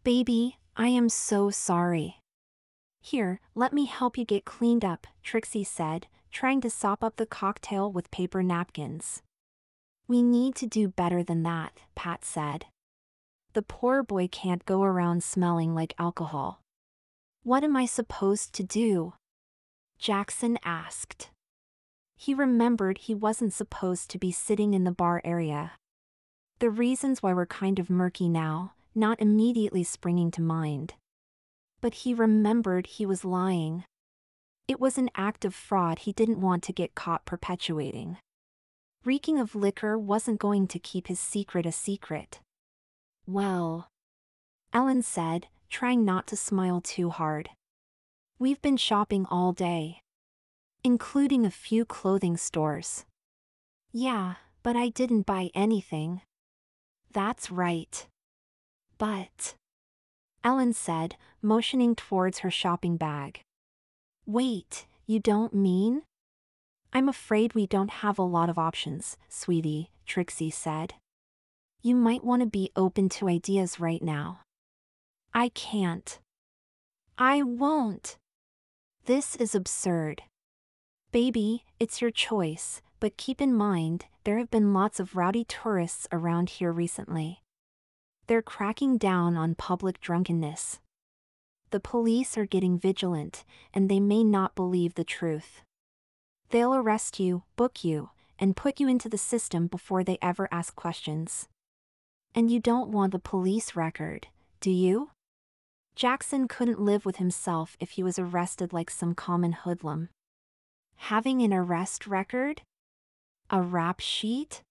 Baby, I am so sorry. Here, let me help you get cleaned up, Trixie said, trying to sop up the cocktail with paper napkins. We need to do better than that, Pat said. The poor boy can't go around smelling like alcohol. What am I supposed to do? Jackson asked. He remembered he wasn't supposed to be sitting in the bar area. The reasons why were kind of murky now, not immediately springing to mind. But he remembered he was lying. It was an act of fraud he didn't want to get caught perpetuating. Reeking of liquor wasn't going to keep his secret a secret. Well, Ellen said, trying not to smile too hard. We've been shopping all day. Including a few clothing stores. Yeah, but I didn't buy anything. That's right. But, Ellen said, motioning towards her shopping bag. Wait, you don't mean? I'm afraid we don't have a lot of options, sweetie, Trixie said. You might want to be open to ideas right now. I can't. I won't. This is absurd. Baby, it's your choice, but keep in mind, there have been lots of rowdy tourists around here recently. They're cracking down on public drunkenness. The police are getting vigilant, and they may not believe the truth. They'll arrest you, book you, and put you into the system before they ever ask questions. And you don't want the police record, do you? Jackson couldn't live with himself if he was arrested like some common hoodlum. Having an arrest record? A rap sheet?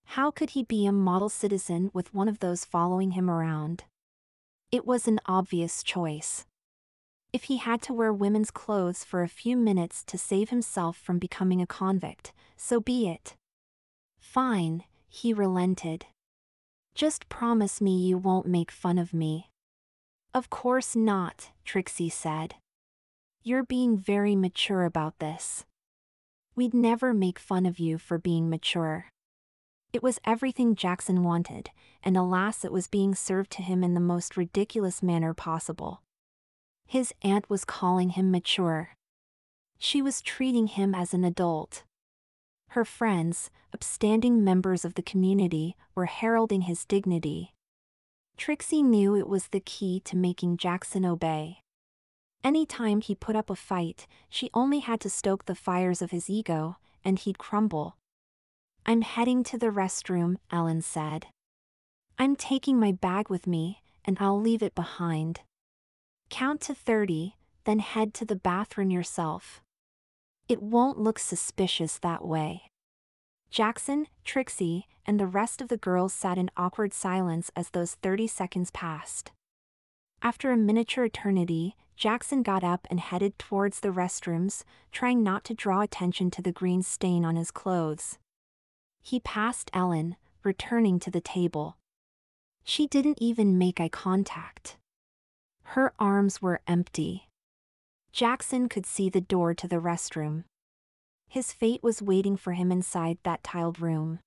How could he be a model citizen with one of those following him around? It was an obvious choice. If he had to wear women's clothes for a few minutes to save himself from becoming a convict, so be it. Fine, he relented. Just promise me you won't make fun of me. Of course not, Trixie said. You're being very mature about this. We'd never make fun of you for being mature. It was everything Jackson wanted, and alas, it was being served to him in the most ridiculous manner possible. His aunt was calling him mature. She was treating him as an adult. Her friends, upstanding members of the community, were heralding his dignity. Trixie knew it was the key to making Jackson obey. Any time he put up a fight, she only had to stoke the fires of his ego, and he'd crumble. I'm heading to the restroom, Ellen said. I'm taking my bag with me, and I'll leave it behind. Count to 30, then head to the bathroom yourself. It won't look suspicious that way. Jackson, Trixie, and the rest of the girls sat in awkward silence as those 30 seconds passed. After a miniature eternity, Jackson got up and headed towards the restrooms, trying not to draw attention to the green stain on his clothes. He passed Ellen, returning to the table. She didn't even make eye contact. Her arms were empty. Jackson could see the door to the restroom. His fate was waiting for him inside that tiled room.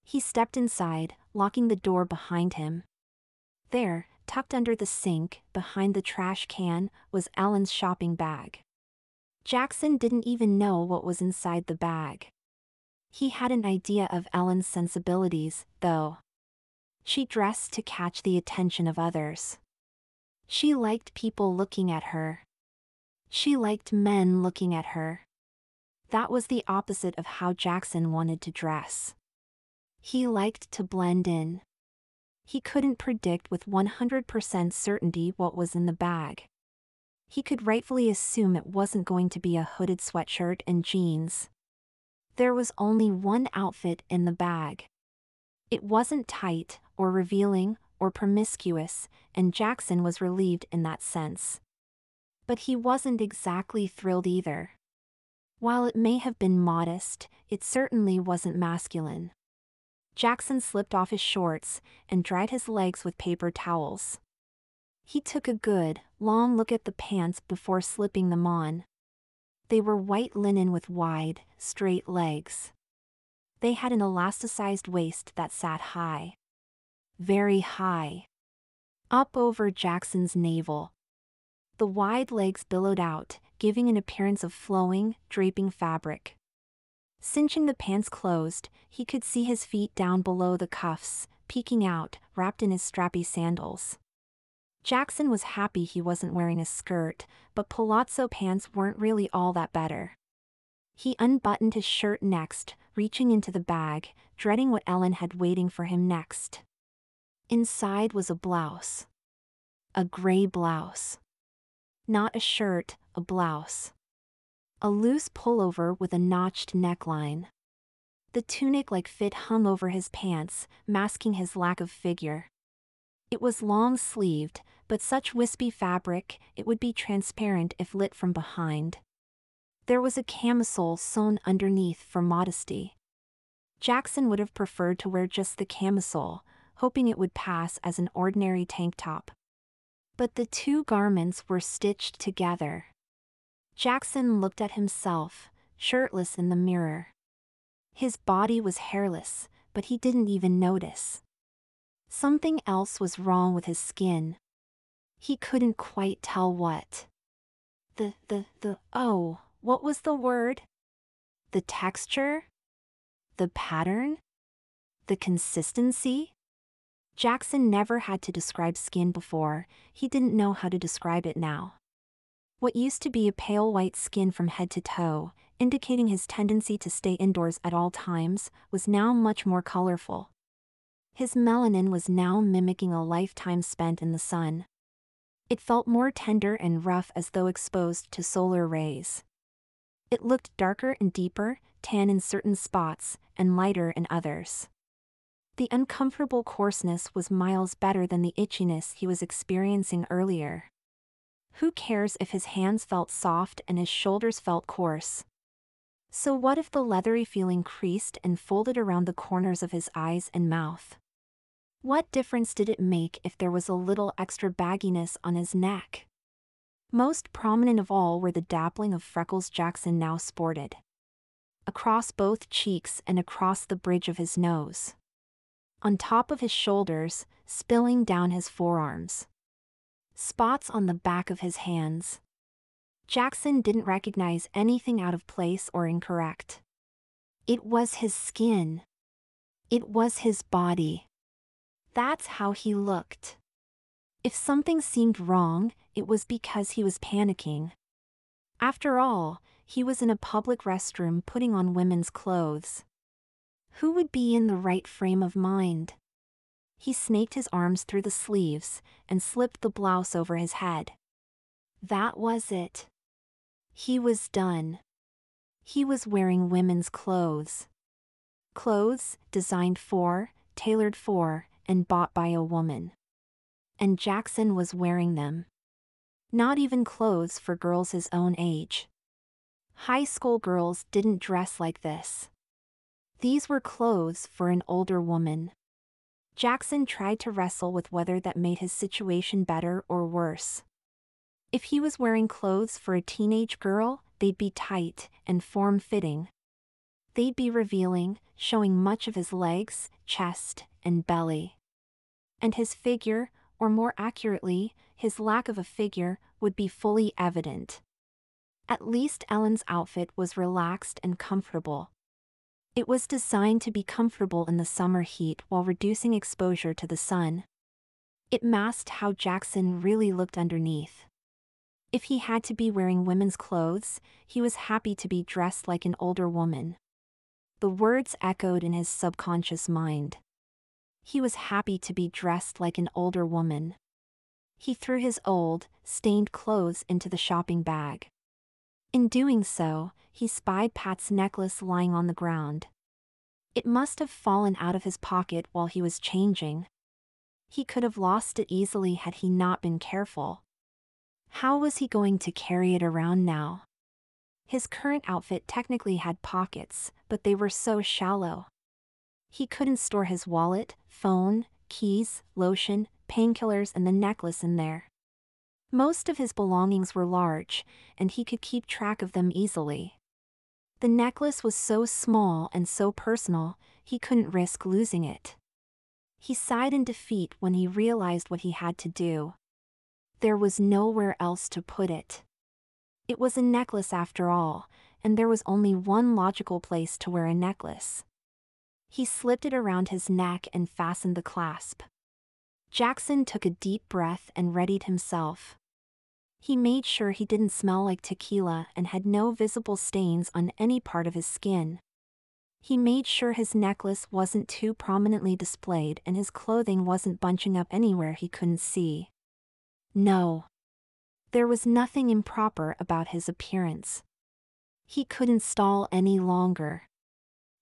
He stepped inside, locking the door behind him. There, tucked under the sink, behind the trash can, was Ellen's shopping bag. Jackson didn't even know what was inside the bag. He had an idea of Ellen's sensibilities, though. She dressed to catch the attention of others. She liked people looking at her. She liked men looking at her. That was the opposite of how Jackson wanted to dress. He liked to blend in. He couldn't predict with 100% certainty what was in the bag. He could rightfully assume it wasn't going to be a hooded sweatshirt and jeans. There was only one outfit in the bag. It wasn't tight, or revealing, or promiscuous, and Jackson was relieved in that sense. But he wasn't exactly thrilled either. While it may have been modest, it certainly wasn't masculine. Jackson slipped off his shorts and dried his legs with paper towels. He took a good, long look at the pants before slipping them on. They were white linen with wide, straight legs. They had an elasticized waist that sat high. Very high. Up over Jackson's navel. The wide legs billowed out, giving an appearance of flowing, draping fabric. Cinching the pants closed, he could see his feet down below the cuffs, peeking out, wrapped in his strappy sandals. Jackson was happy he wasn't wearing a skirt, but palazzo pants weren't really all that better. He unbuttoned his shirt next, reaching into the bag, dreading what Ellen had waiting for him next. Inside was a blouse. A gray blouse. Not a shirt, a blouse. A loose pullover with a notched neckline. The tunic-like fit hung over his pants, masking his lack of figure. It was long-sleeved, but such wispy fabric, it would be transparent if lit from behind. There was a camisole sewn underneath for modesty. Jackson would have preferred to wear just the camisole, hoping it would pass as an ordinary tank top. But the two garments were stitched together. Jackson looked at himself, shirtless in the mirror. His body was hairless, but he didn't even notice. Something else was wrong with his skin. He couldn't quite tell what. What was the word? The texture? The pattern? The consistency? Jackson never had to describe skin before, he didn't know how to describe it now. What used to be a pale white skin from head to toe, indicating his tendency to stay indoors at all times, was now much more colorful. His melanin was now mimicking a lifetime spent in the sun. It felt more tender and rough as though exposed to solar rays. It looked darker and deeper, tan in certain spots, and lighter in others. The uncomfortable coarseness was miles better than the itchiness he was experiencing earlier. Who cares if his hands felt soft and his shoulders felt coarse? So what if the leathery feeling creased and folded around the corners of his eyes and mouth? What difference did it make if there was a little extra bagginess on his neck? Most prominent of all were the dappling of freckles Jackson now sported. Across both cheeks and across the bridge of his nose. On top of his shoulders, spilling down his forearms. Spots on the back of his hands. Jackson didn't recognize anything out of place or incorrect. It was his skin. It was his body. That's how he looked. If something seemed wrong, it was because he was panicking. After all, he was in a public restroom putting on women's clothes. Who would be in the right frame of mind? He snaked his arms through the sleeves and slipped the blouse over his head. That was it. He was done. He was wearing women's clothes. Clothes designed for, tailored for, and bought by a woman. And Jackson was wearing them. Not even clothes for girls his own age. High school girls didn't dress like this. These were clothes for an older woman. Jackson tried to wrestle with whether that made his situation better or worse. If he was wearing clothes for a teenage girl, they'd be tight and form-fitting. They'd be revealing, showing much of his legs, chest, and belly. And his figure, or more accurately, his lack of a figure, would be fully evident. At least Ellen's outfit was relaxed and comfortable. It was designed to be comfortable in the summer heat while reducing exposure to the sun. It masked how Jackson really looked underneath. If he had to be wearing women's clothes, he was happy to be dressed like an older woman. The words echoed in his subconscious mind. He was happy to be dressed like an older woman. He threw his old, stained clothes into the shopping bag. In doing so, he spied Pat's necklace lying on the ground. It must have fallen out of his pocket while he was changing. He could have lost it easily had he not been careful. How was he going to carry it around now? His current outfit technically had pockets, but they were so shallow. He couldn't store his wallet, phone, keys, lotion, painkillers, and the necklace in there. Most of his belongings were large, and he could keep track of them easily. The necklace was so small and so personal, he couldn't risk losing it. He sighed in defeat when he realized what he had to do. There was nowhere else to put it. It was a necklace after all, and there was only one logical place to wear a necklace. He slipped it around his neck and fastened the clasp. Jackson took a deep breath and readied himself. He made sure he didn't smell like tequila and had no visible stains on any part of his skin. He made sure his necklace wasn't too prominently displayed and his clothing wasn't bunching up anywhere he couldn't see. No. There was nothing improper about his appearance. He couldn't stall any longer.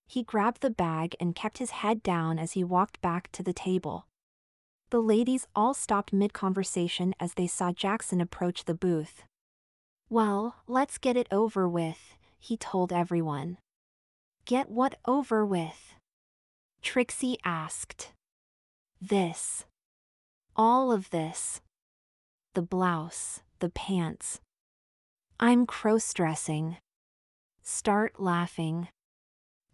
He grabbed the bag and kept his head down as he walked back to the table. The ladies all stopped mid-conversation as they saw Jackson approach the booth. "Well, let's get it over with," he told everyone. "Get what over with?" Trixie asked. "This. All of this. The blouse, the pants. I'm cross-dressing." Start laughing.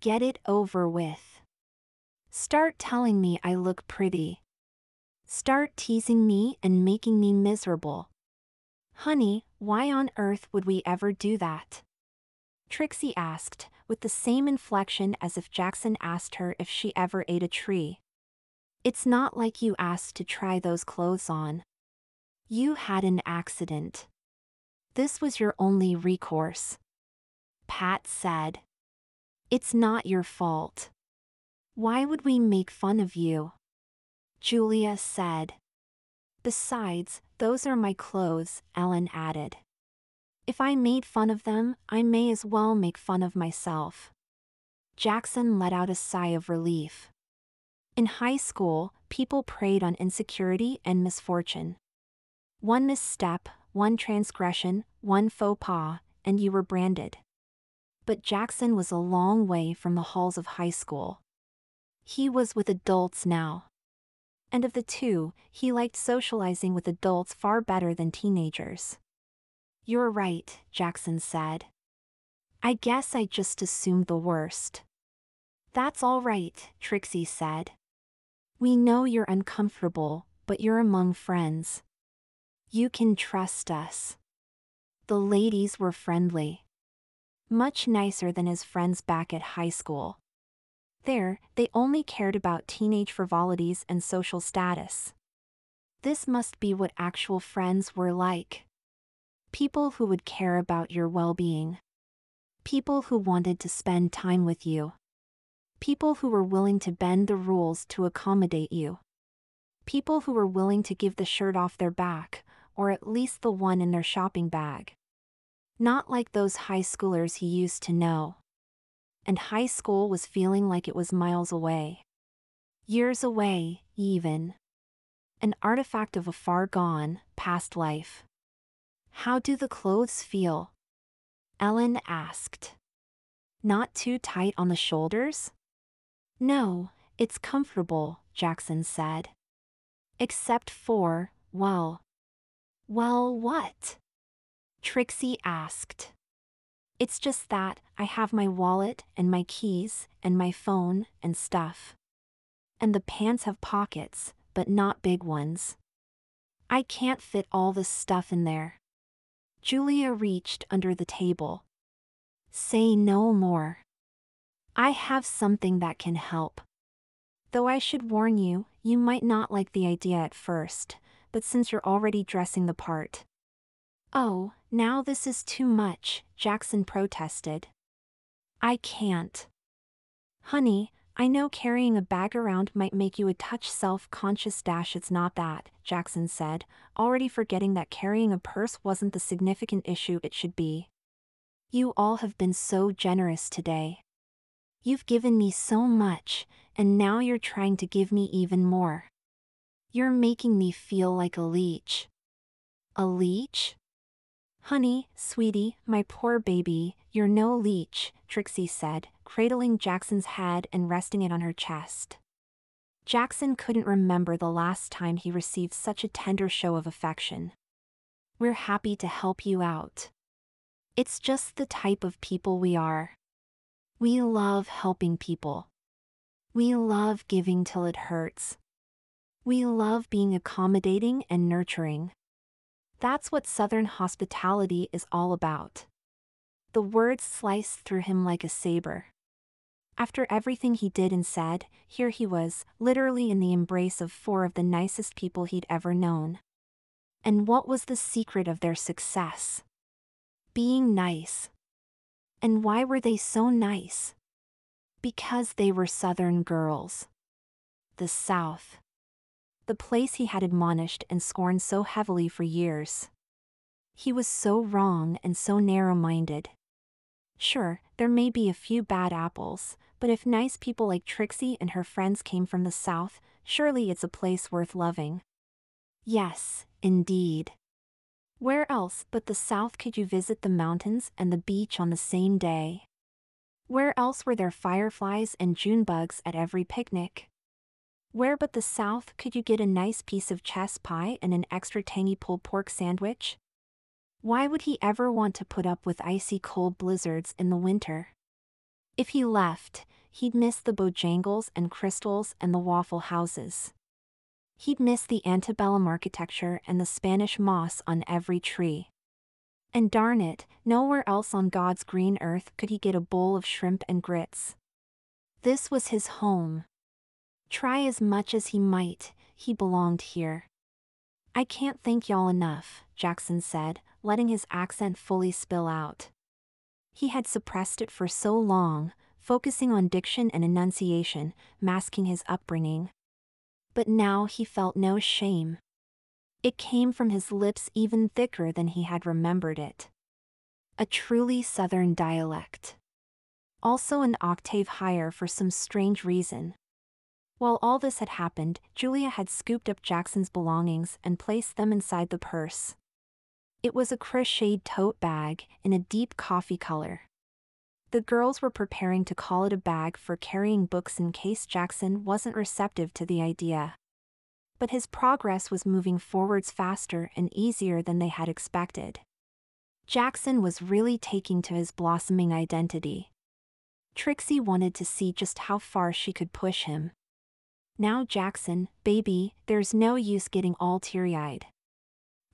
Get it over with. Start telling me I look pretty. Start teasing me and making me miserable. Honey, why on earth would we ever do that? Trixie asked, with the same inflection as if Jackson asked her if she ever ate a tree. It's not like you asked to try those clothes on. You had an accident. This was your only recourse. Pat said. It's not your fault. Why would we make fun of you? Julia said. Besides, those are my clothes, Ellen added. If I made fun of them, I may as well make fun of myself. Jackson let out a sigh of relief. In high school, people preyed on insecurity and misfortune. One misstep, one transgression, one faux pas, and you were branded. But Jackson was a long way from the halls of high school. He was with adults now. And of the two, he liked socializing with adults far better than teenagers. You're right, Jackson said. I guess I just assumed the worst. That's all right, Trixie said. We know you're uncomfortable, but you're among friends. You can trust us. The ladies were friendly. Much nicer than his friends back at high school. There, they only cared about teenage frivolities and social status. This must be what actual friends were like. People who would care about your well-being. People who wanted to spend time with you. People who were willing to bend the rules to accommodate you. People who were willing to give the shirt off their back, or at least the one in their shopping bag. Not like those high schoolers he used to know. And high school was feeling like it was miles away. Years away, even. An artifact of a far gone, past life. How do the clothes feel? Ellen asked. Not too tight on the shoulders? No, it's comfortable, Jackson said. Except for, well, what? Trixie asked. It's just that I have my wallet and my keys and my phone and stuff. And the pants have pockets, but not big ones. I can't fit all this stuff in there. Julia reached under the table. Say no more. I have something that can help. Though I should warn you, you might not like the idea at first, but since you're already dressing the part. Oh, now this is too much, Jackson protested. I can't. Honey, I know carrying a bag around might make you a touch self-conscious. It's not that, Jackson said, already forgetting that carrying a purse wasn't the significant issue it should be. You all have been so generous today. You've given me so much, and now you're trying to give me even more. You're making me feel like a leech. A leech? Honey, sweetie, my poor baby, you're no leech, Trixie said, cradling Jackson's head and resting it on her chest. Jackson couldn't remember the last time he received such a tender show of affection. We're happy to help you out. It's just the type of people we are. We love helping people. We love giving till it hurts. We love being accommodating and nurturing. That's what Southern hospitality is all about. The words sliced through him like a saber. After everything he did and said, here he was, literally in the embrace of four of the nicest people he'd ever known. And what was the secret of their success? Being nice. And why were they so nice? Because they were Southern girls. The South. The place he had admonished and scorned so heavily for years. He was so wrong and so narrow-minded. Sure, there may be a few bad apples, but if nice people like Trixie and her friends came from the South, surely it's a place worth loving. Yes, indeed. Where else but the South could you visit the mountains and the beach on the same day? Where else were there fireflies and June bugs at every picnic? Where but the South could you get a nice piece of chess pie and an extra tangy pulled pork sandwich? Why would he ever want to put up with icy cold blizzards in the winter? If he left, he'd miss the Bojangles and crystals and the waffle houses. He'd miss the antebellum architecture and the Spanish moss on every tree. And darn it, nowhere else on God's green earth could he get a bowl of shrimp and grits. This was his home. Try as much as he might, he belonged here. I can't thank y'all enough, Jackson said, letting his accent fully spill out. He had suppressed it for so long, focusing on diction and enunciation, masking his upbringing. But now he felt no shame. It came from his lips even thicker than he had remembered it. A truly Southern dialect. Also an octave higher for some strange reason. While all this had happened, Julia had scooped up Jackson's belongings and placed them inside the purse. It was a crocheted tote bag in a deep coffee color. The girls were preparing to call it a bag for carrying books in case Jackson wasn't receptive to the idea. But his progress was moving forwards faster and easier than they had expected. Jackson was really taking to his blossoming identity. Trixie wanted to see just how far she could push him. Now Jackson, baby, there's no use getting all teary-eyed.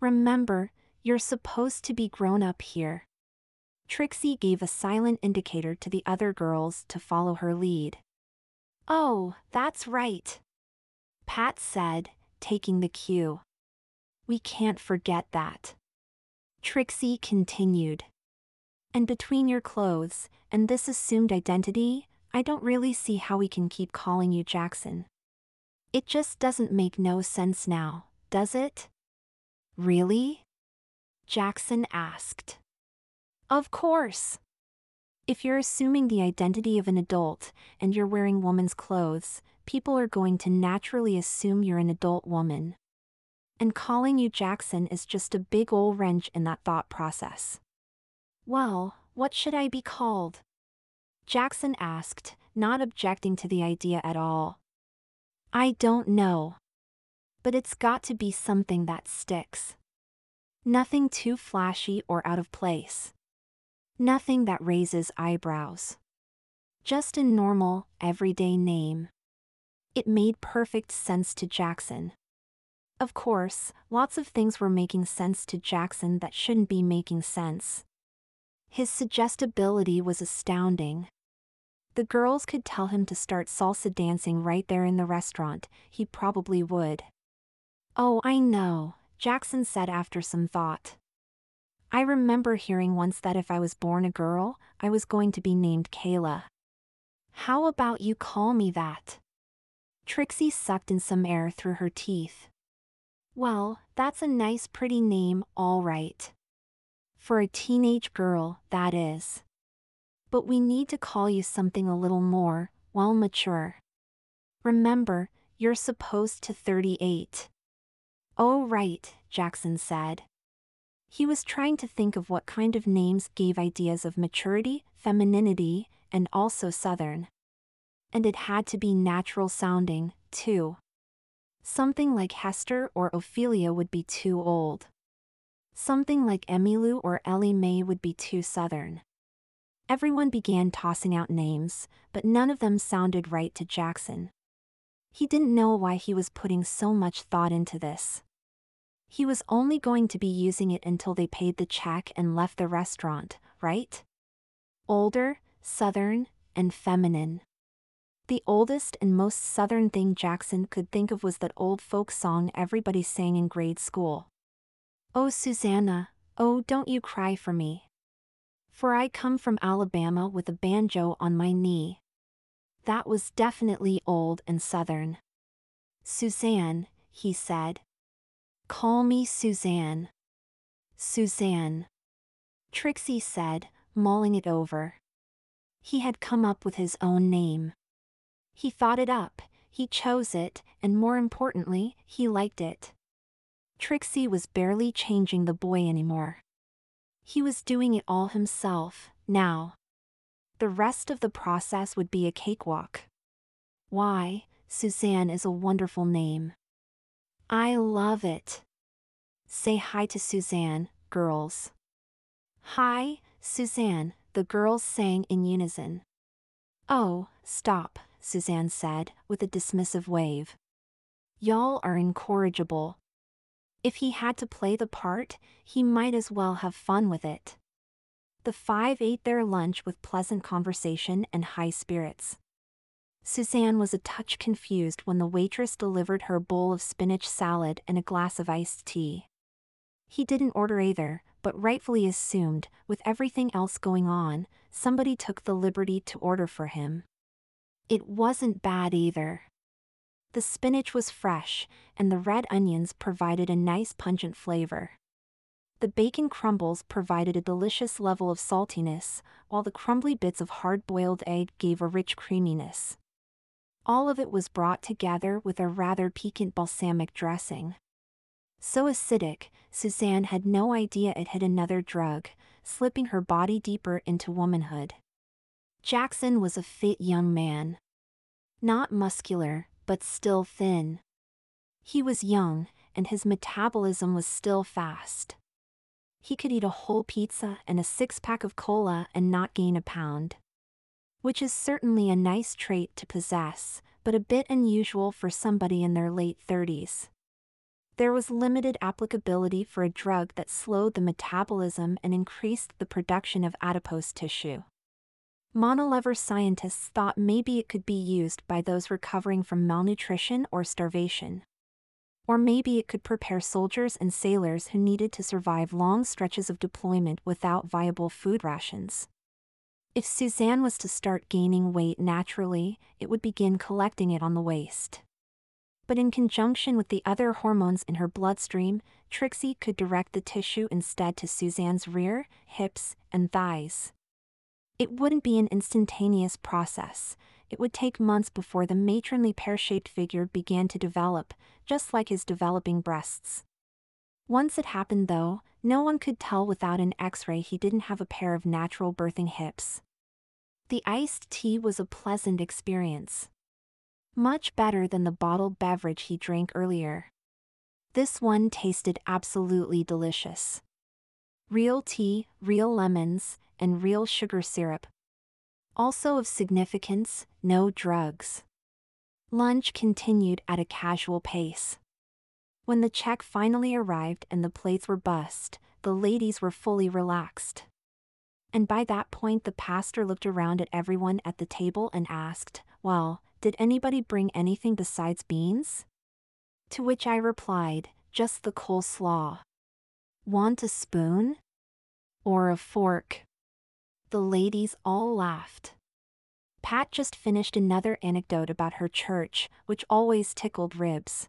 Remember, you're supposed to be grown up here. Trixie gave a silent indicator to the other girls to follow her lead. Oh, that's right, Pat said, taking the cue. We can't forget that. Trixie continued. And between your clothes and this assumed identity, I don't really see how we can keep calling you Jackson. It just doesn't make no sense now, does it? Really? Jackson asked. Of course. If you're assuming the identity of an adult and you're wearing woman's clothes, people are going to naturally assume you're an adult woman. And calling you Jackson is just a big ol' wrench in that thought process. Well, what should I be called? Jackson asked, not objecting to the idea at all. I don't know. But it's got to be something that sticks. Nothing too flashy or out of place. Nothing that raises eyebrows. Just a normal, everyday name. It made perfect sense to Jackson. Of course, lots of things were making sense to Jackson that shouldn't be making sense. His suggestibility was astounding. The girls could tell him to start salsa dancing right there in the restaurant, he probably would. Oh, I know, Jackson said after some thought. I remember hearing once that if I was born a girl, I was going to be named Kayla. How about you call me that? Trixie sucked in some air through her teeth. Well, that's a nice pretty name, all right. For a teenage girl, that is. But we need to call you something a little more, well, mature. Remember, you're supposed to 38. Oh right, Jackson said. He was trying to think of what kind of names gave ideas of maturity, femininity, and also Southern. And it had to be natural sounding, too. Something like Hester or Ophelia would be too old. Something like Emmylou or Ellie Mae would be too Southern. Everyone began tossing out names, but none of them sounded right to Jackson. He didn't know why he was putting so much thought into this. He was only going to be using it until they paid the check and left the restaurant, right? Older, Southern, and feminine. The oldest and most Southern thing Jackson could think of was that old folk song everybody sang in grade school. Oh Susanna, oh don't you cry for me. For I come from Alabama with a banjo on my knee. That was definitely old and Southern. Suzanne, he said. Call me Suzanne. Suzanne. Trixie said, mulling it over. He had come up with his own name. He thought it up, he chose it, and more importantly, he liked it. Trixie was barely changing the boy anymore. He was doing it all himself, now. The rest of the process would be a cakewalk. Why, Suzanne is a wonderful name. I love it. Say hi to Suzanne, girls. Hi, Suzanne, the girls sang in unison. Oh, stop, Suzanne said, with a dismissive wave. Y'all are incorrigible. If he had to play the part, he might as well have fun with it. The five ate their lunch with pleasant conversation and high spirits. Suzanne was a touch confused when the waitress delivered her a bowl of spinach salad and a glass of iced tea. He didn't order either, but rightfully assumed, with everything else going on, somebody took the liberty to order for him. It wasn't bad either. The spinach was fresh, and the red onions provided a nice pungent flavor. The bacon crumbles provided a delicious level of saltiness, while the crumbly bits of hard-boiled egg gave a rich creaminess. All of it was brought together with a rather piquant balsamic dressing. So acidic, Suzanne had no idea it had another drug, slipping her body deeper into womanhood. Jackson was a fit young man. Not muscular, but still thin. He was young, and his metabolism was still fast. He could eat a whole pizza and a six-pack of cola and not gain a pound. Which is certainly a nice trait to possess, but a bit unusual for somebody in their late 30s. There was limited applicability for a drug that slowed the metabolism and increased the production of adipose tissue. Monolever scientists thought maybe it could be used by those recovering from malnutrition or starvation. Or maybe it could prepare soldiers and sailors who needed to survive long stretches of deployment without viable food rations. If Suzanne was to start gaining weight naturally, it would begin collecting it on the waist. But in conjunction with the other hormones in her bloodstream, Trixie could direct the tissue instead to Suzanne's rear, hips, and thighs. It wouldn't be an instantaneous process. It would take months before the matronly pear-shaped figure began to develop, just like his developing breasts. Once it happened though, no one could tell without an X-ray he didn't have a pair of natural birthing hips. The iced tea was a pleasant experience. Much better than the bottled beverage he drank earlier. This one tasted absolutely delicious. Real tea, real lemons, and real sugar syrup. Also of significance, no drugs. Lunch continued at a casual pace. When the check finally arrived and the plates were bussed, the ladies were fully relaxed. And by that point the pastor looked around at everyone at the table and asked, "Well, did anybody bring anything besides beans?" To which I replied, "Just the coleslaw." "Want a spoon? Or a fork?" The ladies all laughed. Pat just finished another anecdote about her church, which always tickled ribs.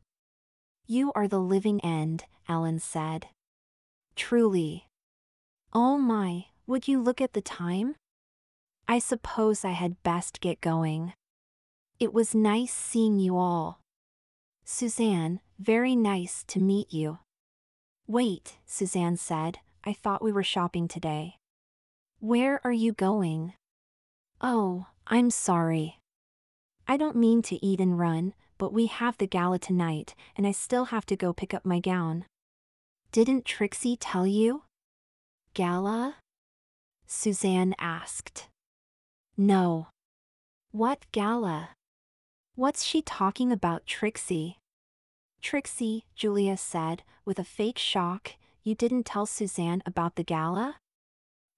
"You are the living end," Ellen said. "Truly." "Oh my, would you look at the time? I suppose I had best get going. It was nice seeing you all. Suzanne, very nice to meet you." "Wait," Suzanne said, "I thought we were shopping today." "Where are you going?" "Oh, I'm sorry. I don't mean to eat and run, but we have the gala tonight, and I still have to go pick up my gown." "Didn't Trixie tell you?" "Gala?" Suzanne asked. "No." "What gala? What's she talking about, Trixie?" "Trixie," Julia said, with a fake shock, "you didn't tell Suzanne about the gala?"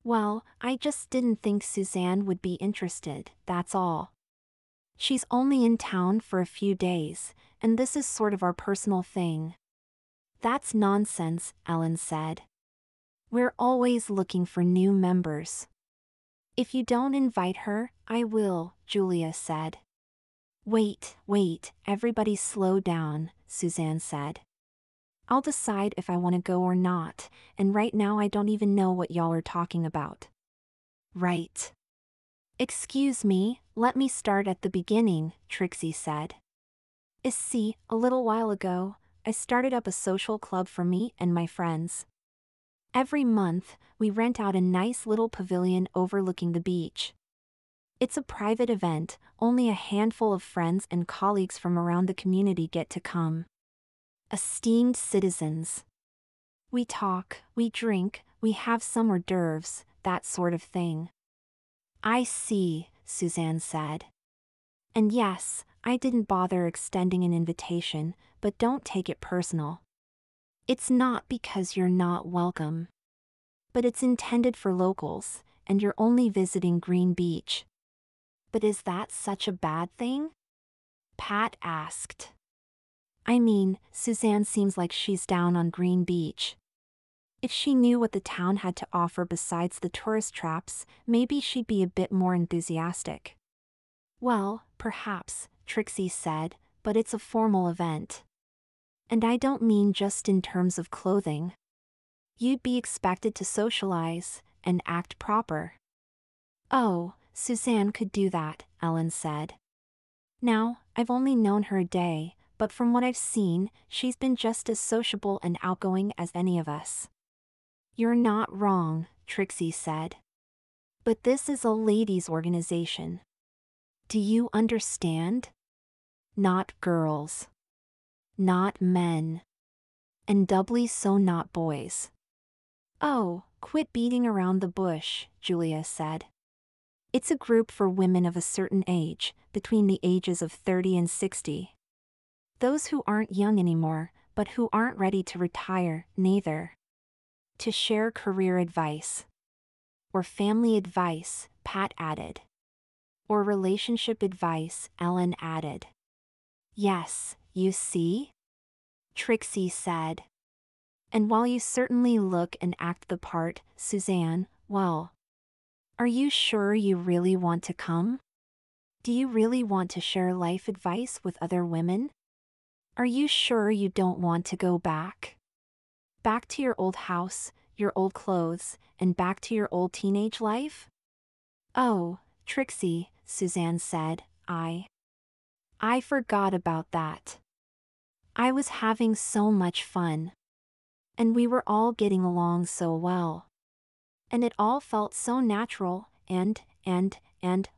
"Well, I just didn't think Suzanne would be interested, that's all. She's only in town for a few days, and this is sort of our personal thing." "That's nonsense," Ellen said. "We're always looking for new members." "If you don't invite her, I will," Julia said. Wait, everybody slow down," Suzanne said. "I'll decide if I want to go or not, and right now I don't even know what y'all are talking about." "Right. Excuse me, let me start at the beginning," Trixie said. "See, a little while ago, I started up a social club for me and my friends. Every month, we rent out a nice little pavilion overlooking the beach. It's a private event, only a handful of friends and colleagues from around the community get to come. Esteemed citizens. We talk, we drink, we have some hors d'oeuvres, that sort of thing. I see, Suzanne said. And yes, I didn't bother extending an invitation, but don't take it personal. It's not because you're not welcome. But it's intended for locals, and you're only visiting Green Beach. But is that such a bad thing? Pat asked. I mean, Suzanne seems like she's down on Green Beach. If she knew what the town had to offer besides the tourist traps, maybe she'd be a bit more enthusiastic. Well, perhaps, Trixie said, but it's a formal event. And I don't mean just in terms of clothing. You'd be expected to socialize and act proper. Oh, Suzanne could do that, Ellen said. Now, I've only known her a day, but from what I've seen, she's been just as sociable and outgoing as any of us. You're not wrong, Trixie said. But this is a ladies' organization. Do you understand? Not girls. Not men. And doubly so not boys. Oh, quit beating around the bush, Julia said. It's a group for women of a certain age, between the ages of 30 and 60. Those who aren't young anymore, but who aren't ready to retire, neither. To share career advice. Or family advice, Pat added. Or relationship advice, Ellen added. Yes, you see? Trixie said. And while you certainly look and act the part, Suzanne, well. Are you sure you really want to come? Do you really want to share life advice with other women? Are you sure you don't want to go back? Back to your old house, your old clothes, and back to your old teenage life? Oh, Trixie, Suzanne said, I forgot about that. I was having so much fun. And we were all getting along so well. And it all felt so natural, and,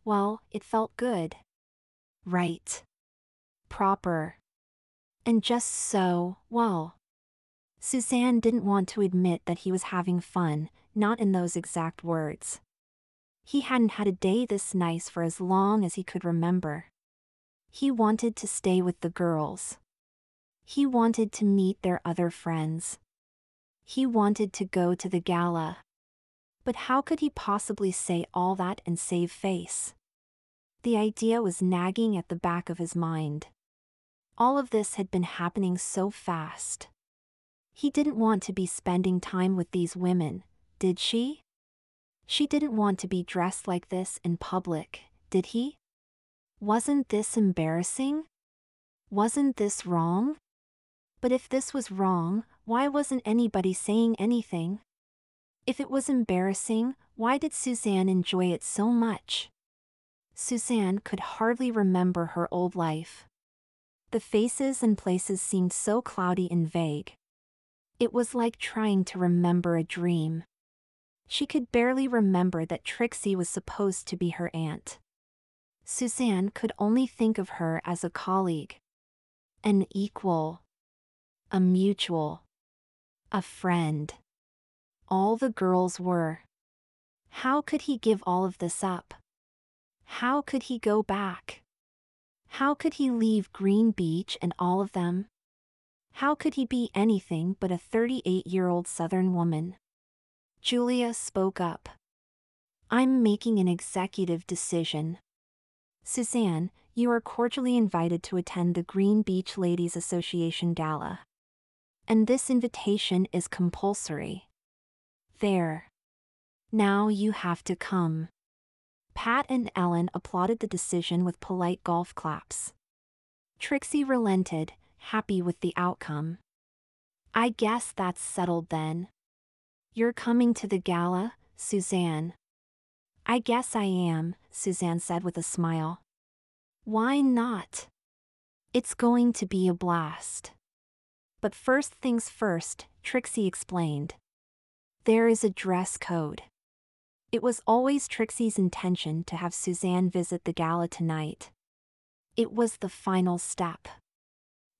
well, it felt good. Right. Proper. And just so, well. Suzanne didn't want to admit that he was having fun, not in those exact words. He hadn't had a day this nice for as long as he could remember. He wanted to stay with the girls. He wanted to meet their other friends. He wanted to go to the gala. But how could he possibly say all that and save face? The idea was nagging at the back of his mind. All of this had been happening so fast. He didn't want to be spending time with these women, did she? She didn't want to be dressed like this in public, did he? Wasn't this embarrassing? Wasn't this wrong? But if this was wrong, why wasn't anybody saying anything? If it was embarrassing, why did Suzanne enjoy it so much? Suzanne could hardly remember her old life. The faces and places seemed so cloudy and vague. It was like trying to remember a dream. She could barely remember that Trixie was supposed to be her aunt. Suzanne could only think of her as a colleague. An equal. A mutual. A friend. All the girls were. How could he give all of this up? How could he go back? How could he leave Green Beach and all of them? How could he be anything but a 38-year-old Southern woman? Julia spoke up. I'm making an executive decision. Suzanne, you are cordially invited to attend the Green Beach Ladies Association Gala. And this invitation is compulsory. There. Now you have to come. Pat and Ellen applauded the decision with polite golf claps. Trixie relented, happy with the outcome. I guess that's settled then. You're coming to the gala, Suzanne? I guess I am, Suzanne said with a smile. Why not? It's going to be a blast. But first things first, Trixie explained. There is a dress code. It was always Trixie's intention to have Suzanne visit the gala tonight. It was the final step.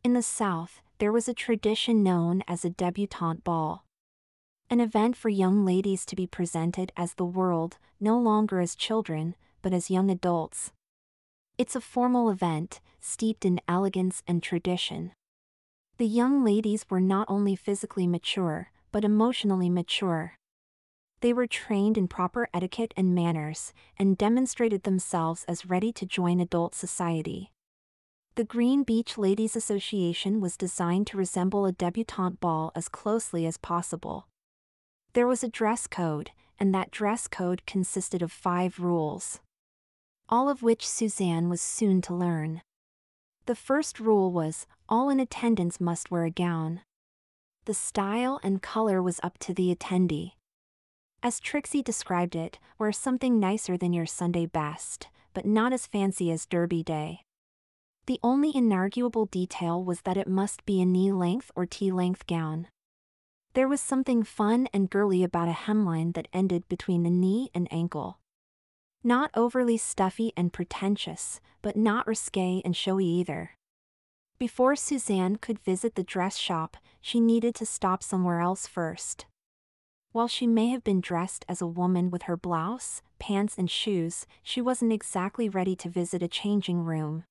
In the South, there was a tradition known as a debutante ball. An event for young ladies to be presented as the world, no longer as children, but as young adults. It's a formal event, steeped in elegance and tradition. The young ladies were not only physically mature, but emotionally mature. They were trained in proper etiquette and manners, and demonstrated themselves as ready to join adult society. The Green Beach Ladies Association was designed to resemble a debutante ball as closely as possible. There was a dress code, and that dress code consisted of 5 rules, all of which Suzanne was soon to learn. The first rule was, all in attendance must wear a gown. The style and color was up to the attendee. As Trixie described it, wear something nicer than your Sunday best, but not as fancy as Derby Day. The only inarguable detail was that it must be a knee-length or T-length gown. There was something fun and girly about a hemline that ended between the knee and ankle. Not overly stuffy and pretentious, but not risque and showy either. Before Suzanne could visit the dress shop, she needed to stop somewhere else first. While she may have been dressed as a woman with her blouse, pants and shoes, she wasn't exactly ready to visit a changing room.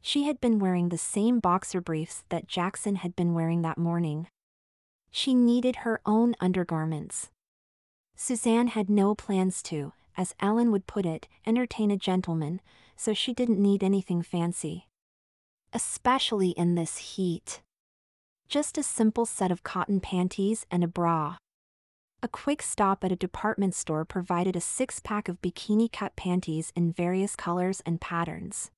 She had been wearing the same boxer briefs that Jackson had been wearing that morning. She needed her own undergarments. Suzanne had no plans to, as Ellen would put it, entertain a gentleman, so she didn't need anything fancy. Especially in this heat. Just a simple set of cotton panties and a bra. A quick stop at a department store provided a 6-pack of bikini-cut panties in various colors and patterns.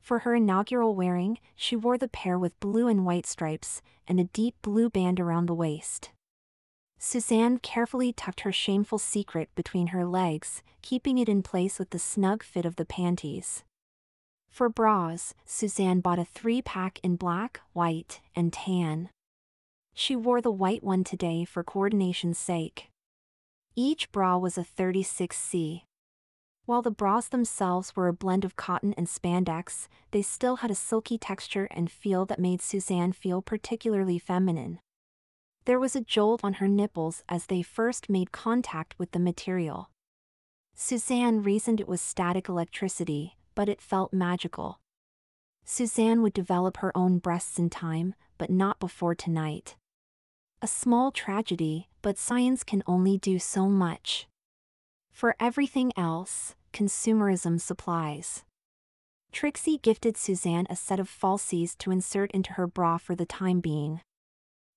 For her inaugural wearing, she wore the pair with blue and white stripes, and a deep blue band around the waist. Suzanne carefully tucked her shameful secret between her legs, keeping it in place with the snug fit of the panties. For bras, Suzanne bought a 3-pack in black, white, and tan. She wore the white one today for coordination's sake. Each bra was a 36C. While the bras themselves were a blend of cotton and spandex, they still had a silky texture and feel that made Suzanne feel particularly feminine. There was a jolt on her nipples as they first made contact with the material. Suzanne reasoned it was static electricity, but it felt magical. Suzanne would develop her own breasts in time, but not before tonight. A small tragedy, but science can only do so much. For everything else, consumerism supplies. Trixie gifted Suzanne a set of falsies to insert into her bra for the time being.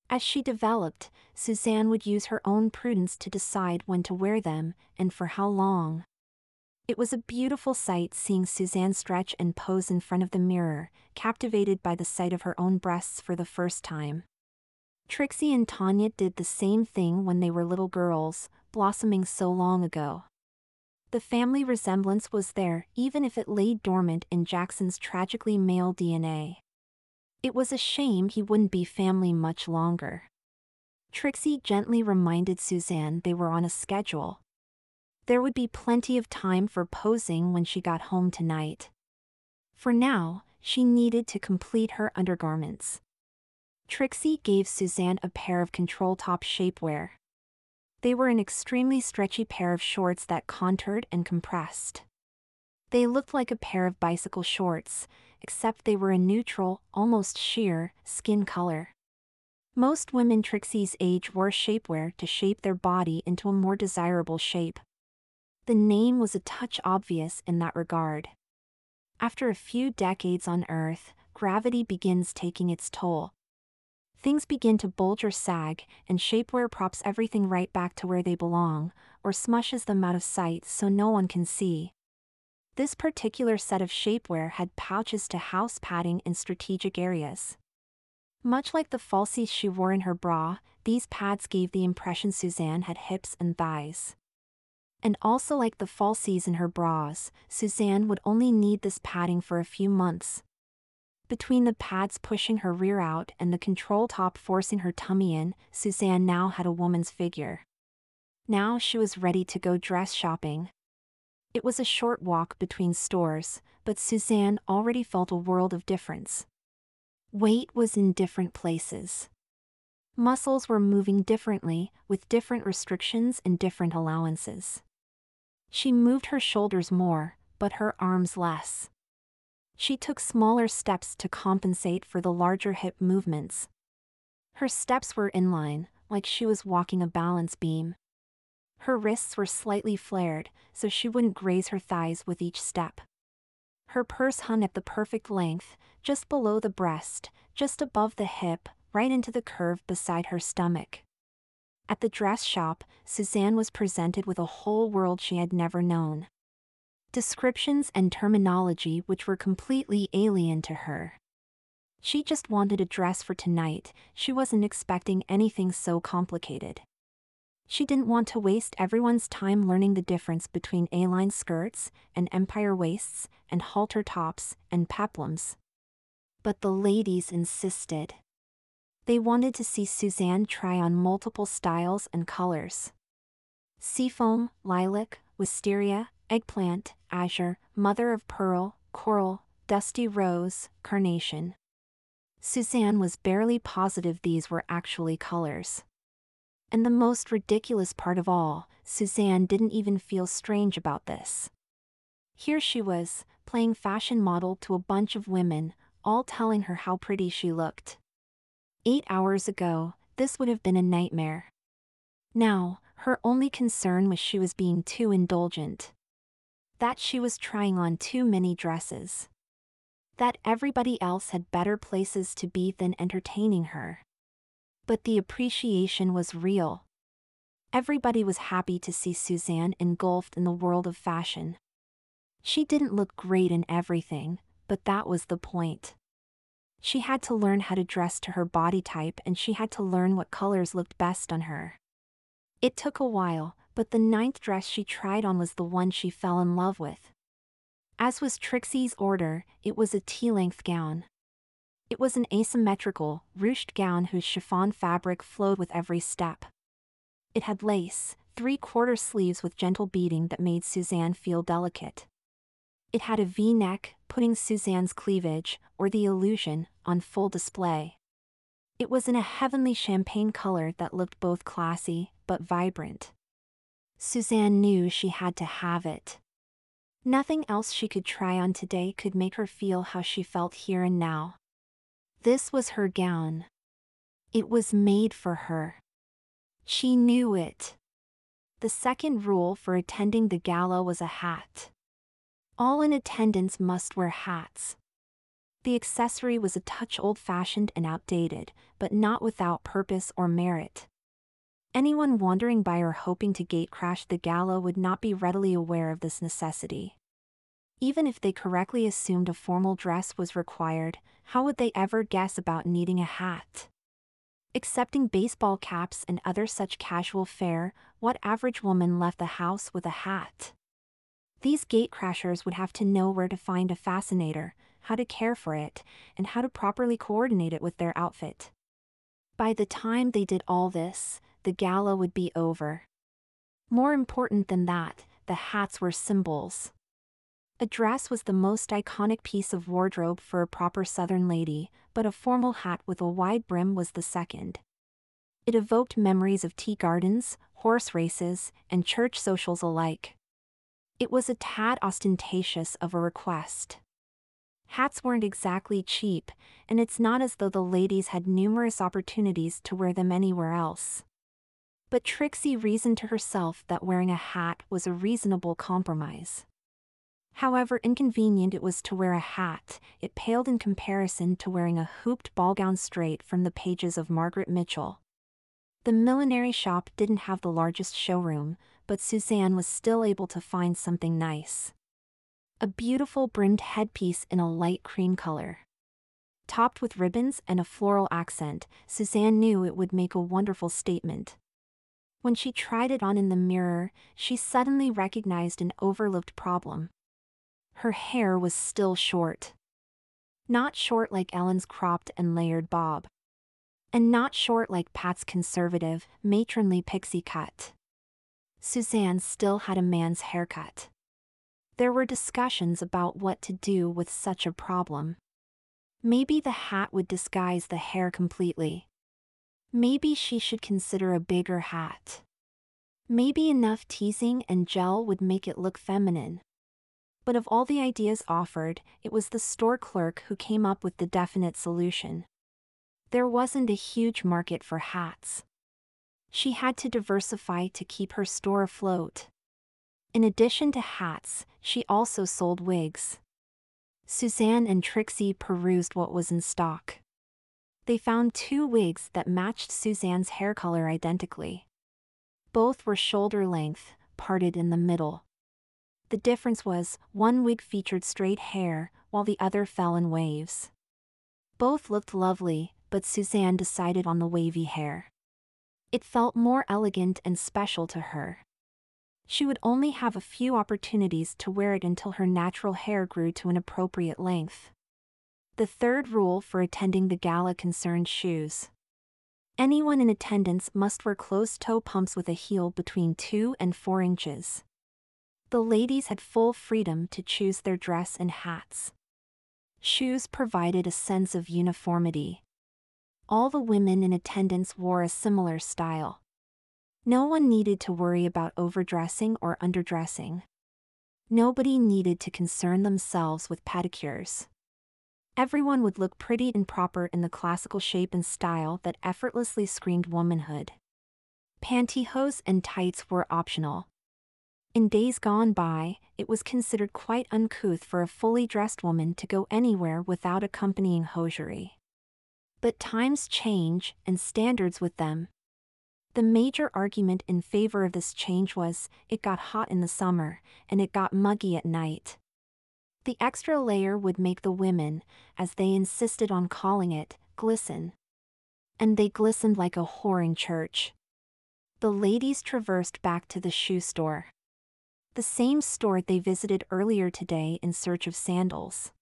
As she developed, Suzanne would use her own prudence to decide when to wear them, and for how long. It was a beautiful sight seeing Suzanne stretch and pose in front of the mirror, captivated by the sight of her own breasts for the first time. Trixie and Tanya did the same thing when they were little girls, blossoming so long ago. The family resemblance was there, even if it lay dormant in Jackson's tragically male DNA. It was a shame he wouldn't be family much longer. Trixie gently reminded Suzanne they were on a schedule. There would be plenty of time for posing when she got home tonight. For now, she needed to complete her undergarments. Trixie gave Suzanne a pair of control-top shapewear. They were an extremely stretchy pair of shorts that contoured and compressed. They looked like a pair of bicycle shorts, except they were a neutral, almost sheer, skin color. Most women Trixie's age wore shapewear to shape their body into a more desirable shape. The name was a touch obvious in that regard. After a few decades on Earth, gravity begins taking its toll. Things begin to bulge or sag, and shapewear props everything right back to where they belong, or smushes them out of sight so no one can see. This particular set of shapewear had pouches to house padding in strategic areas. Much like the falsies she wore in her bra, these pads gave the impression Suzanne had hips and thighs. And also like the falsies in her bras, Suzanne would only need this padding for a few months. Between the pads pushing her rear out and the control top forcing her tummy in, Suzanne now had a woman's figure. Now she was ready to go dress shopping. It was a short walk between stores, but Suzanne already felt a world of difference. Weight was in different places. Muscles were moving differently, with different restrictions and different allowances. She moved her shoulders more, but her arms less. She took smaller steps to compensate for the larger hip movements. Her steps were inline, like she was walking a balance beam. Her wrists were slightly flared, so she wouldn't graze her thighs with each step. Her purse hung at the perfect length, just below the breast, just above the hip, right into the curve beside her stomach. At the dress shop, Suzanne was presented with a whole world she had never known. Descriptions and terminology which were completely alien to her. She just wanted a dress for tonight, she wasn't expecting anything so complicated. She didn't want to waste everyone's time learning the difference between A-line skirts, and empire waists, and halter tops, and peplums. But the ladies insisted. They wanted to see Suzanne try on multiple styles and colors. Seafoam, lilac, wisteria, eggplant, azure, mother of pearl, coral, dusty rose, carnation. Suzanne was barely positive these were actually colors. And the most ridiculous part of all, Suzanne didn't even feel strange about this. Here she was, playing fashion model to a bunch of women, all telling her how pretty she looked. 8 hours ago, this would have been a nightmare. Now, her only concern was she was being too indulgent. That she was trying on too many dresses. That everybody else had better places to be than entertaining her. But the appreciation was real. Everybody was happy to see Suzanne engulfed in the world of fashion. She didn't look great in everything, but that was the point. She had to learn how to dress to her body type, and she had to learn what colors looked best on her. It took a while, but the 9th dress she tried on was the one she fell in love with. As was Trixie's order, it was a tea-length gown. It was an asymmetrical, ruched gown whose chiffon fabric flowed with every step. It had lace, 3/4 sleeves with gentle beading that made Suzanne feel delicate. It had a V-neck, putting Suzanne's cleavage, or the illusion, on full display. It was in a heavenly champagne color that looked both classy, but vibrant. Suzanne knew she had to have it. Nothing else she could try on today could make her feel how she felt here and now. This was her gown. It was made for her. She knew it. The second rule for attending the gala was a hat. All in attendance must wear hats. The accessory was a touch old-fashioned and outdated, but not without purpose or merit. Anyone wandering by or hoping to gatecrash the gala would not be readily aware of this necessity. Even if they correctly assumed a formal dress was required, how would they ever guess about needing a hat? Excepting baseball caps and other such casual fare, what average woman left the house with a hat? These gatecrashers would have to know where to find a fascinator, how to care for it, and how to properly coordinate it with their outfit. By the time they did all this, the gala would be over. More important than that, the hats were symbols. A dress was the most iconic piece of wardrobe for a proper Southern lady, but a formal hat with a wide brim was the second. It evoked memories of tea gardens, horse races, and church socials alike. It was a tad ostentatious of a request. Hats weren't exactly cheap, and it's not as though the ladies had numerous opportunities to wear them anywhere else. But Trixie reasoned to herself that wearing a hat was a reasonable compromise. However inconvenient it was to wear a hat, it paled in comparison to wearing a hooped ball gown straight from the pages of Margaret Mitchell. The millinery shop didn't have the largest showroom, but Suzanne was still able to find something nice. A beautiful brimmed headpiece in a light cream color. Topped with ribbons and a floral accent, Suzanne knew it would make a wonderful statement. When she tried it on in the mirror, she suddenly recognized an overlooked problem. Her hair was still short. Not short like Ellen's cropped and layered bob. And not short like Pat's conservative, matronly pixie cut. Suzanne still had a man's haircut. There were discussions about what to do with such a problem. Maybe the hat would disguise the hair completely. Maybe she should consider a bigger hat. Maybe enough teasing and gel would make it look feminine. But of all the ideas offered, it was the store clerk who came up with the definite solution. There wasn't a huge market for hats. She had to diversify to keep her store afloat. In addition to hats, she also sold wigs. Suzanne and Trixie perused what was in stock. They found 2 wigs that matched Suzanne's hair color identically. Both were shoulder length, parted in the middle. The difference was, one wig featured straight hair, while the other fell in waves. Both looked lovely, but Suzanne decided on the wavy hair. It felt more elegant and special to her. She would only have a few opportunities to wear it until her natural hair grew to an appropriate length. The third rule for attending the gala concerned shoes. Anyone in attendance must wear closed-toe pumps with a heel between 2 and 4 inches. The ladies had full freedom to choose their dress and hats. Shoes provided a sense of uniformity. All the women in attendance wore a similar style. No one needed to worry about overdressing or underdressing. Nobody needed to concern themselves with pedicures. Everyone would look pretty and proper in the classical shape and style that effortlessly screened womanhood. Pantyhose and tights were optional. In days gone by, it was considered quite uncouth for a fully dressed woman to go anywhere without accompanying hosiery. But times change, and standards with them. The major argument in favor of this change was, it got hot in the summer, and it got muggy at night. The extra layer would make the women, as they insisted on calling it, glisten. And they glistened like a whore in church. The ladies traversed back to the shoe store. The same store they visited earlier today in search of sandals.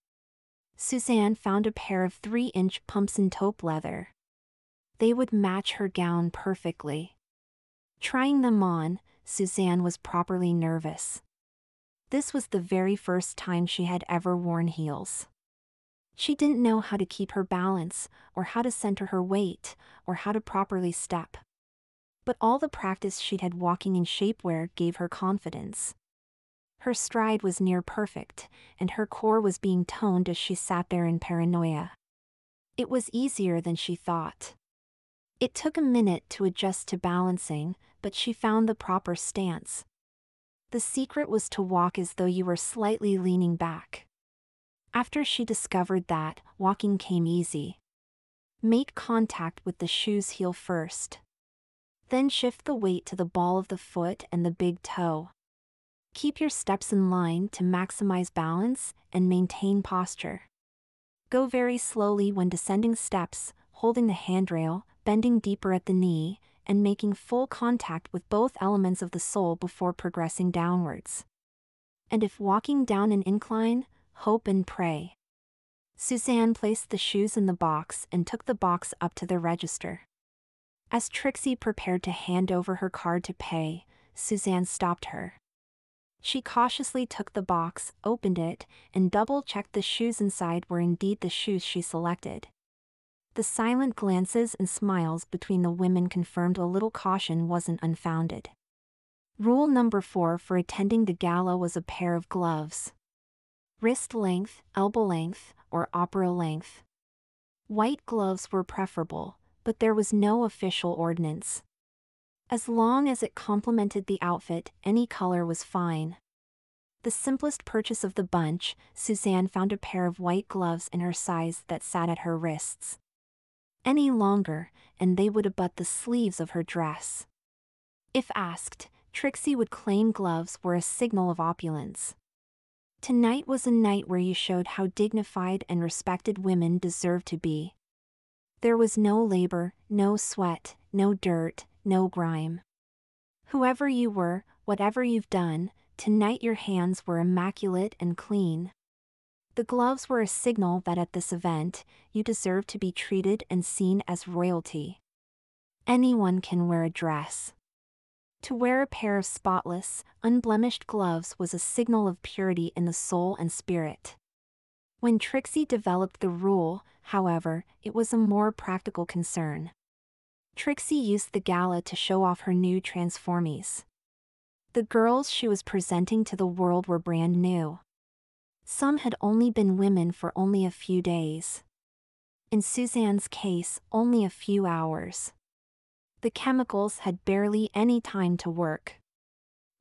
Suzanne found a pair of 3-inch pumps in taupe leather. They would match her gown perfectly. Trying them on, Suzanne was properly nervous. This was the very first time she had ever worn heels. She didn't know how to keep her balance, or how to center her weight, or how to properly step. But all the practice she'd had walking in shapewear gave her confidence. Her stride was near perfect, and her core was being toned as she sat there in paranoia. It was easier than she thought. It took a minute to adjust to balancing, but she found the proper stance. The secret was to walk as though you were slightly leaning back. After she discovered that, walking came easy. Make contact with the shoe's heel first. Then shift the weight to the ball of the foot and the big toe. Keep your steps in line to maximize balance and maintain posture. Go very slowly when descending steps, holding the handrail, bending deeper at the knee, and making full contact with both elements of the sole before progressing downwards. And if walking down an incline, hope and pray. Suzanne placed the shoes in the box and took the box up to the register. As Trixie prepared to hand over her card to pay, Suzanne stopped her. She cautiously took the box, opened it, and double-checked the shoes inside were indeed the shoes she selected. The silent glances and smiles between the women confirmed a little caution wasn't unfounded. Rule number 4 for attending the gala was a pair of gloves. Wrist length, elbow length, or opera length. White gloves were preferable, but there was no official ordinance. As long as it complemented the outfit, any color was fine. The simplest purchase of the bunch, Suzanne found a pair of white gloves in her size that sat at her wrists. Any longer, and they would abut the sleeves of her dress. If asked, Trixie would claim gloves were a signal of opulence. Tonight was a night where you showed how dignified and respected women deserve to be. There was no labor, no sweat, no dirt, no grime. Whoever you were, whatever you've done, tonight your hands were immaculate and clean. The gloves were a signal that at this event, you deserve to be treated and seen as royalty. Anyone can wear a dress. To wear a pair of spotless, unblemished gloves was a signal of purity in the soul and spirit. When Trixie developed the rule, however, it was a more practical concern. Trixie used the gala to show off her new transformies. The girls she was presenting to the world were brand new. Some had only been women for only a few days. In Suzanne's case, only a few hours. The chemicals had barely any time to work.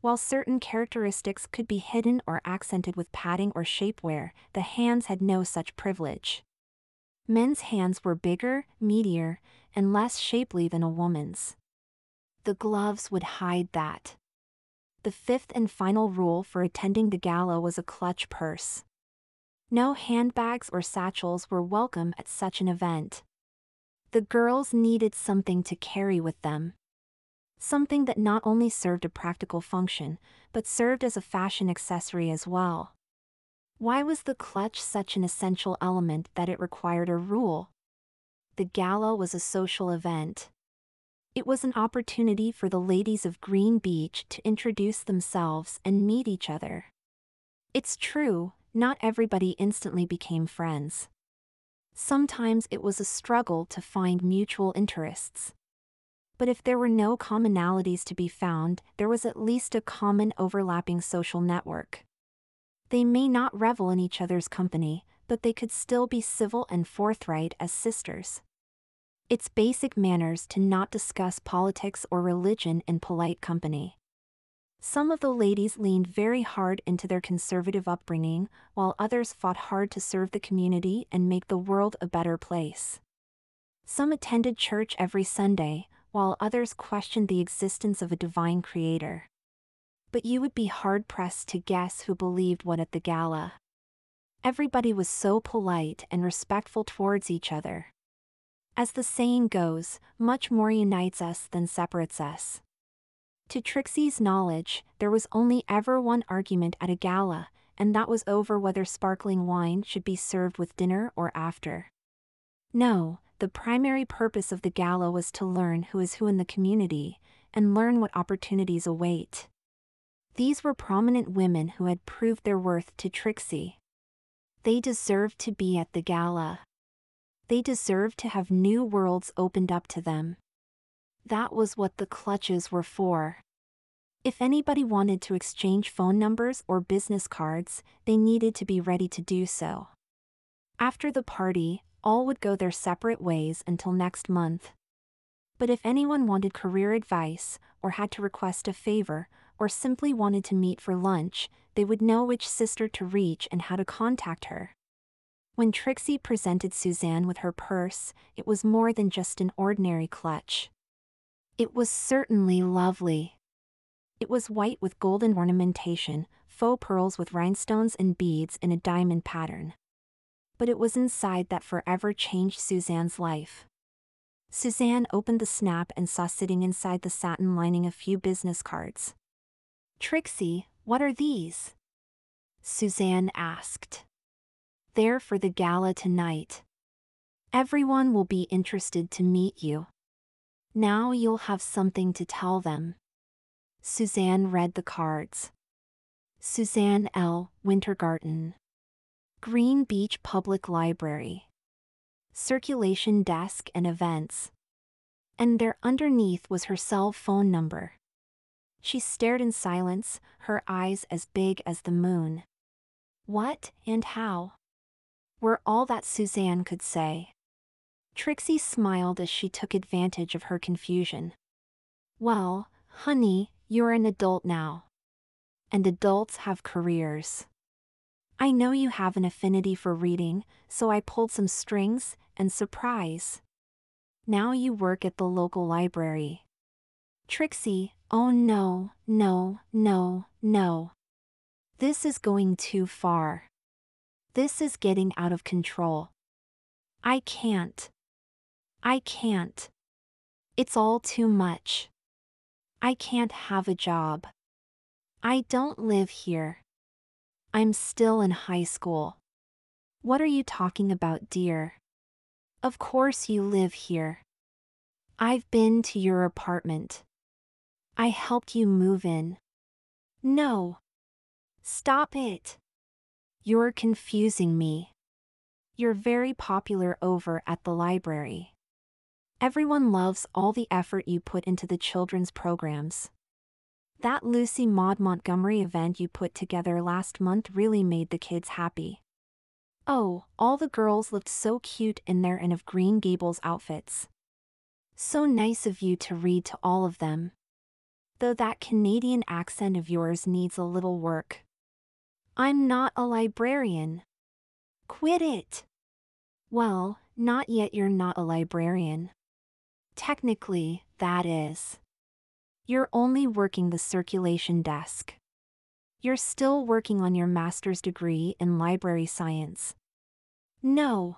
While certain characteristics could be hidden or accented with padding or shapewear, the hands had no such privilege. Men's hands were bigger, meatier, and less shapely than a woman's. The gloves would hide that. The fifth and final rule for attending the gala was a clutch purse. No handbags or satchels were welcome at such an event. The girls needed something to carry with them. Something that not only served a practical function, but served as a fashion accessory as well. Why was the clutch such an essential element that it required a rule? The gala was a social event. It was an opportunity for the ladies of Green Beach to introduce themselves and meet each other. It's true, not everybody instantly became friends. Sometimes it was a struggle to find mutual interests. But if there were no commonalities to be found, there was at least a common overlapping social network. They may not revel in each other's company, but they could still be civil and forthright as sisters. It's basic manners to not discuss politics or religion in polite company. Some of the ladies leaned very hard into their conservative upbringing, while others fought hard to serve the community and make the world a better place. Some attended church every Sunday, while others questioned the existence of a divine creator. But you would be hard-pressed to guess who believed what at the gala. Everybody was so polite and respectful towards each other. As the saying goes, much more unites us than separates us. To Trixie's knowledge, there was only ever one argument at a gala, and that was over whether sparkling wine should be served with dinner or after. No, the primary purpose of the gala was to learn who is who in the community, and learn what opportunities await. These were prominent women who had proved their worth to Trixie. They deserved to be at the gala. They deserved to have new worlds opened up to them. That was what the clutches were for. If anybody wanted to exchange phone numbers or business cards, they needed to be ready to do so. After the party, all would go their separate ways until next month. But if anyone wanted career advice, or had to request a favor, or simply wanted to meet for lunch, they would know which sister to reach and how to contact her. When Trixie presented Suzanne with her purse, it was more than just an ordinary clutch. It was certainly lovely. It was white with golden ornamentation, faux pearls with rhinestones and beads in a diamond pattern. But it was inside that forever changed Suzanne's life. Suzanne opened the snap and saw sitting inside the satin lining a few business cards. "Trixie, what are these?" Suzanne asked. "They're for the gala tonight. Everyone will be interested to meet you. Now you'll have something to tell them." Suzanne read the cards. Suzanne L. Wintergarten. Green Beach Public Library. Circulation Desk and Events. And there underneath was her cell phone number. She stared in silence, her eyes as big as the moon. What and how? Were all that Suzanne could say. Trixie smiled as she took advantage of her confusion. "Well, honey, you're an adult now. And adults have careers. I know you have an affinity for reading, so I pulled some strings, and surprise. Now you work at the local library." Trixie, oh no, no, no, no. This is going too far. This is getting out of control. I can't. I can't. It's all too much. I can't have a job. I don't live here. I'm still in high school. What are you talking about, dear? Of course you live here. I've been to your apartment. I helped you move in. No. Stop it. You're confusing me. You're very popular over at the library. Everyone loves all the effort you put into the children's programs. That Lucy Maud Montgomery event you put together last month really made the kids happy. Oh, all the girls looked so cute in their Anne of Green Gables outfits. So nice of you to read to all of them. Though that Canadian accent of yours needs a little work. I'm not a librarian. Quit it. Well, not yet. You're not a librarian. Technically, that is. You're only working the circulation desk. You're still working on your master's degree in library science. No.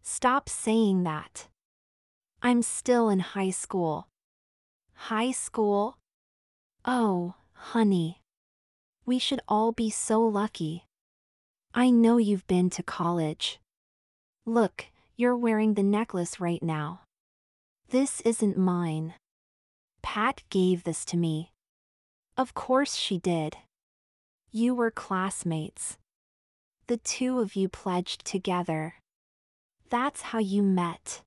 Stop saying that. I'm still in high school. High school? Oh, honey. We should all be so lucky. I know you've been to college. Look, you're wearing the necklace right now. This isn't mine. Pat gave this to me. Of course she did. You were classmates. The two of you pledged together. That's how you met.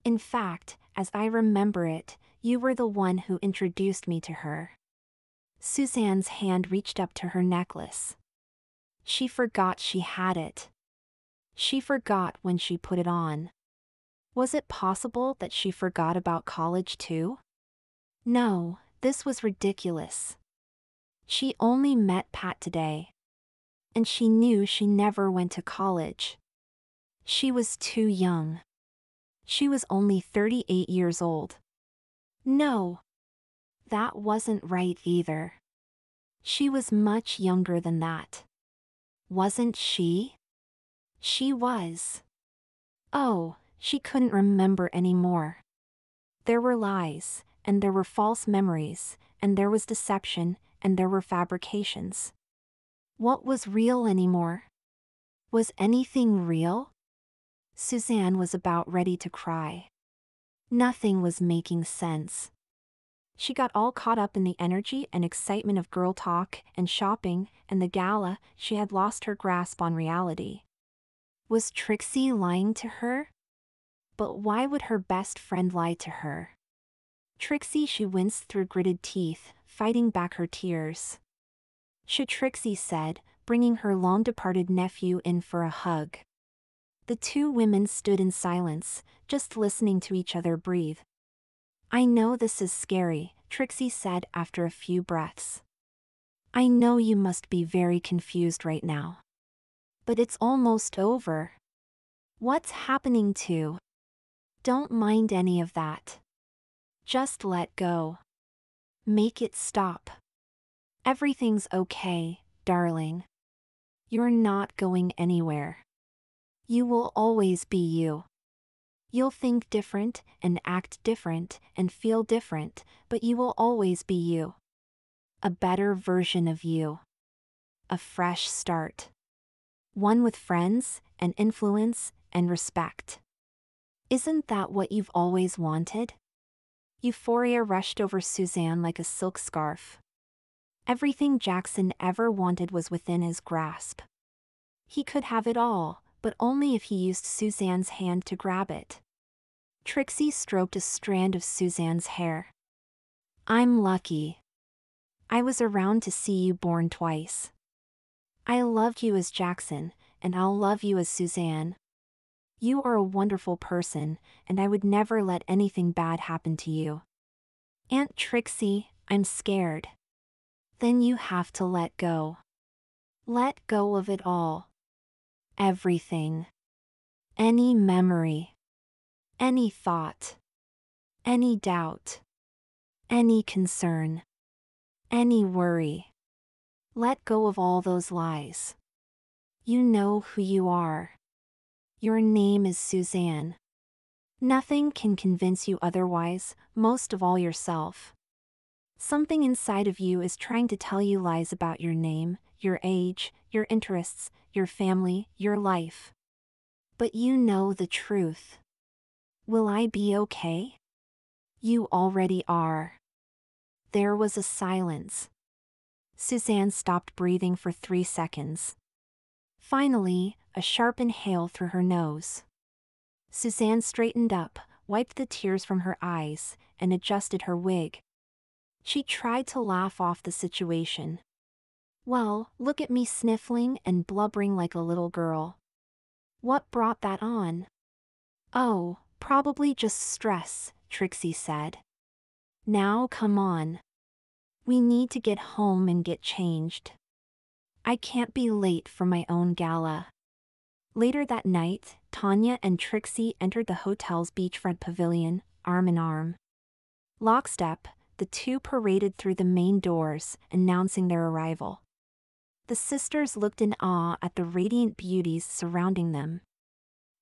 In fact, as I remember it, you were the one who introduced me to her. Suzanne's hand reached up to her necklace. She forgot she had it. She forgot when she put it on. Was it possible that she forgot about college too? No, this was ridiculous. She only met Pat today. And she knew she never went to college. She was too young. She was only 38 years old. No. That wasn't right either. She was much younger than that. Wasn't she? She was. Oh, she couldn't remember anymore. There were lies, and there were false memories, and there was deception, and there were fabrications. What was real anymore? Was anything real? Suzanne was about ready to cry. Nothing was making sense. She got all caught up in the energy and excitement of girl talk and shopping and the gala. She had lost her grasp on reality. Was Trixie lying to her? But why would her best friend lie to her? Trixie, she winced through gritted teeth, fighting back her tears. Should Trixie said, bringing her long-departed nephew in for a hug. The two women stood in silence, just listening to each other breathe. I know this is scary, Trixie said after a few breaths. I know you must be very confused right now. But it's almost over. What's happening to? Don't mind any of that. Just let go. Make it stop. Everything's okay, darling. You're not going anywhere. You will always be you. You'll think different and act different and feel different, but you will always be you. A better version of you. A fresh start. One with friends and influence and respect. Isn't that what you've always wanted? Euphoria rushed over Suzanne like a silk scarf. Everything Jackson ever wanted was within his grasp. He could have it all, but only if he used Suzanne's hand to grab it. Trixie stroked a strand of Suzanne's hair. I'm lucky. I was around to see you born twice. I loved you as Jackson, and I'll love you as Suzanne. You are a wonderful person, and I would never let anything bad happen to you. Aunt Trixie, I'm scared. Then you have to let go. Let go of it all. Everything. Any memory. Any thought. Any doubt. Any concern. Any worry. Let go of all those lies. You know who you are. Your name is Suzanne. Nothing can convince you otherwise, most of all yourself. Something inside of you is trying to tell you lies about your name, your age, your interests, your family, your life. But you know the truth. Will I be okay? You already are. There was a silence. Suzanne stopped breathing for 3 seconds. Finally, a sharp inhale through her nose. Suzanne straightened up, wiped the tears from her eyes, and adjusted her wig. She tried to laugh off the situation. Well, look at me sniffling and blubbering like a little girl. What brought that on? Oh, probably just stress, Trixie said. Now come on. We need to get home and get changed. I can't be late for my own gala. Later that night, Tanya and Trixie entered the hotel's beachfront pavilion, arm in arm. Lockstep, the two paraded through the main doors, announcing their arrival. The sisters looked in awe at the radiant beauties surrounding them.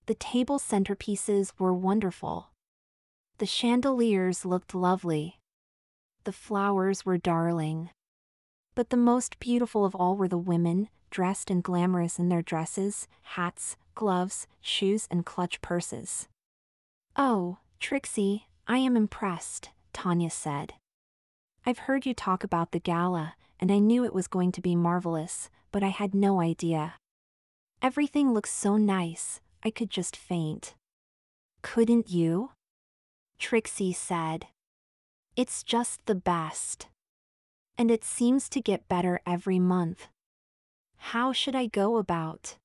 The table centerpieces were wonderful. The chandeliers looked lovely. The flowers were darling. But the most beautiful of all were the women, dressed and glamorous in their dresses, hats, gloves, shoes, and clutch purses. Oh, Trixie, I am impressed, Tanya said. I've heard you talk about the gala, and I knew it was going to be marvelous, but I had no idea. Everything looks so nice, I could just faint. Couldn't you? Trixie said. It's just the best. And it seems to get better every month. How should I go about?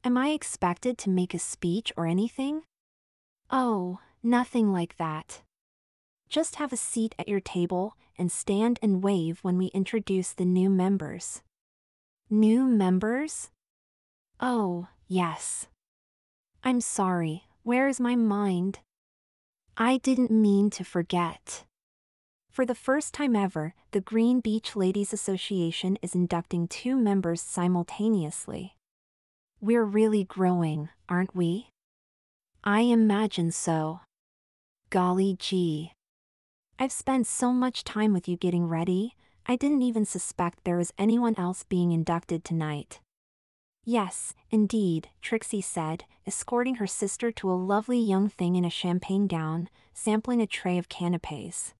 Am I expected to make a speech or anything? Oh, nothing like that. Just have a seat at your table and stand and wave when we introduce the new members. New members? Oh, yes. I'm sorry, where is my mind? I didn't mean to forget. For the first time ever, the Green Beach Ladies Association is inducting 2 members simultaneously. We're really growing, aren't we? I imagine so. Golly gee. I've spent so much time with you getting ready, I didn't even suspect there was anyone else being inducted tonight. Yes, indeed, Trixie said, escorting her sister to a lovely young thing in a champagne gown, sampling a tray of canapés.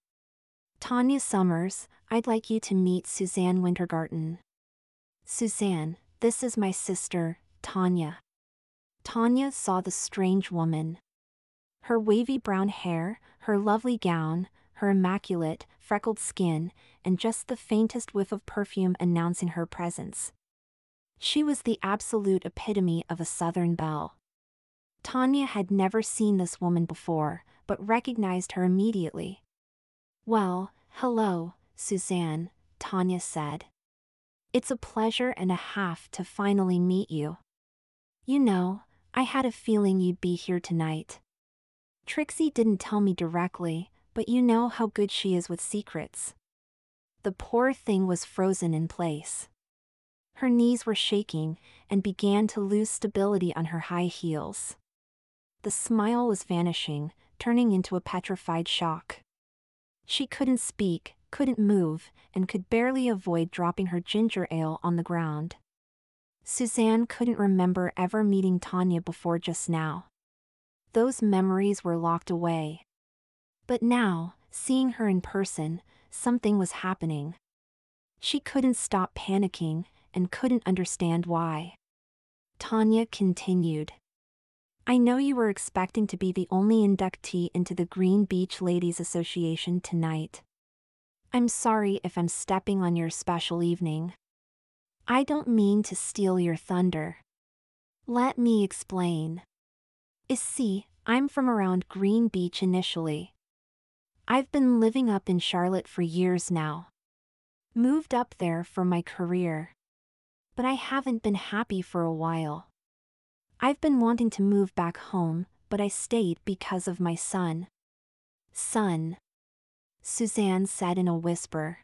Tanya Summers, I'd like you to meet Suzanne Wintergarten. Suzanne, this is my sister, Tanya. Tanya saw the strange woman. Her wavy brown hair, her lovely gown, her immaculate, freckled skin, and just the faintest whiff of perfume announcing her presence. She was the absolute epitome of a Southern belle. Tanya had never seen this woman before, but recognized her immediately. Well, hello, Suzanne, Tanya said. It's a pleasure and a half to finally meet you. You know, I had a feeling you'd be here tonight. Trixie didn't tell me directly, but you know how good she is with secrets. The poor thing was frozen in place. Her knees were shaking and began to lose stability on her high heels. The smile was vanishing, turning into a petrified shock. She couldn't speak, couldn't move, and could barely avoid dropping her ginger ale on the ground. Suzanne couldn't remember ever meeting Tanya before just now. Those memories were locked away. But now, seeing her in person, something was happening. She couldn't stop panicking, and couldn't understand why. Tanya continued. I know you were expecting to be the only inductee into the Green Beach Ladies Association tonight. I'm sorry if I'm stepping on your special evening. I don't mean to steal your thunder. Let me explain. See, I'm from around Green Beach initially. I've been living up in Charlotte for years now. Moved up there for my career. But I haven't been happy for a while. I've been wanting to move back home, but I stayed because of my son. Son, Suzanne said in a whisper.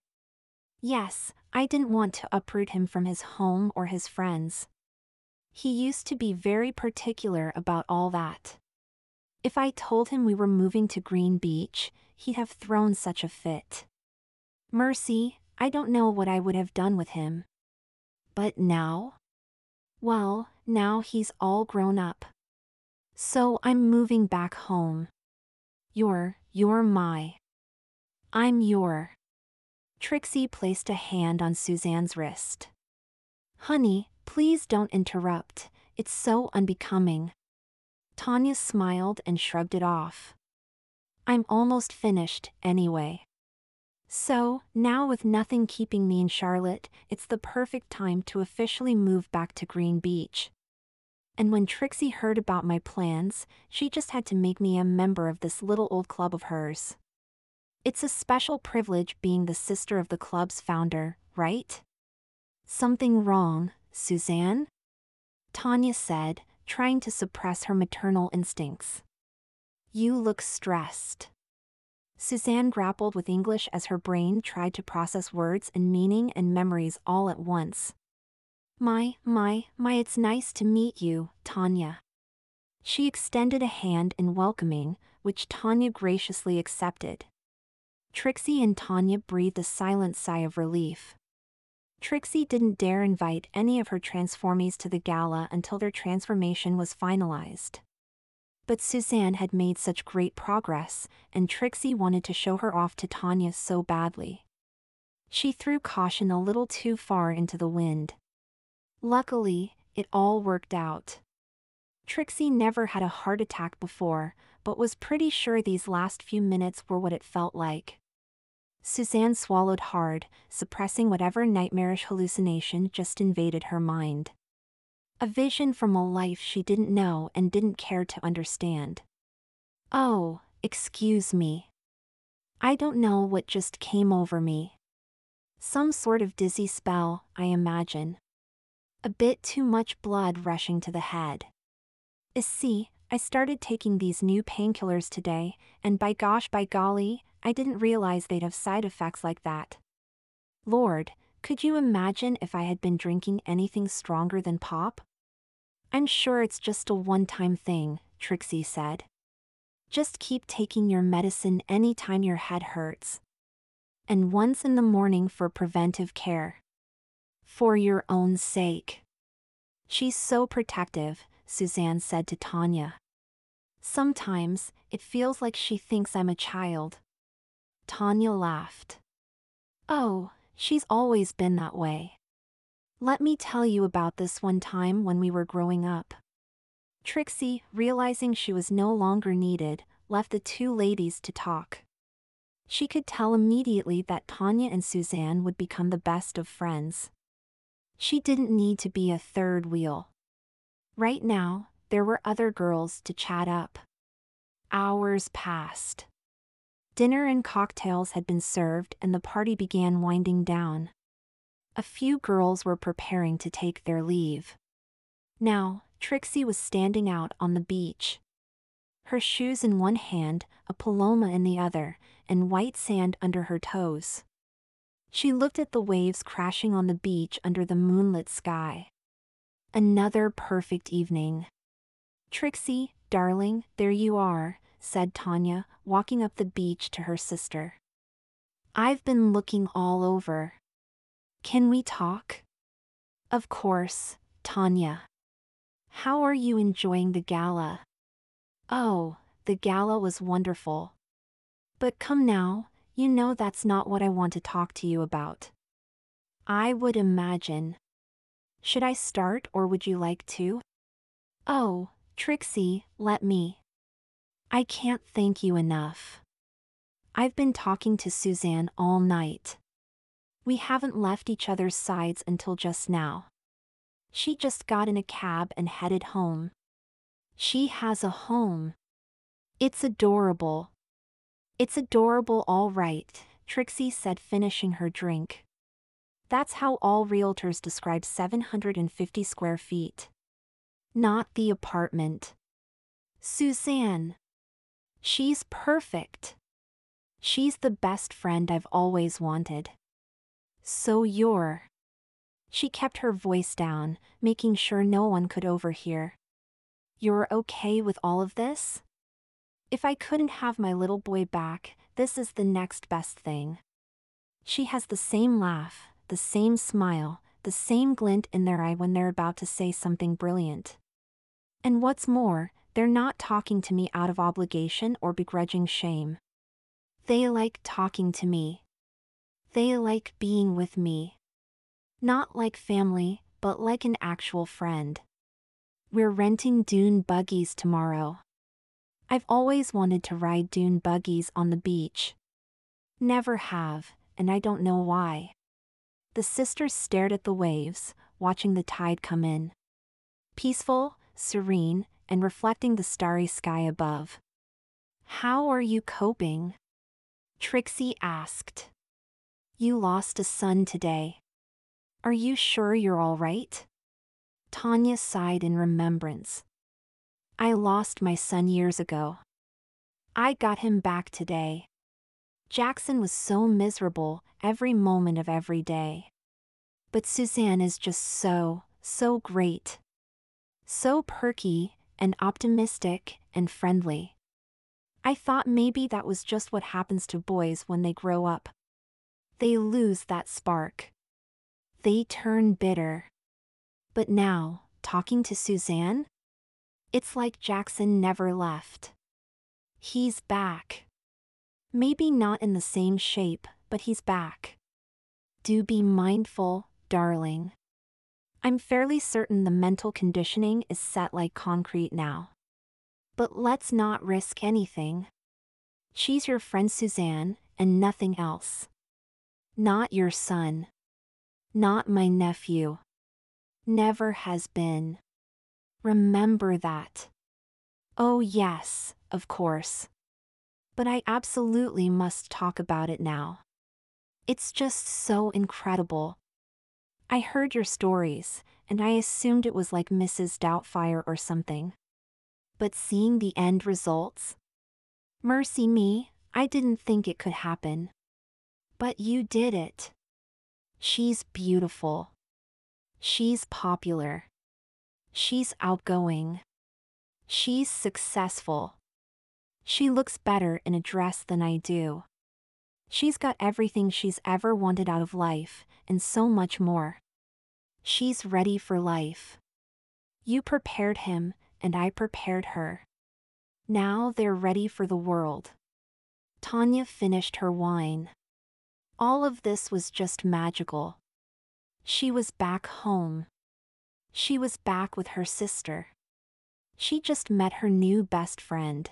Yes, I didn't want to uproot him from his home or his friends. He used to be very particular about all that. If I told him we were moving to Green Beach, he'd have thrown such a fit. Mercy, I don't know what I would have done with him. But now? Well, now he's all grown up. So I'm moving back home. You're my. I'm your. Trixie placed a hand on Suzanne's wrist. Honey, please don't interrupt, it's so unbecoming. Tanya smiled and shrugged it off. I'm almost finished, anyway. So, now with nothing keeping me in Charlotte, it's the perfect time to officially move back to Green Beach. And when Trixie heard about my plans, she just had to make me a member of this little old club of hers. It's a special privilege being the sister of the club's founder, right? Something wrong, Suzanne? Tanya said, trying to suppress her maternal instincts. You look stressed. Suzanne grappled with English as her brain tried to process words and meaning and memories all at once. My, it's nice to meet you, Tanya. She extended a hand in welcoming, which Tanya graciously accepted. Trixie and Tanya breathed a silent sigh of relief. Trixie didn't dare invite any of her transformees to the gala until their transformation was finalized. But Suzanne had made such great progress, and Trixie wanted to show her off to Tanya so badly. She threw caution a little too far into the wind. Luckily, it all worked out. Trixie never had a heart attack before, but was pretty sure these last few minutes were what it felt like. Suzanne swallowed hard, suppressing whatever nightmarish hallucination just invaded her mind. A vision from a life she didn't know and didn't care to understand. Oh, excuse me. I don't know what just came over me. Some sort of dizzy spell, I imagine. A bit too much blood rushing to the head. See, I started taking these new painkillers today, and by golly, I didn't realize they'd have side effects like that. Lord, could you imagine if I had been drinking anything stronger than pop? I'm sure it's just a one-time thing, Trixie said. Just keep taking your medicine anytime your head hurts. And once in the morning for preventive care. For your own sake. She's so protective, Suzanne said to Tanya. Sometimes, it feels like she thinks I'm a child. Tanya laughed. Oh, she's always been that way. Let me tell you about this one time when we were growing up. Trixie, realizing she was no longer needed, left the two ladies to talk. She could tell immediately that Tanya and Suzanne would become the best of friends. She didn't need to be a third wheel. Right now, there were other girls to chat up. Hours passed. Dinner and cocktails had been served and the party began winding down. A few girls were preparing to take their leave. Now, Trixie was standing out on the beach. Her shoes in one hand, a paloma in the other, and white sand under her toes. She looked at the waves crashing on the beach under the moonlit sky. Another perfect evening. Trixie, darling, there you are, said Tanya, walking up the beach to her sister. I've been looking all over. Can we talk? Of course, Tanya. How are you enjoying the gala? Oh, the gala was wonderful. But come now, you know that's not what I want to talk to you about. I would imagine. Should I start or would you like to? Oh, Trixie, let me. I can't thank you enough. I've been talking to Suzanne all night. We haven't left each other's sides until just now. She just got in a cab and headed home. She has a home. It's adorable. It's adorable, all right, Trixie said, finishing her drink. That's how all realtors describe 750 square feet. Not the apartment. Suzanne. She's perfect. She's the best friend I've always wanted. So you're. She kept her voice down, making sure no one could overhear. You're okay with all of this? If I couldn't have my little boy back, this is the next best thing. She has the same laugh, the same smile, the same glint in their eye when they're about to say something brilliant. And what's more, they're not talking to me out of obligation or begrudging shame. They like talking to me. They like being with me. Not like family, but like an actual friend. We're renting dune buggies tomorrow. I've always wanted to ride dune buggies on the beach. Never have, and I don't know why. The sisters stared at the waves, watching the tide come in. Peaceful, serene, and reflecting the starry sky above. How are you coping? Trixie asked. You lost a son today. Are you sure you're all right? Tanya sighed in remembrance. I lost my son years ago. I got him back today. Jackson was so miserable every moment of every day. But Suzanne is just so great. So perky, and optimistic, and friendly. I thought maybe that was just what happens to boys when they grow up. They lose that spark. They turn bitter. But now, talking to Suzanne, it's like Jackson never left. He's back. Maybe not in the same shape, but he's back. Do be mindful, darling. I'm fairly certain the mental conditioning is set like concrete now. But let's not risk anything. She's your friend Suzanne, and nothing else. Not your son. Not my nephew. Never has been. Remember that. Oh yes, of course. But I absolutely must talk about it now. It's just so incredible. I heard your stories, and I assumed it was like Mrs. Doubtfire or something. But seeing the end results? Mercy me, I didn't think it could happen. But you did it. She's beautiful. She's popular. She's outgoing. She's successful. She looks better in a dress than I do. She's got everything she's ever wanted out of life, and so much more. She's ready for life. You prepared him, and I prepared her. Now they're ready for the world. Tanya finished her wine. All of this was just magical. She was back home. She was back with her sister. She just met her new best friend.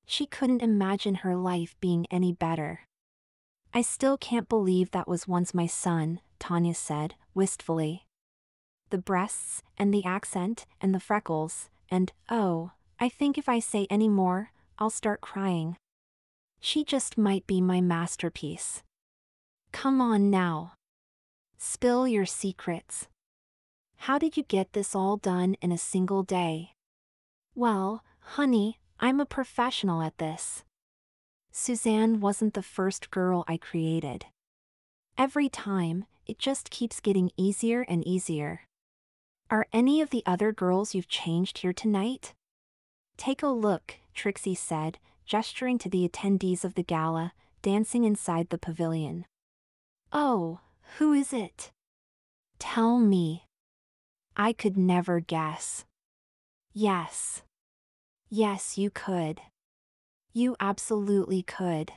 She couldn't imagine her life being any better. I still can't believe that was once my son, Tanya said, wistfully. The breasts, and the accent, and the freckles, and, oh, I think if I say any more, I'll start crying. She just might be my masterpiece. Come on now. Spill your secrets. How did you get this all done in a single day? Well, honey, I'm a professional at this. Suzanne wasn't the first girl I created. Every time, it just keeps getting easier and easier. Are any of the other girls you've changed here tonight? Take a look, Trixie said, gesturing to the attendees of the gala, dancing inside the pavilion. Oh, who is it? Tell me. I could never guess. Yes. Yes, you could. You absolutely could.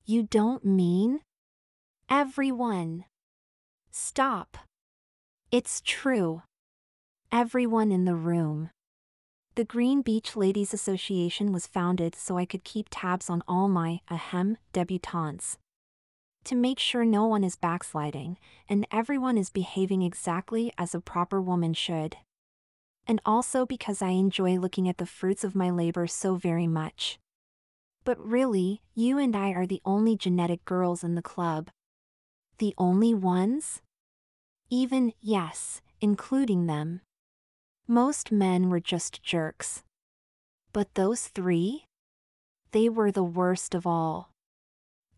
You don't mean? Everyone. Stop. It's true. Everyone in the room. The Green Beach Ladies Association was founded so I could keep tabs on all my, debutantes. To make sure no one is backsliding, and everyone is behaving exactly as a proper woman should. And also because I enjoy looking at the fruits of my labor so very much. But really, you and I are the only genetic girls in the club. The only ones? Even, yes, including them. Most men were just jerks. But those three? They were the worst of all.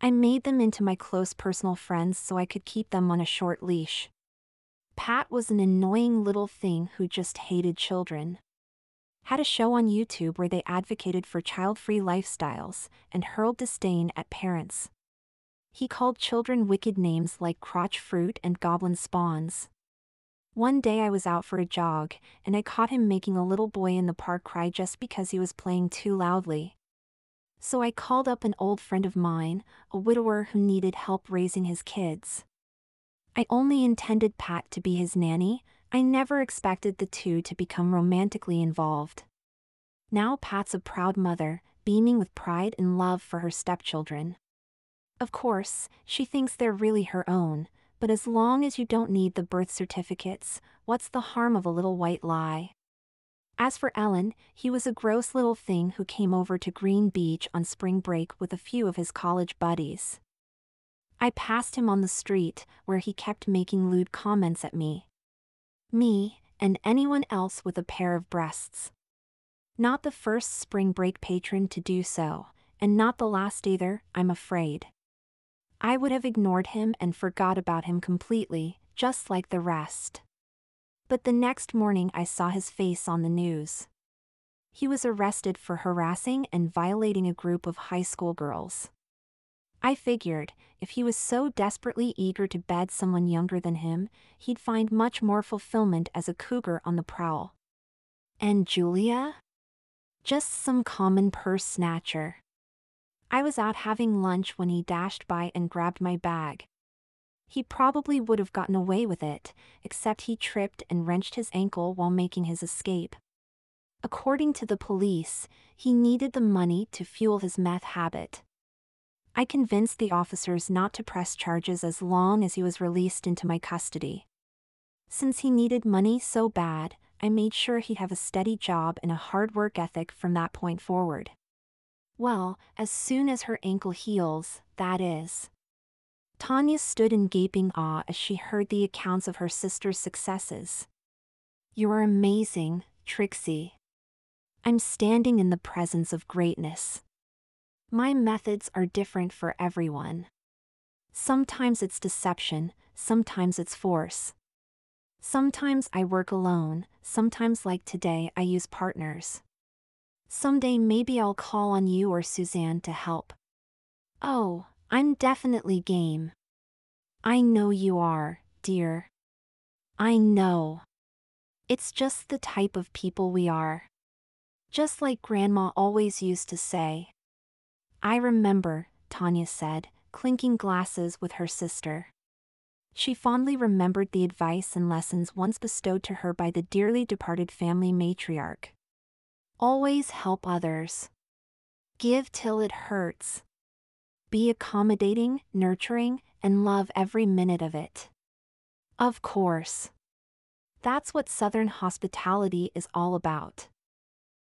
I made them into my close personal friends so I could keep them on a short leash. Pat was an annoying little thing who just hated children. Had a show on YouTube where they advocated for child-free lifestyles and hurled disdain at parents. He called children wicked names like crotch fruit and goblin spawns. One day I was out for a jog, and I caught him making a little boy in the park cry just because he was playing too loudly. So I called up an old friend of mine, a widower who needed help raising his kids. I only intended Pat to be his nanny. I never expected the two to become romantically involved. Now Pat's a proud mother, beaming with pride and love for her stepchildren. Of course, she thinks they're really her own, but as long as you don't need the birth certificates, what's the harm of a little white lie? As for Ellen, he was a gross little thing who came over to Green Beach on spring break with a few of his college buddies. I passed him on the street, where he kept making lewd comments at me. Me, and anyone else with a pair of breasts. Not the first spring break patron to do so, and not the last either, I'm afraid. I would have ignored him and forgot about him completely, just like the rest. But the next morning I saw his face on the news. He was arrested for harassing and violating a group of high school girls. I figured, if he was so desperately eager to bed someone younger than him, he'd find much more fulfillment as a cougar on the prowl. And Julia? Just some common purse snatcher. I was out having lunch when he dashed by and grabbed my bag. He probably would have gotten away with it, except he tripped and wrenched his ankle while making his escape. According to the police, he needed the money to fuel his meth habit. I convinced the officers not to press charges as long as he was released into my custody. Since he needed money so bad, I made sure he'd have a steady job and a hard work ethic from that point forward. Well, as soon as her ankle heals, that is. Tanya stood in gaping awe as she heard the accounts of her sister's successes. "You're amazing, Trixie. I'm standing in the presence of greatness. My methods are different for everyone. Sometimes it's deception, sometimes it's force. Sometimes I work alone, sometimes like today I use partners. Someday maybe I'll call on you or Suzanne to help. Oh, I'm definitely game. I know you are, dear. I know. It's just the type of people we are. Just like Grandma always used to say." "I remember," Tanya said, clinking glasses with her sister. She fondly remembered the advice and lessons once bestowed to her by the dearly departed family matriarch. Always help others. Give till it hurts. Be accommodating, nurturing, and love every minute of it. Of course. That's what Southern hospitality is all about.